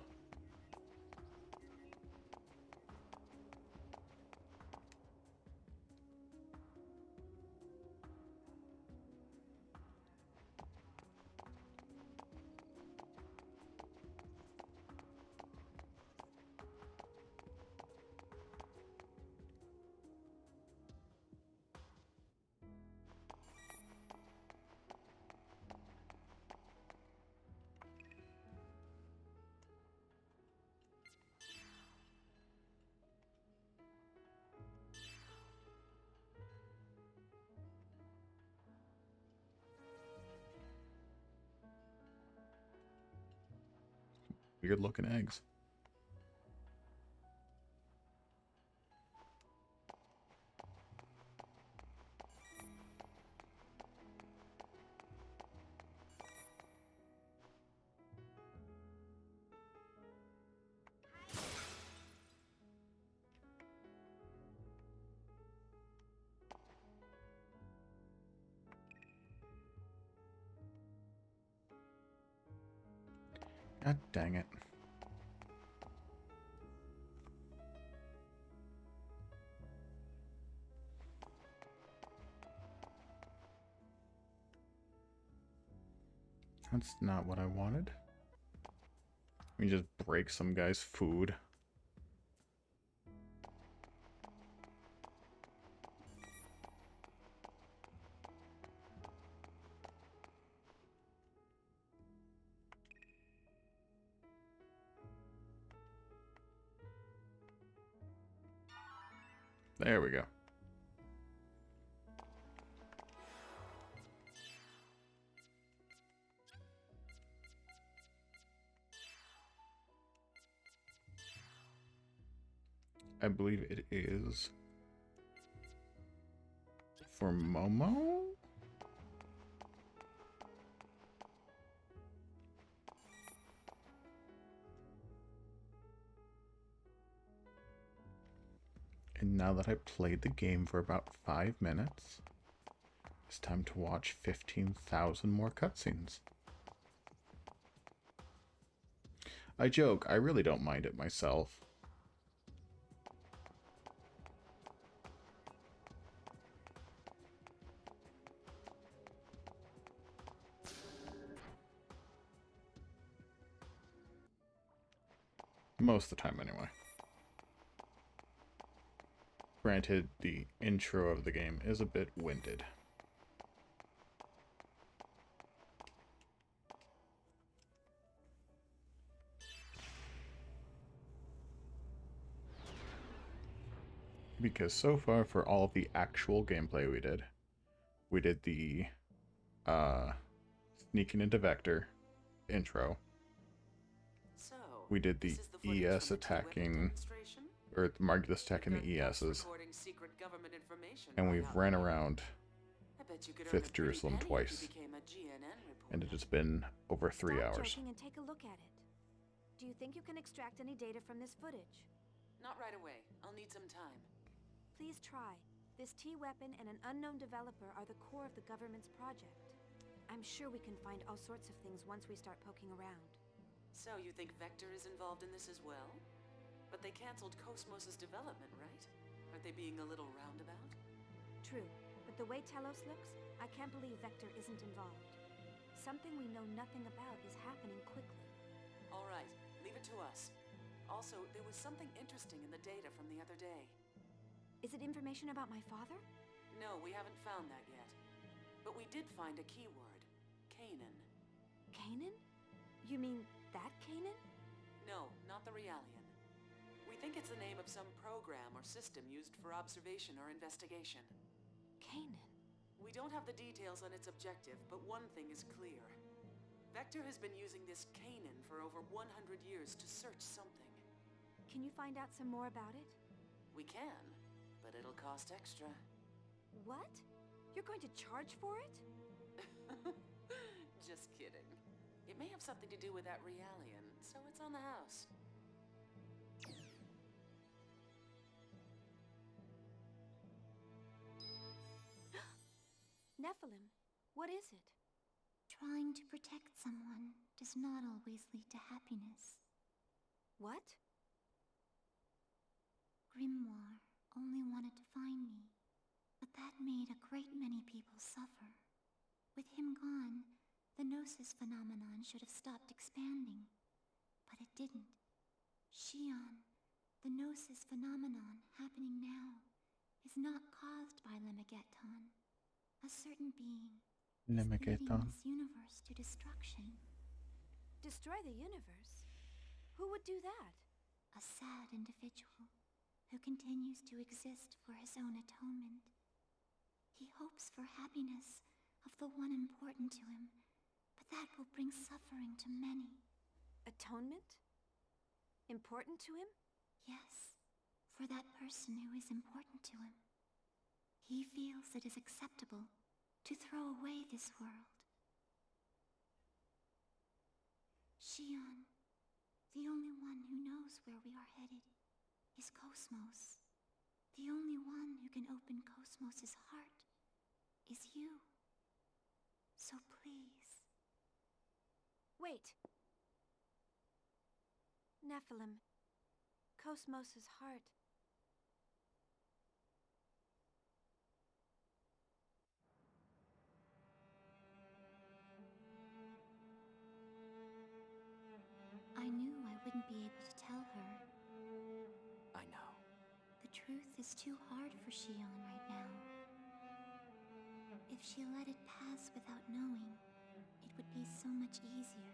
Weird looking eggs. God dang it. That's not what I wanted. We just break some guy's food. There we go. I believe it is for Momo? And now that I played the game for about 5 minutes, it's time to watch 15,000 more cutscenes. I joke, I really don't mind it myself. Most of the time, anyway. Granted, the intro of the game is a bit winded. Because so far, for all of the actual gameplay we did the sneaking into Vector intro. So, We did the this is the footage ES from the T-weapon attacking, demonstration? or Margulis attacking the You've got cops ESs. recording secret government information And right we've out ran there. around I bet you could earn a 5th pretty Jerusalem penny if twice. you became a GNN reporter. And it has been over 3 Stop hours. joking and take a look at it. Do you think you can extract any data from this footage? Not right away. I'll need some time. Please try. This T-weapon and an unknown developer are the core of the government's project. I'm sure we can find all sorts of things once we start poking around. So, you think Vector is involved in this as well? But they canceled Cosmos' development, right? Aren't they being a little roundabout? True, but the way Telos looks, I can't believe Vector isn't involved. Something we know nothing about is happening quickly. All right, leave it to us. Also, there was something interesting in the data from the other day. Is it information about my father? No, we haven't found that yet. But we did find a keyword. Canaan. Canaan? You mean that Canaan? No, not the Realian. We think it's the name of some program or system used for observation or investigation. Canaan? We don't have the details on its objective, but one thing is clear. Vector has been using this Canaan for over 100 years to search something. Can you find out some more about it? We can, but it'll cost extra. What? You're going to charge for it? Just kidding. It may have something to do with that Realian, so it's on the house. Nephilim, what is it? Trying to protect someone does not always lead to happiness. What? Grimoire only wanted to find me, but that made a great many people suffer. With him gone, the Gnosis phenomenon should have stopped expanding, but it didn't. Xion, the Gnosis phenomenon happening now, is not caused by Lemegeton. A certain being is leading this universe to destruction. Destroy the universe? Who would do that? A sad individual who continues to exist for his own atonement. He hopes for happiness of the one important to him, but that will bring suffering to many. Atonement? Important to him? Yes, for that person who is important to him. He feels it is acceptable to throw away this world. Xion, the only one who knows where we are headed, is Cosmos. The only one who can open Cosmos's heart is you. So please. Wait. Nephilim. Cosmos's heart. I knew I wouldn't be able to tell her. I know. The truth is too hard for Xion right now. If she let it pass without knowing, it would be so much easier.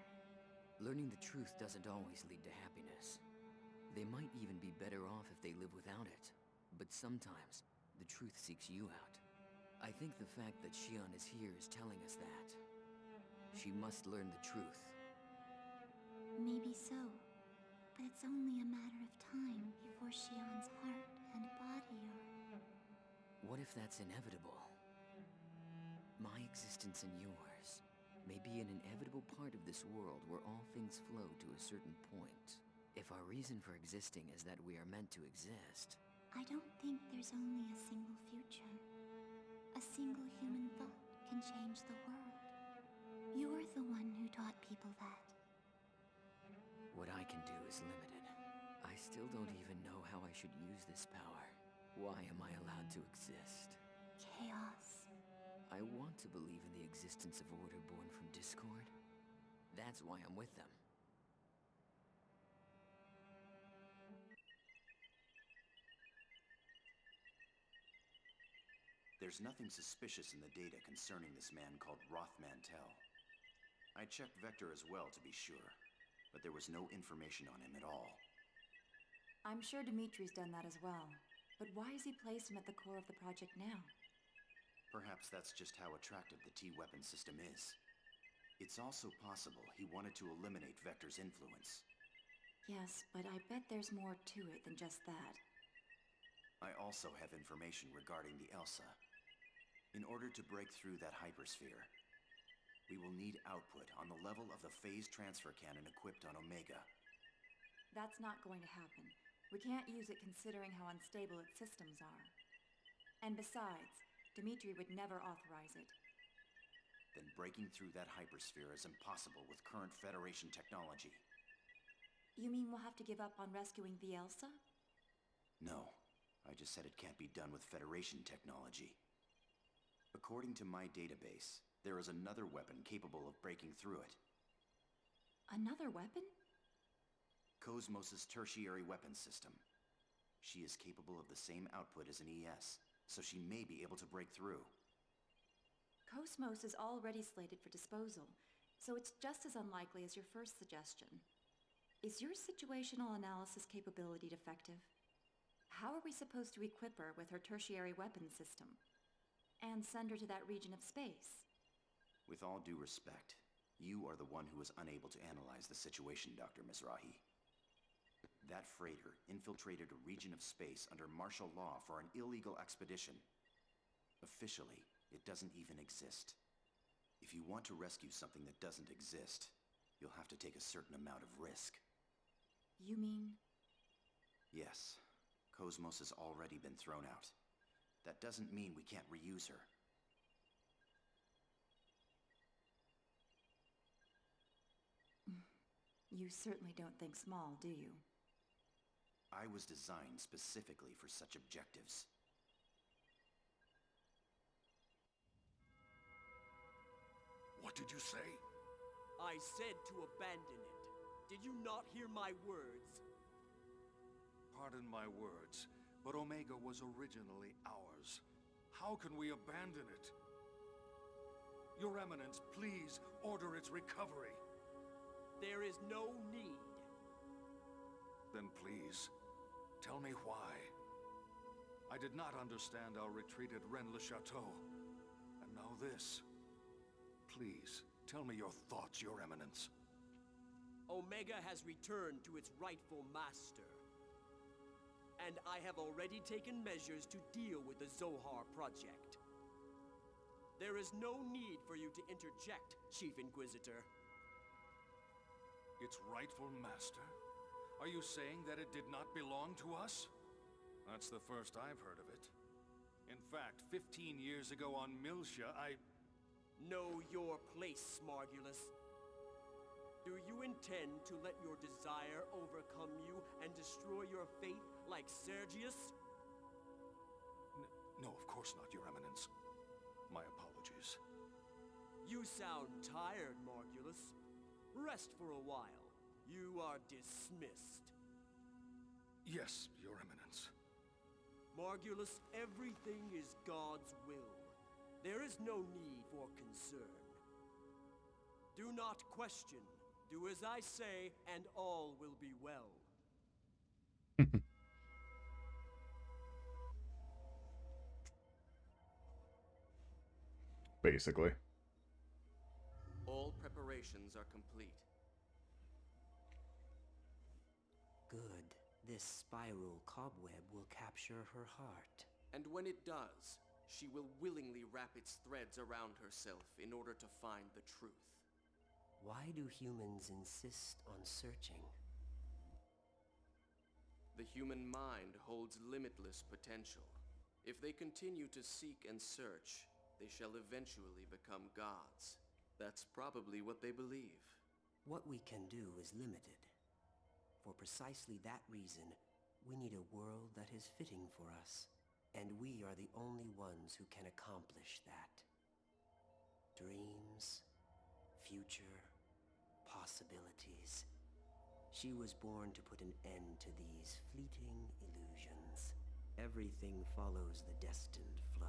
Learning the truth doesn't always lead to happiness. They might even be better off if they live without it. But sometimes, the truth seeks you out. I think the fact that Xion is here is telling us that. She must learn the truth. Maybe so, but it's only a matter of time before Xion's heart and body are... What if that's inevitable? My existence and yours may be an inevitable part of this world where all things flow to a certain point. If our reason for existing is that we are meant to exist... I don't think there's only a single future. A single human thought can change the world. You're the one who taught people that. What I can do is limited. I still don't even know how I should use this power. Why am I allowed to exist? Chaos. I want to believe in the existence of order born from discord. That's why I'm with them. There's nothing suspicious in the data concerning this man called Roth Mantel. I checked Vector as well to be sure, but there was no information on him at all. I'm sure Dimitri's done that as well. But why has he placed him at the core of the project now? Perhaps that's just how attractive the T-weapon system is. It's also possible he wanted to eliminate Vector's influence. Yes, but I bet there's more to it than just that. I also have information regarding the Elsa. In order to break through that hypersphere, we will need output on the level of the phase transfer cannon equipped on Omega. That's not going to happen. We can't use it considering how unstable its systems are. And besides, Dimitri would never authorize it. Then breaking through that hypersphere is impossible with current Federation technology. You mean we'll have to give up on rescuing the Elsa? No, I just said it can't be done with Federation technology. According to my database, there is another weapon capable of breaking through it. Another weapon? Cosmos' tertiary weapon system. She is capable of the same output as an ES, so she may be able to break through. Cosmos is already slated for disposal, so it's just as unlikely as your first suggestion. Is your situational analysis capability defective? How are we supposed to equip her with her tertiary weapon system? And send her to that region of space? With all due respect, you are the one who is unable to analyze the situation, Dr. Mizrahi. That freighter infiltrated a region of space under martial law for an illegal expedition. Officially, it doesn't even exist. If you want to rescue something that doesn't exist, you'll have to take a certain amount of risk. You mean? Yes, Cosmos has already been thrown out. That doesn't mean we can't reuse her. You certainly don't think small, do you? I was designed specifically for such objectives. What did you say? I said to abandon it. Did you not hear my words? Pardon my words, but Omega was originally ours. How can we abandon it? Your Eminence, please order its recovery. There is no need. Then please, tell me why. I did not understand our retreat at Rennes-le-Château. And now this. Please, tell me your thoughts, Your Eminence. Omega has returned to its rightful master. And I have already taken measures to deal with the Zohar project. There is no need for you to interject, Chief Inquisitor. Its rightful master? Are you saying that it did not belong to us? That's the first I've heard of it. In fact, 15 years ago on Miltia, Know your place, Margulis. Do you intend to let your desire overcome you and destroy your faith like Sergius? No, of course not, Your Eminence. My apologies. You sound tired, Margulis. Rest for a while. You are dismissed. Yes, Your Eminence. Margulis, everything is God's will. There is no need for concern. Do not question. Do as I say, and all will be well. Basically. All preparations are complete. Good. This spiral cobweb will capture her heart. And when it does, she will willingly wrap its threads around herself in order to find the truth. Why do humans insist on searching? The human mind holds limitless potential. If they continue to seek and search, they shall eventually become gods. That's probably what they believe. What we can do is limited. For precisely that reason, we need a world that is fitting for us. And we are the only ones who can accomplish that. Dreams, future, possibilities. She was born to put an end to these fleeting illusions. Everything follows the destined flow.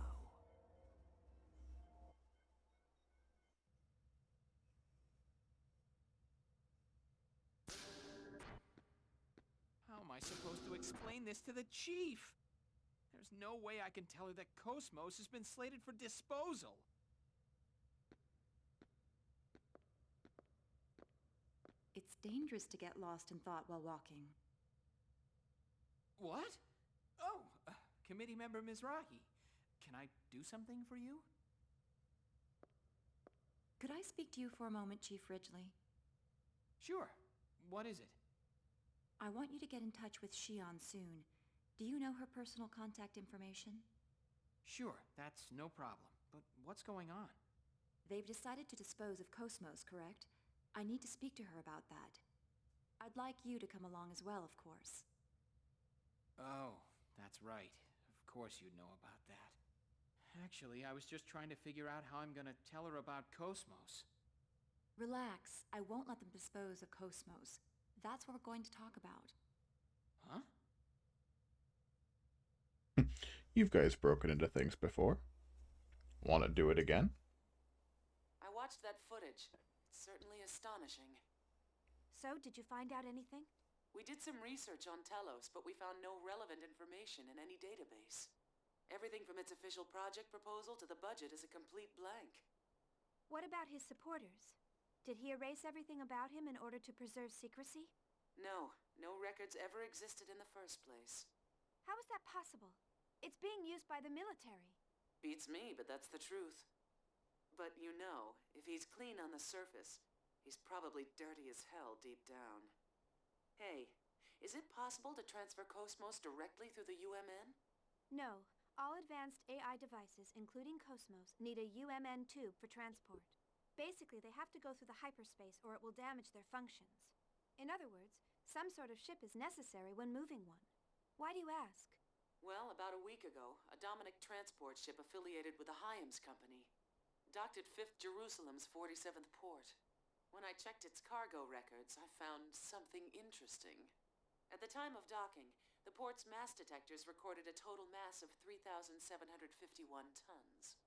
How am I supposed to explain this to the chief? There's no way I can tell her that Cosmos has been slated for disposal. It's dangerous to get lost in thought while walking. What? Oh, committee member Mizrahi. Can I do something for you? Could I speak to you for a moment, Chief Ridgely? Sure. What is it? I want you to get in touch with Shion soon. Do you know her personal contact information? Sure, that's no problem. But what's going on? They've decided to dispose of Cosmos, correct? I need to speak to her about that. I'd like you to come along as well, of course. Oh, that's right. Of course you'd know about that. Actually, I was just trying to figure out how I'm gonna tell her about Cosmos. Relax. I won't let them dispose of Cosmos. That's what we're going to talk about. Huh? You've guys broken into things before. Want to do it again? I watched that footage. It's certainly astonishing. So, did you find out anything? We did some research on Telos, but we found no relevant information in any database. Everything from its official project proposal to the budget is a complete blank. What about his supporters? Did he erase everything about him in order to preserve secrecy? No, no records ever existed in the first place. How is that possible? It's being used by the military. Beats me, but that's the truth. But you know, if he's clean on the surface, he's probably dirty as hell deep down. Hey, is it possible to transfer Cosmos directly through the UMN? No. All advanced AI devices, including Cosmos, need a UMN tube for transport. Basically, they have to go through the hyperspace or it will damage their functions. In other words, some sort of ship is necessary when moving one. Why do you ask? Well, about a week ago, a Dominic transport ship affiliated with the Hyams Company docked at 5th Jerusalem's 47th port. When I checked its cargo records, I found something interesting. At the time of docking, the port's mass detectors recorded a total mass of 3,751 tons.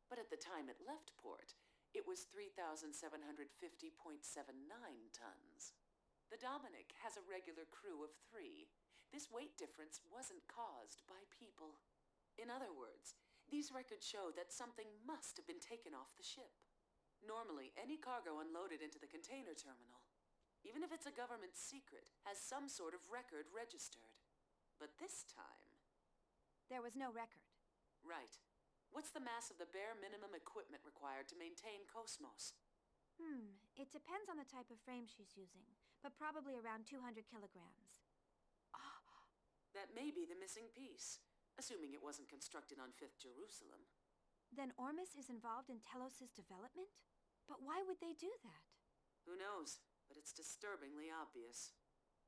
But at the time it left port, it was 3,750.79 tons. The Dominic has a regular crew of 3. This weight difference wasn't caused by people. In other words, these records show that something must have been taken off the ship. Normally, any cargo unloaded into the container terminal, even if it's a government secret, has some sort of record registered. But this time... There was no record. Right. What's the mass of the bare minimum equipment required to maintain Cosmos? It depends on the type of frame she's using, but probably around 200 kilograms. That may be the missing piece, assuming it wasn't constructed on 5th Jerusalem. Then Ormus is involved in Telos' development? But why would they do that? Who knows, but it's disturbingly obvious.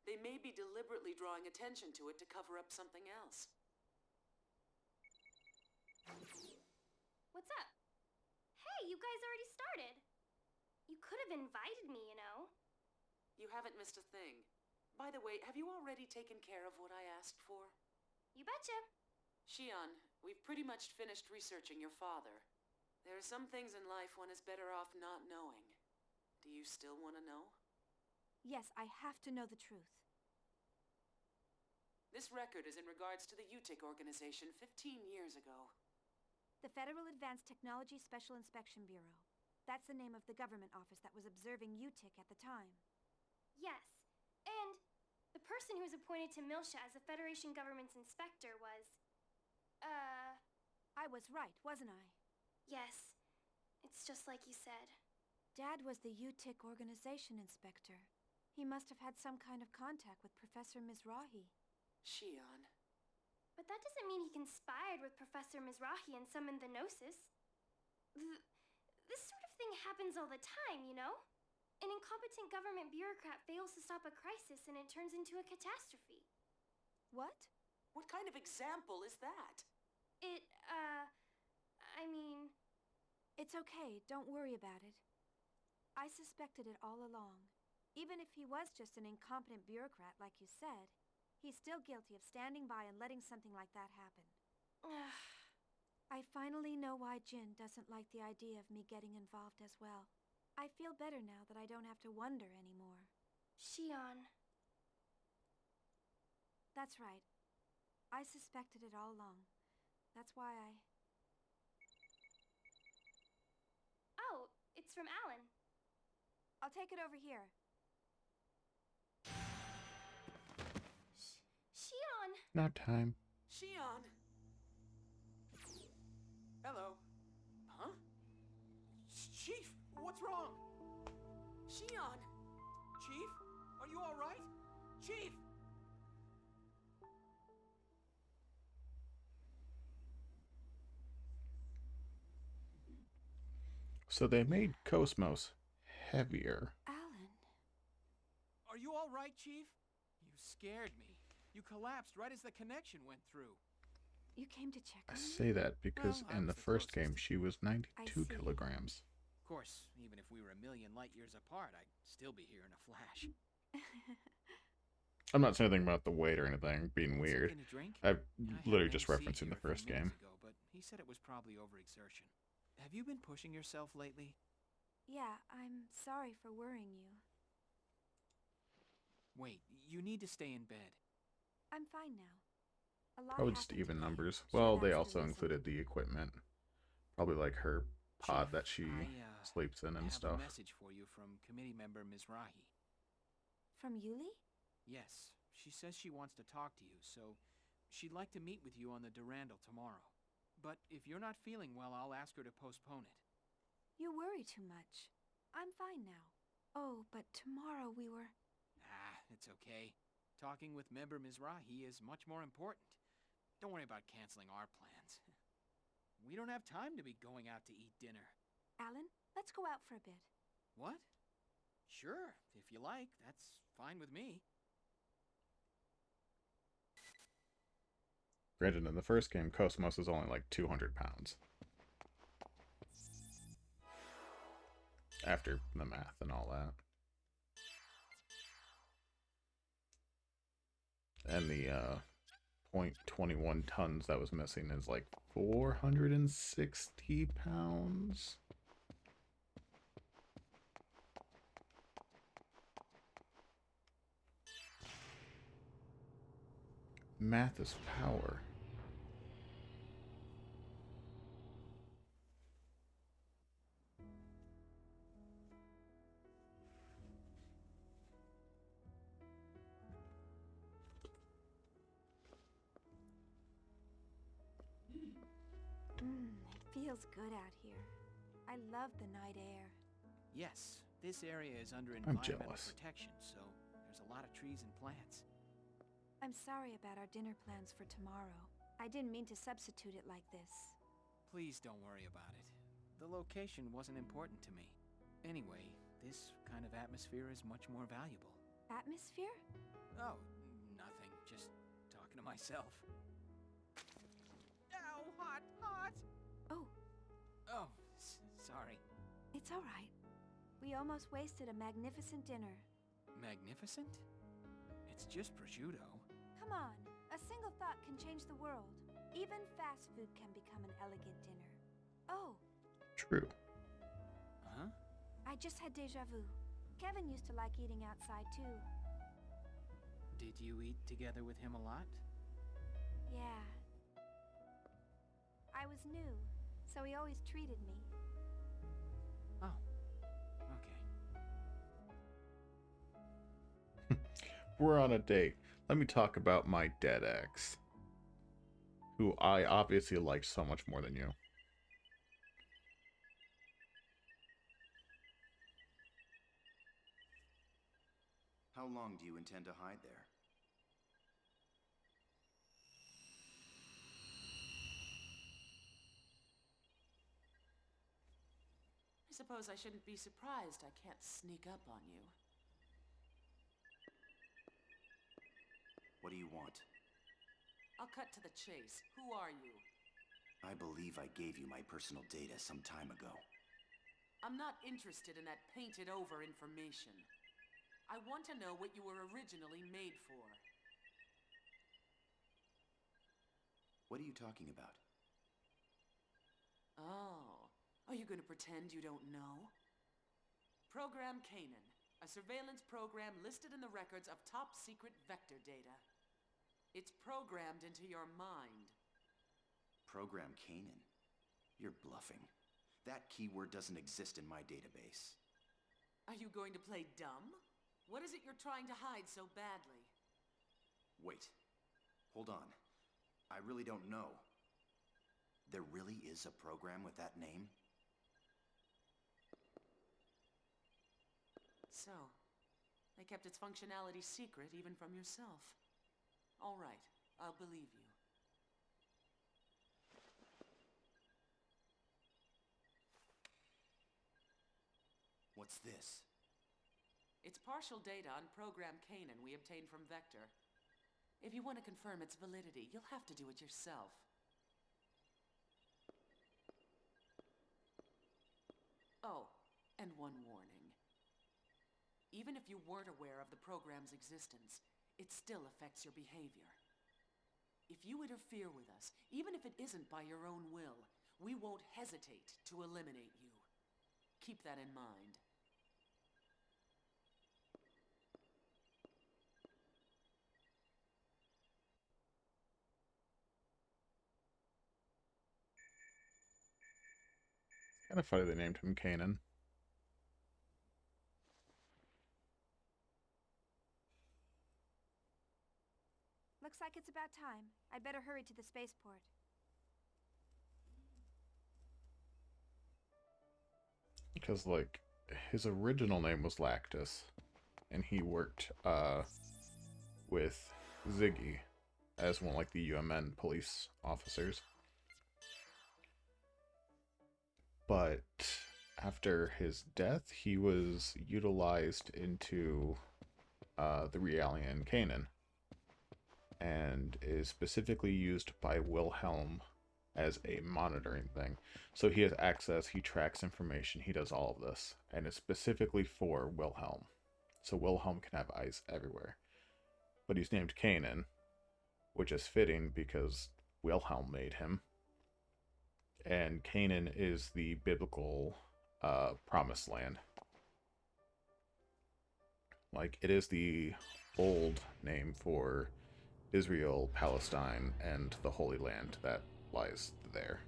They may be deliberately drawing attention to it to cover up something else. What's up? Hey, you guys already started. You could have invited me, you know. You haven't missed a thing. By the way, have you already taken care of what I asked for? You betcha. Shion, we've pretty much finished researching your father. There are some things in life one is better off not knowing. Do you still want to know? Yes, I have to know the truth. This record is in regards to the UTIC organization 15 years ago. The Federal Advanced Technology Special Inspection Bureau. That's the name of the government office that was observing UTIC at the time. Yes. And the person who was appointed to Milsha as the Federation government's inspector was... I was right, wasn't I? Yes. It's just like you said. Dad was the UTIC organization inspector. He must have had some kind of contact with Professor Mizrahi. Shion. But that doesn't mean he conspired with Professor Mizrahi and summoned the Gnosis. This sort of thing happens all the time, you know? An incompetent government bureaucrat fails to stop a crisis and it turns into a catastrophe. What? What kind of example is that? I mean... It's okay, don't worry about it. I suspected it all along. Even if he was just an incompetent bureaucrat, like you said, he's still guilty of standing by and letting something like that happen. I finally know why Jin doesn't like the idea of me getting involved as well. I feel better now that I don't have to wonder anymore. Shion. That's right. I suspected it all along. That's why I... Oh, it's from Alan. I'll take it over here. Shion! Nap time. Shion! Hello. Huh? Chief, what's wrong? Shion! Chief, are you all right? Chief! So they made Cosmos heavier. Alan. Are you all right, Chief? You scared me. You collapsed right as the connection went through. You came to check I on me? say that because Well, I in was the the first closest. game she was 92 see. kilograms. Of course, even if we were a million light years apart, I'd still be here in a flash. I'm not saying anything about the weight or anything being Want weird. something to drink? I'm I had literally an just MC referencing here the a few first game. minutes ago, but he said it was probably overexertion. Have you been pushing yourself lately? Yeah, I'm sorry for worrying you. Wait, you need to stay in bed. I'm fine now. A lot Probably just happened even today. numbers. Sure, Well, they that's the also reason. included the equipment. Probably like her pod Chief, that she sleeps in and have stuff. a message for you from committee member Mizrahi. From Yuli? Yes, she says she wants to talk to you, so she'd like to meet with you on the Durandal tomorrow. But if you're not feeling well, I'll ask her to postpone it. You worry too much. I'm fine now. Oh, but tomorrow we were... Ah, it's okay. Talking with member Mizrahi is much more important. Don't worry about canceling our plans. We don't have time to be going out to eat dinner. Alan, let's go out for a bit. What? Sure, if you like. That's fine with me. Granted, in the first game, Cosmos is only like 200 pounds. After the math and all that. And the 0.21 tons that was missing is like 460 pounds. Math is power. It feels good out here. I love the night air. Yes, this area is under I'm environmental jealous. protection, so there's a lot of trees and plants. I'm sorry about our dinner plans for tomorrow. I didn't mean to substitute it like this. Please don't worry about it. The location wasn't important to me. Anyway, this kind of atmosphere is much more valuable. Atmosphere? Oh, nothing. Just talking to myself. Ow, hot, hot! Oh. Oh, sorry. It's all right. We almost wasted a magnificent dinner. Magnificent? It's just prosciutto. Come on. A single thought can change the world. Even fast food can become an elegant dinner. Oh. True. Huh? I just had déjà vu. Kevin used to like eating outside too. Did you eat together with him a lot? Yeah. I was new, so he always treated me. Oh. Okay. We're on a date. Let me talk about my dead ex. Who I obviously liked so much more than you. How long do you intend to hide there? I suppose I shouldn't be surprised I can't sneak up on you. What do you want? I'll cut to the chase. Who are you? I believe I gave you my personal data some time ago. I'm not interested in that painted-over information. I want to know what you were originally made for. What are you talking about? Oh, are you going to pretend you don't know? Program Canaan, a surveillance program listed in the records of top-secret vector data. It's programmed into your mind. Program Kanan? You're bluffing. That keyword doesn't exist in my database. Are you going to play dumb? What is it you're trying to hide so badly? Wait. Hold on. I really don't know. There really is a program with that name? So, they kept its functionality secret even from yourself. All right, I'll believe you. What's this? It's partial data on Program Kanan we obtained from Vector. If you want to confirm its validity, you'll have to do it yourself. Oh, and one warning. Even if you weren't aware of the program's existence, it still affects your behavior. If you interfere with us, even if it isn't by your own will, we won't hesitate to eliminate you. Keep that in mind. Kind of funny they named him Kanan. Looks like it's about time. I'd better hurry to the spaceport. Because, like, his original name was Lactus, and he worked with Ziggy as one, like, the UMN police officers. But after his death, he was utilized into the Realian Kanan, and is specifically used by Wilhelm as a monitoring thing. So he has access, he tracks information, he does all of this, and it's specifically for Wilhelm. So Wilhelm can have eyes everywhere. But he's named Kanan, which is fitting because Wilhelm made him. And Canaan is the biblical promised land. Like, it is the old name for Israel, Palestine, and the Holy Land that lies there.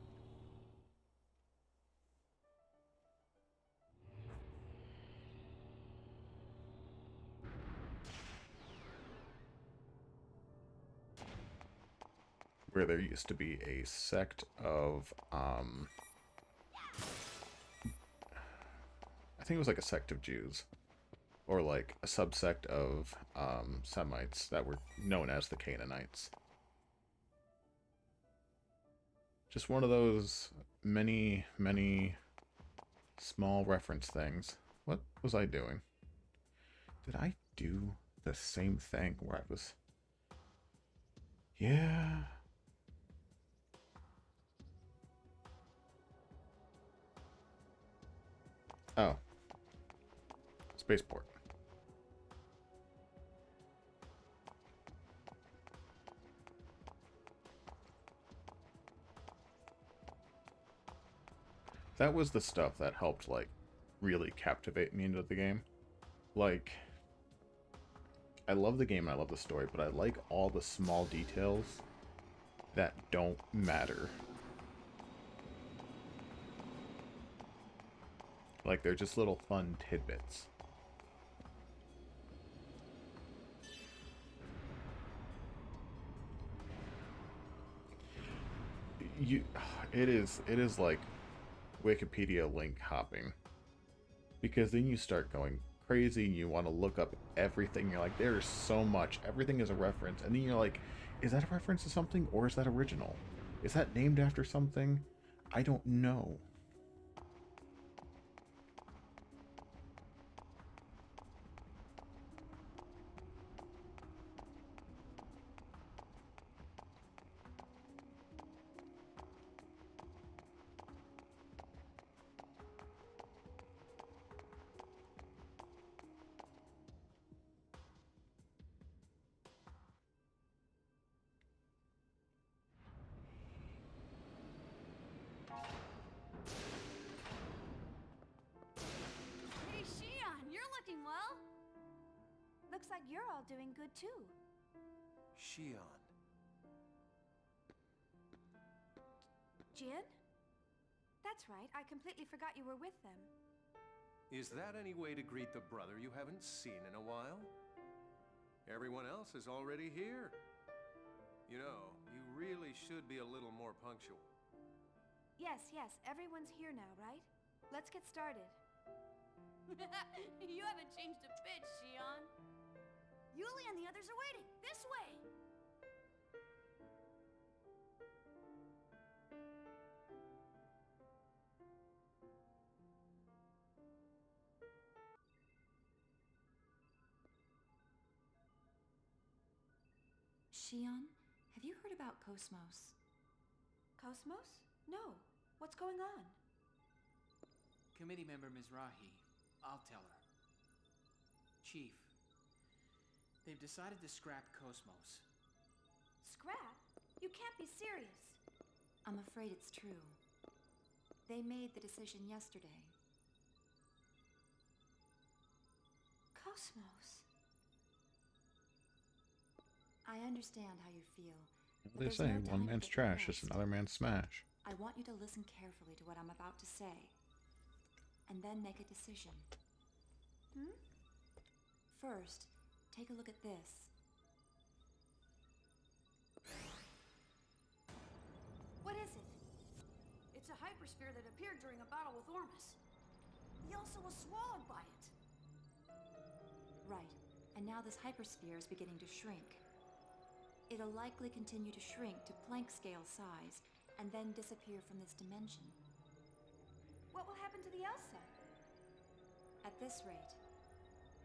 Where there used to be a sect of, I think it was like a sect of Jews, or like a subsect of Semites that were known as the Canaanites. Just one of those many, many small reference things. What was I doing? Did I do the same thing where I was... Yeah... Oh. Spaceport. That was the stuff that helped, like, really captivate me into the game. Like, I love the game, I love the story, but I like all the small details that don't matter. Like, they're just little fun tidbits. It is like Wikipedia link hopping. Because then you start going crazy and you want to look up everything. You're like, there's so much. Everything is a reference. And then you're like, is that a reference to something or is that original? Is that named after something? I don't know. Hey, Shion, you're looking well. Looks like you're all doing good too. Shion. Jin? That's right, I completely forgot you were with them. Is that any way to greet the brother you haven't seen in a while? Everyone else is already here. You know, you really should be a little more punctual. Yes, everyone's here now, right? Let's get started. You haven't changed a bit, Xion. Yuli and the others are waiting. This way! Xion, have you heard about Cosmos? Cosmos? No. What's going on? Committee member Mizrahi. I'll tell her. Chief, they've decided to scrap Cosmos. Scrap? You can't be serious. I'm afraid it's true. They made the decision yesterday. Cosmos. I understand how you feel. What but they there's say, no one time to man's get trash lost. is another man's smash. I want you to listen carefully to what I'm about to say. And then make a decision. First, take a look at this. What is it? It's a hypersphere that appeared during a battle with Ormus. He also was swallowed by it. Right, and now this hypersphere is beginning to shrink. It'll likely continue to shrink to Planck scale size, and then disappear from this dimension. What will happen to the Elsa? At this rate,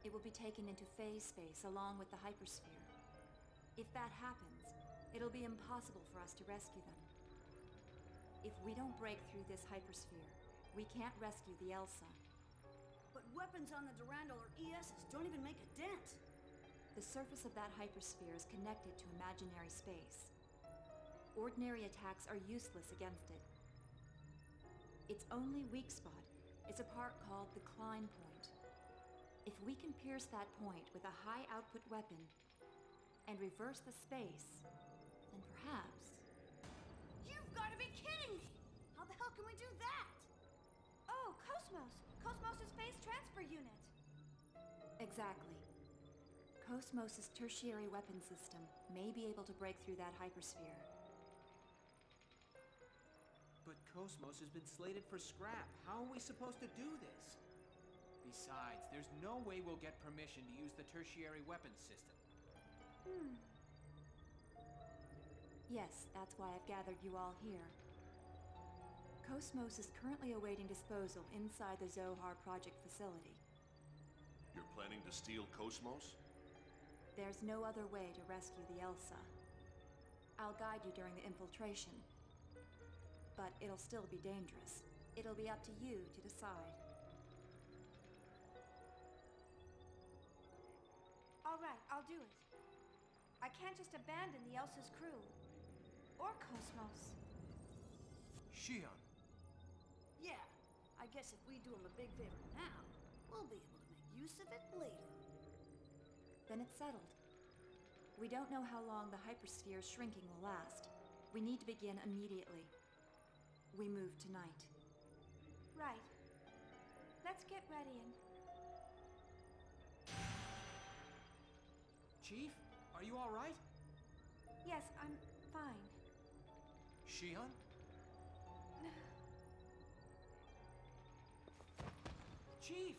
it will be taken into phase space along with the hypersphere. If that happens, it'll be impossible for us to rescue them. If we don't break through this hypersphere, we can't rescue the Elsa. But weapons on the Durandal or ESs don't even make a dent. The surface of that hypersphere is connected to imaginary space. Ordinary attacks are useless against it. Its only weak spot is a part called the Klein point. If we can pierce that point with a high-output weapon and reverse the space, then perhaps... You've got to be kidding me! How the hell can we do that? Oh, Cosmos! Cosmos' phase transfer unit! Exactly. Cosmos' tertiary weapon system may be able to break through that hypersphere. But Cosmos has been slated for scrap. How are we supposed to do this? Besides, there's no way we'll get permission to use the tertiary weapons system. Yes, that's why I've gathered you all here. Cosmos is currently awaiting disposal inside the Zohar Project facility. You're planning to steal Cosmos? There's no other way to rescue the Elsa. I'll guide you during the infiltration. But it'll still be dangerous. It'll be up to you to decide. All right, I'll do it. I can't just abandon the Elsa's crew. Or Cosmos. Xion! Yeah, I guess if we do him a big favor now, we'll be able to make use of it later. Then it's settled. We don't know how long the hypersphere's shrinking will last. We need to begin immediately. We move tonight. Right. Let's get ready and... Chief, are you all right? Yes, I'm fine. Xion? Chief!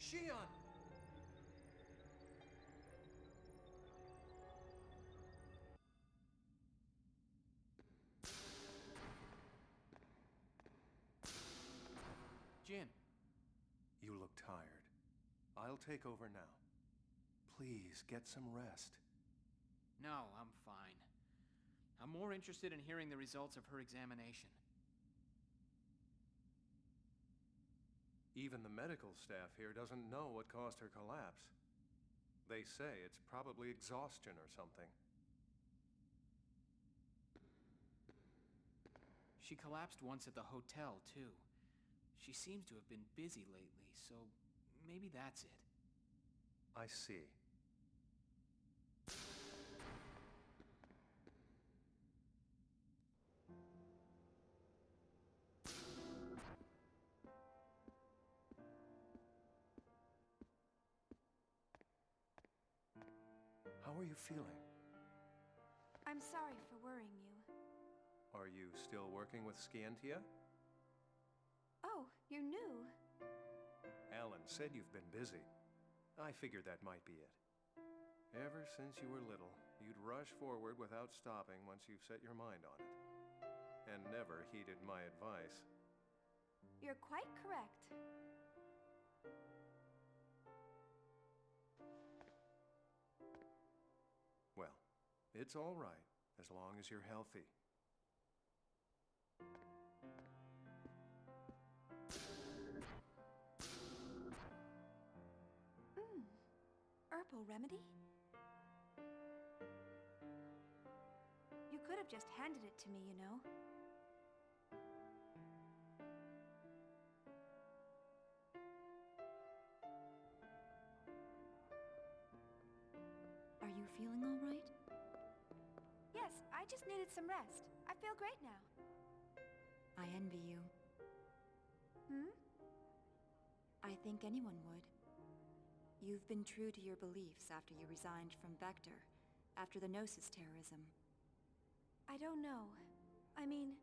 Xion! Jin. You look tired. I'll take over now. Please, get some rest. No, I'm fine. I'm more interested in hearing the results of her examination. Even the medical staff here doesn't know what caused her collapse. They say it's probably exhaustion or something. She collapsed once at the hotel, too. She seems to have been busy lately, so maybe that's it. I see. are you feeling? I'm sorry for worrying you. Are you still working with Scientia? Oh, you're new. Alan said you've been busy. I figured that might be it. Ever since you were little, you'd rush forward without stopping once you've set your mind on it. And never heeded my advice. You're quite correct. Well, it's all right, as long as you're healthy. Herbal remedy? You could have just handed it to me, you know. Are you feeling all right? Yes, I just needed some rest. I feel great now. I envy you. Hmm? I think anyone would. You've been true to your beliefs after you resigned from Vector, after the Gnosis terrorism. I don't know. I mean,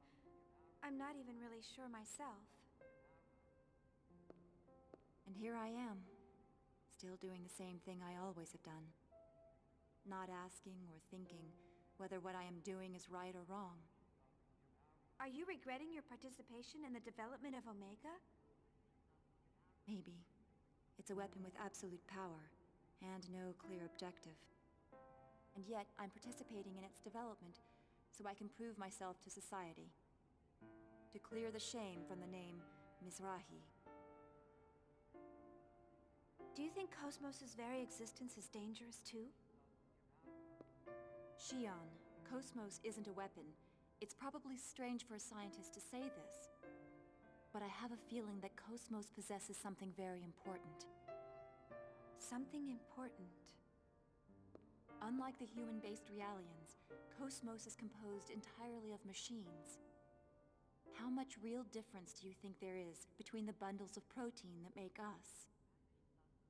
I'm not even really sure myself. And here I am, still doing the same thing I always have done. Not asking or thinking whether what I am doing is right or wrong. Are you regretting your participation in the development of Omega? Maybe. It's a weapon with absolute power, and no clear objective. And yet, I'm participating in its development, so I can prove myself to society. To clear the shame from the name Mizrahi. Do you think Cosmos' very existence is dangerous too? Shion, Cosmos isn't a weapon. It's probably strange for a scientist to say this. But I have a feeling that Cosmos possesses something very important. Something important? Unlike the human-based Realians, Cosmos is composed entirely of machines. How much real difference do you think there is between the bundles of protein that make us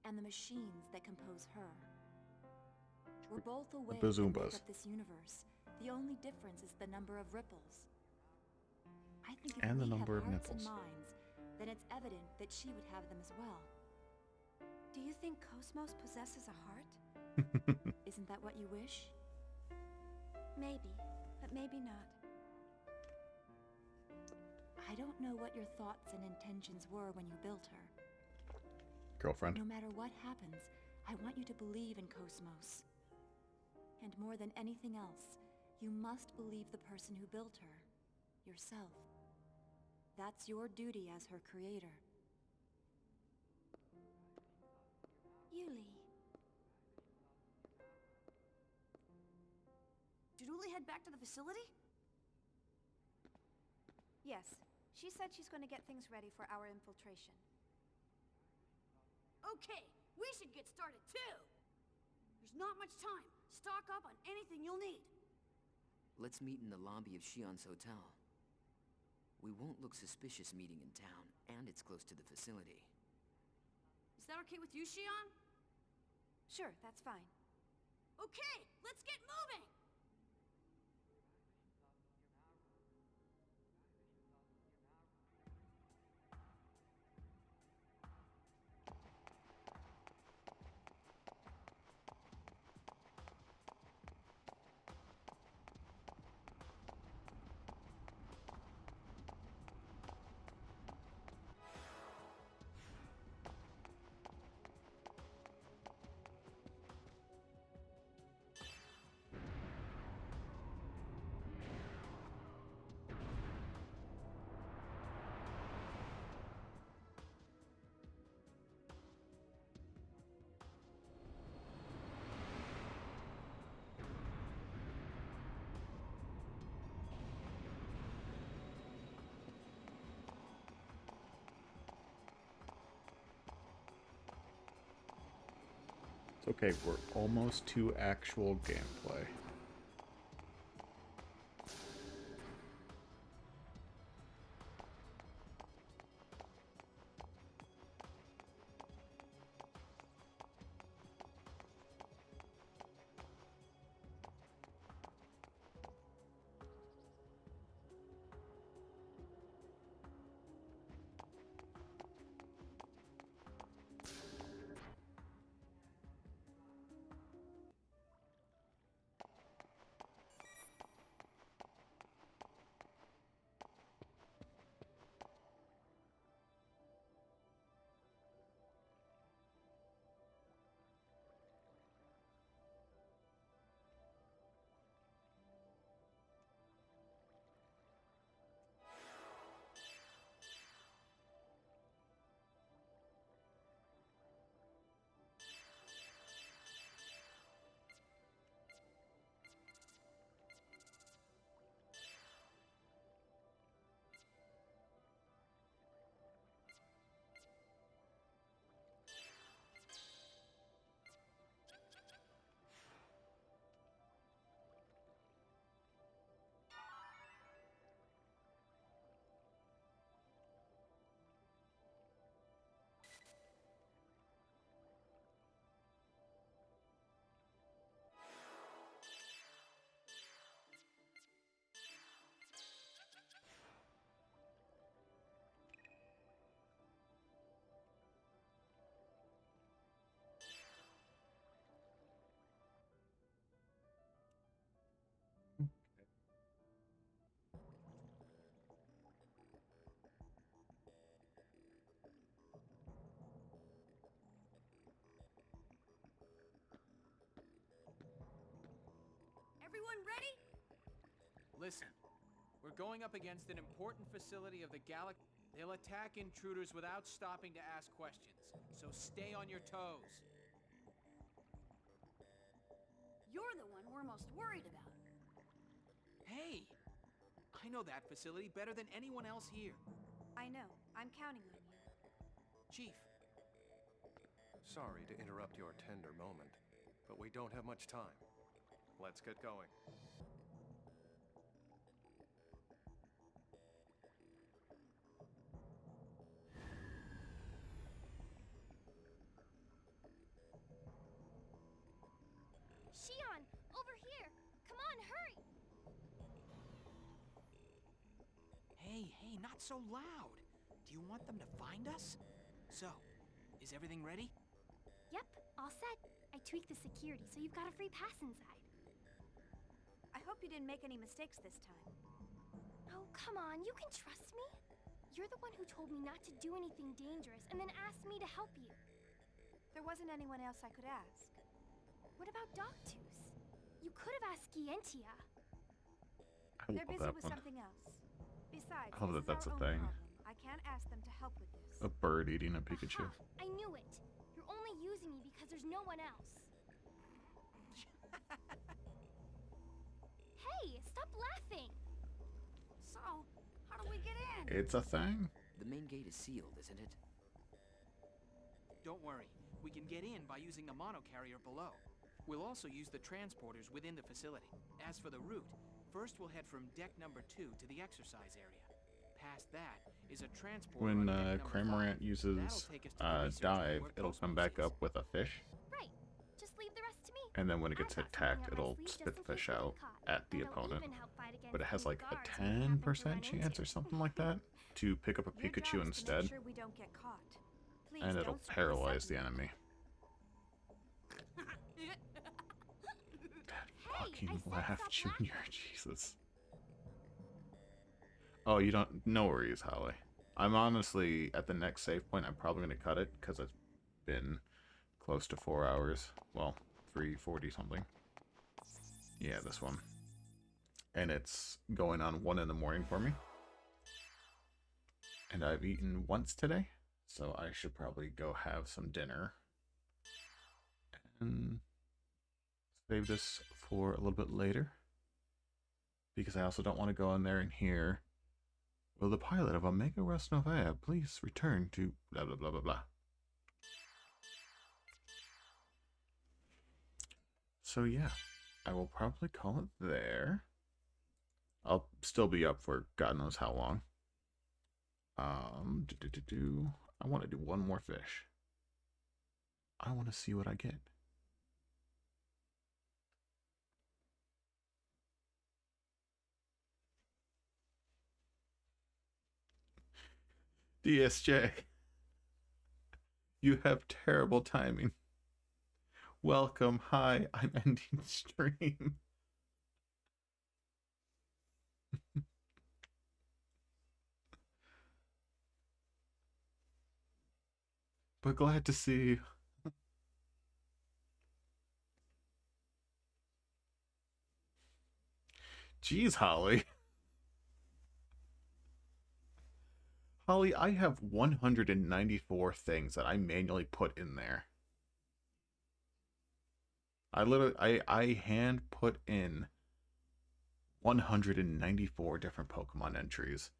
and the machines that compose her? We're both a way that make up this universe. The only difference is the number of ripples. I think if And the we number have of hearts nipples. and minds, then it's evident that she would have them as well. Do you think Cosmos possesses a heart? Isn't that what you wish? Maybe, but maybe not. I don't know what your thoughts and intentions were when you built her. Girlfriend. No matter what happens, I want you to believe in Cosmos. And more than anything else, you must believe the person who built her. Yourself. That's your duty as her creator. Yuli. Did Uli head back to the facility? Yes, she said she's going to get things ready for our infiltration. Okay, we should get started too! There's not much time. Stock up on anything you'll need. Let's meet in the lobby of Shion's hotel. We won't look suspicious meeting in town, and it's close to the facility. Is that okay with you, Shion? Sure, that's fine. Okay, let's get moving! It's okay, we're almost to actual gameplay. Everyone ready? Listen, we're going up against an important facility of the galaxy. They'll attack intruders without stopping to ask questions, so stay on your toes. You're the one we're most worried about. Hey! I know that facility better than anyone else here. I know. I'm counting on you. Chief. Sorry to interrupt your tender moment, but we don't have much time. Let's get going. Shion, over here! Come on, hurry! Hey, not so loud. Do you want them to find us? So, is everything ready? Yep, all set. I tweaked the security, so you've got a free pass inside. I hope you didn't make any mistakes this time. Oh, come on, you can trust me. You're the one who told me not to do anything dangerous and then asked me to help you. There wasn't anyone else I could ask. What about Dogtooth? You could have asked Gientia. They're busy with something else. Besides, I love that that's a thing. I can't ask them to help with this. A bird eating a Pikachu. Aha, I knew it. You're only using me because there's no one else. Hey, stop laughing. So, how do we get in? It's a thing. The main gate is sealed, isn't it? Don't worry. We can get in by using the monocarrier below. We'll also use the transporters within the facility. As for the route, first we'll head from deck number 2 to the exercise area. Past that is a transporter. When on deck Cramorant uses dive, it'll come back up with a fish. Right. Just leave the rest to me. And then when it gets attacked, it'll spit the fish out at the opponent. But it has like a 10% chance or something like that to pick up a Pikachu instead. Make sure we don't get caught. Please And it'll don't screw this paralyze up. the enemy. That fucking laugh, Junior. Jesus. Oh, you don't... No worries, Holly. I'm honestly, at the next save point, I'm probably going to cut it, because it's been close to 4 hours. Well, 3:40 something. Yeah, this one. And it's going on 1 in the morning for me. And I've eaten once today, so I should probably go have some dinner. And save this for a little bit later. Because I also don't want to go in there and hear... Will the pilot of Omega Rush Novaya please return to blah blah blah blah blah. So yeah, I will probably call it there. I'll still be up for God knows how long. I want to do one more fish. I want to see what I get. DSJ, you have terrible timing. Welcome, hi, I'm ending stream. But glad to see you. Jeez, Holly. Holly, I have 194 things that I manually put in there. I hand put in 194 different Pokemon entries.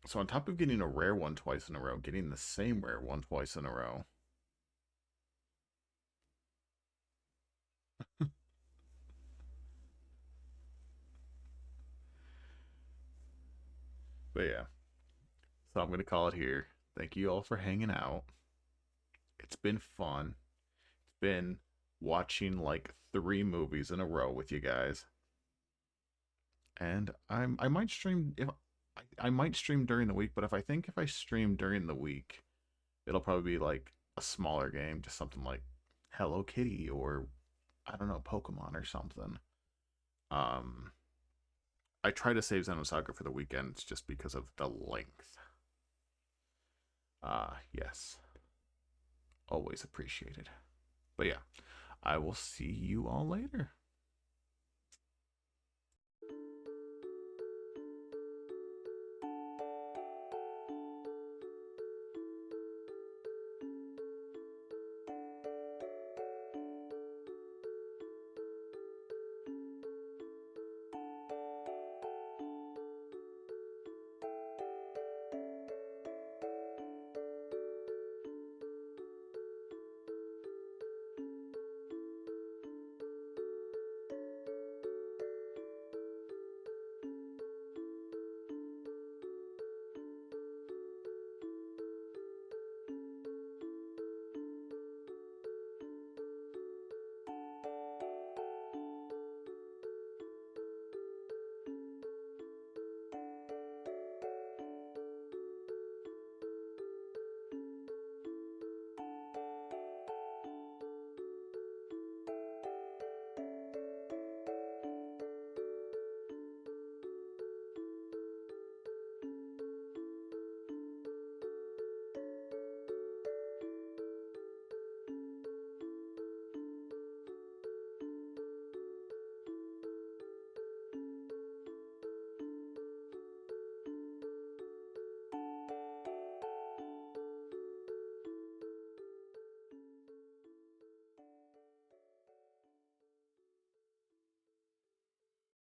So on top of getting a rare one twice in a row, getting the same rare one twice in a row. But yeah, so I'm going to call it here. Thank you all for hanging out. It's been fun. It's been watching like 3 movies in a row with you guys. And I might stream I might stream during the week, but if I stream during the week, it'll probably be like a smaller game, just something like Hello Kitty or I don't know, Pokemon or something. I try to save Xenosaga for the weekends just because of the length. Yes. Always appreciated. But yeah, I will see you all later.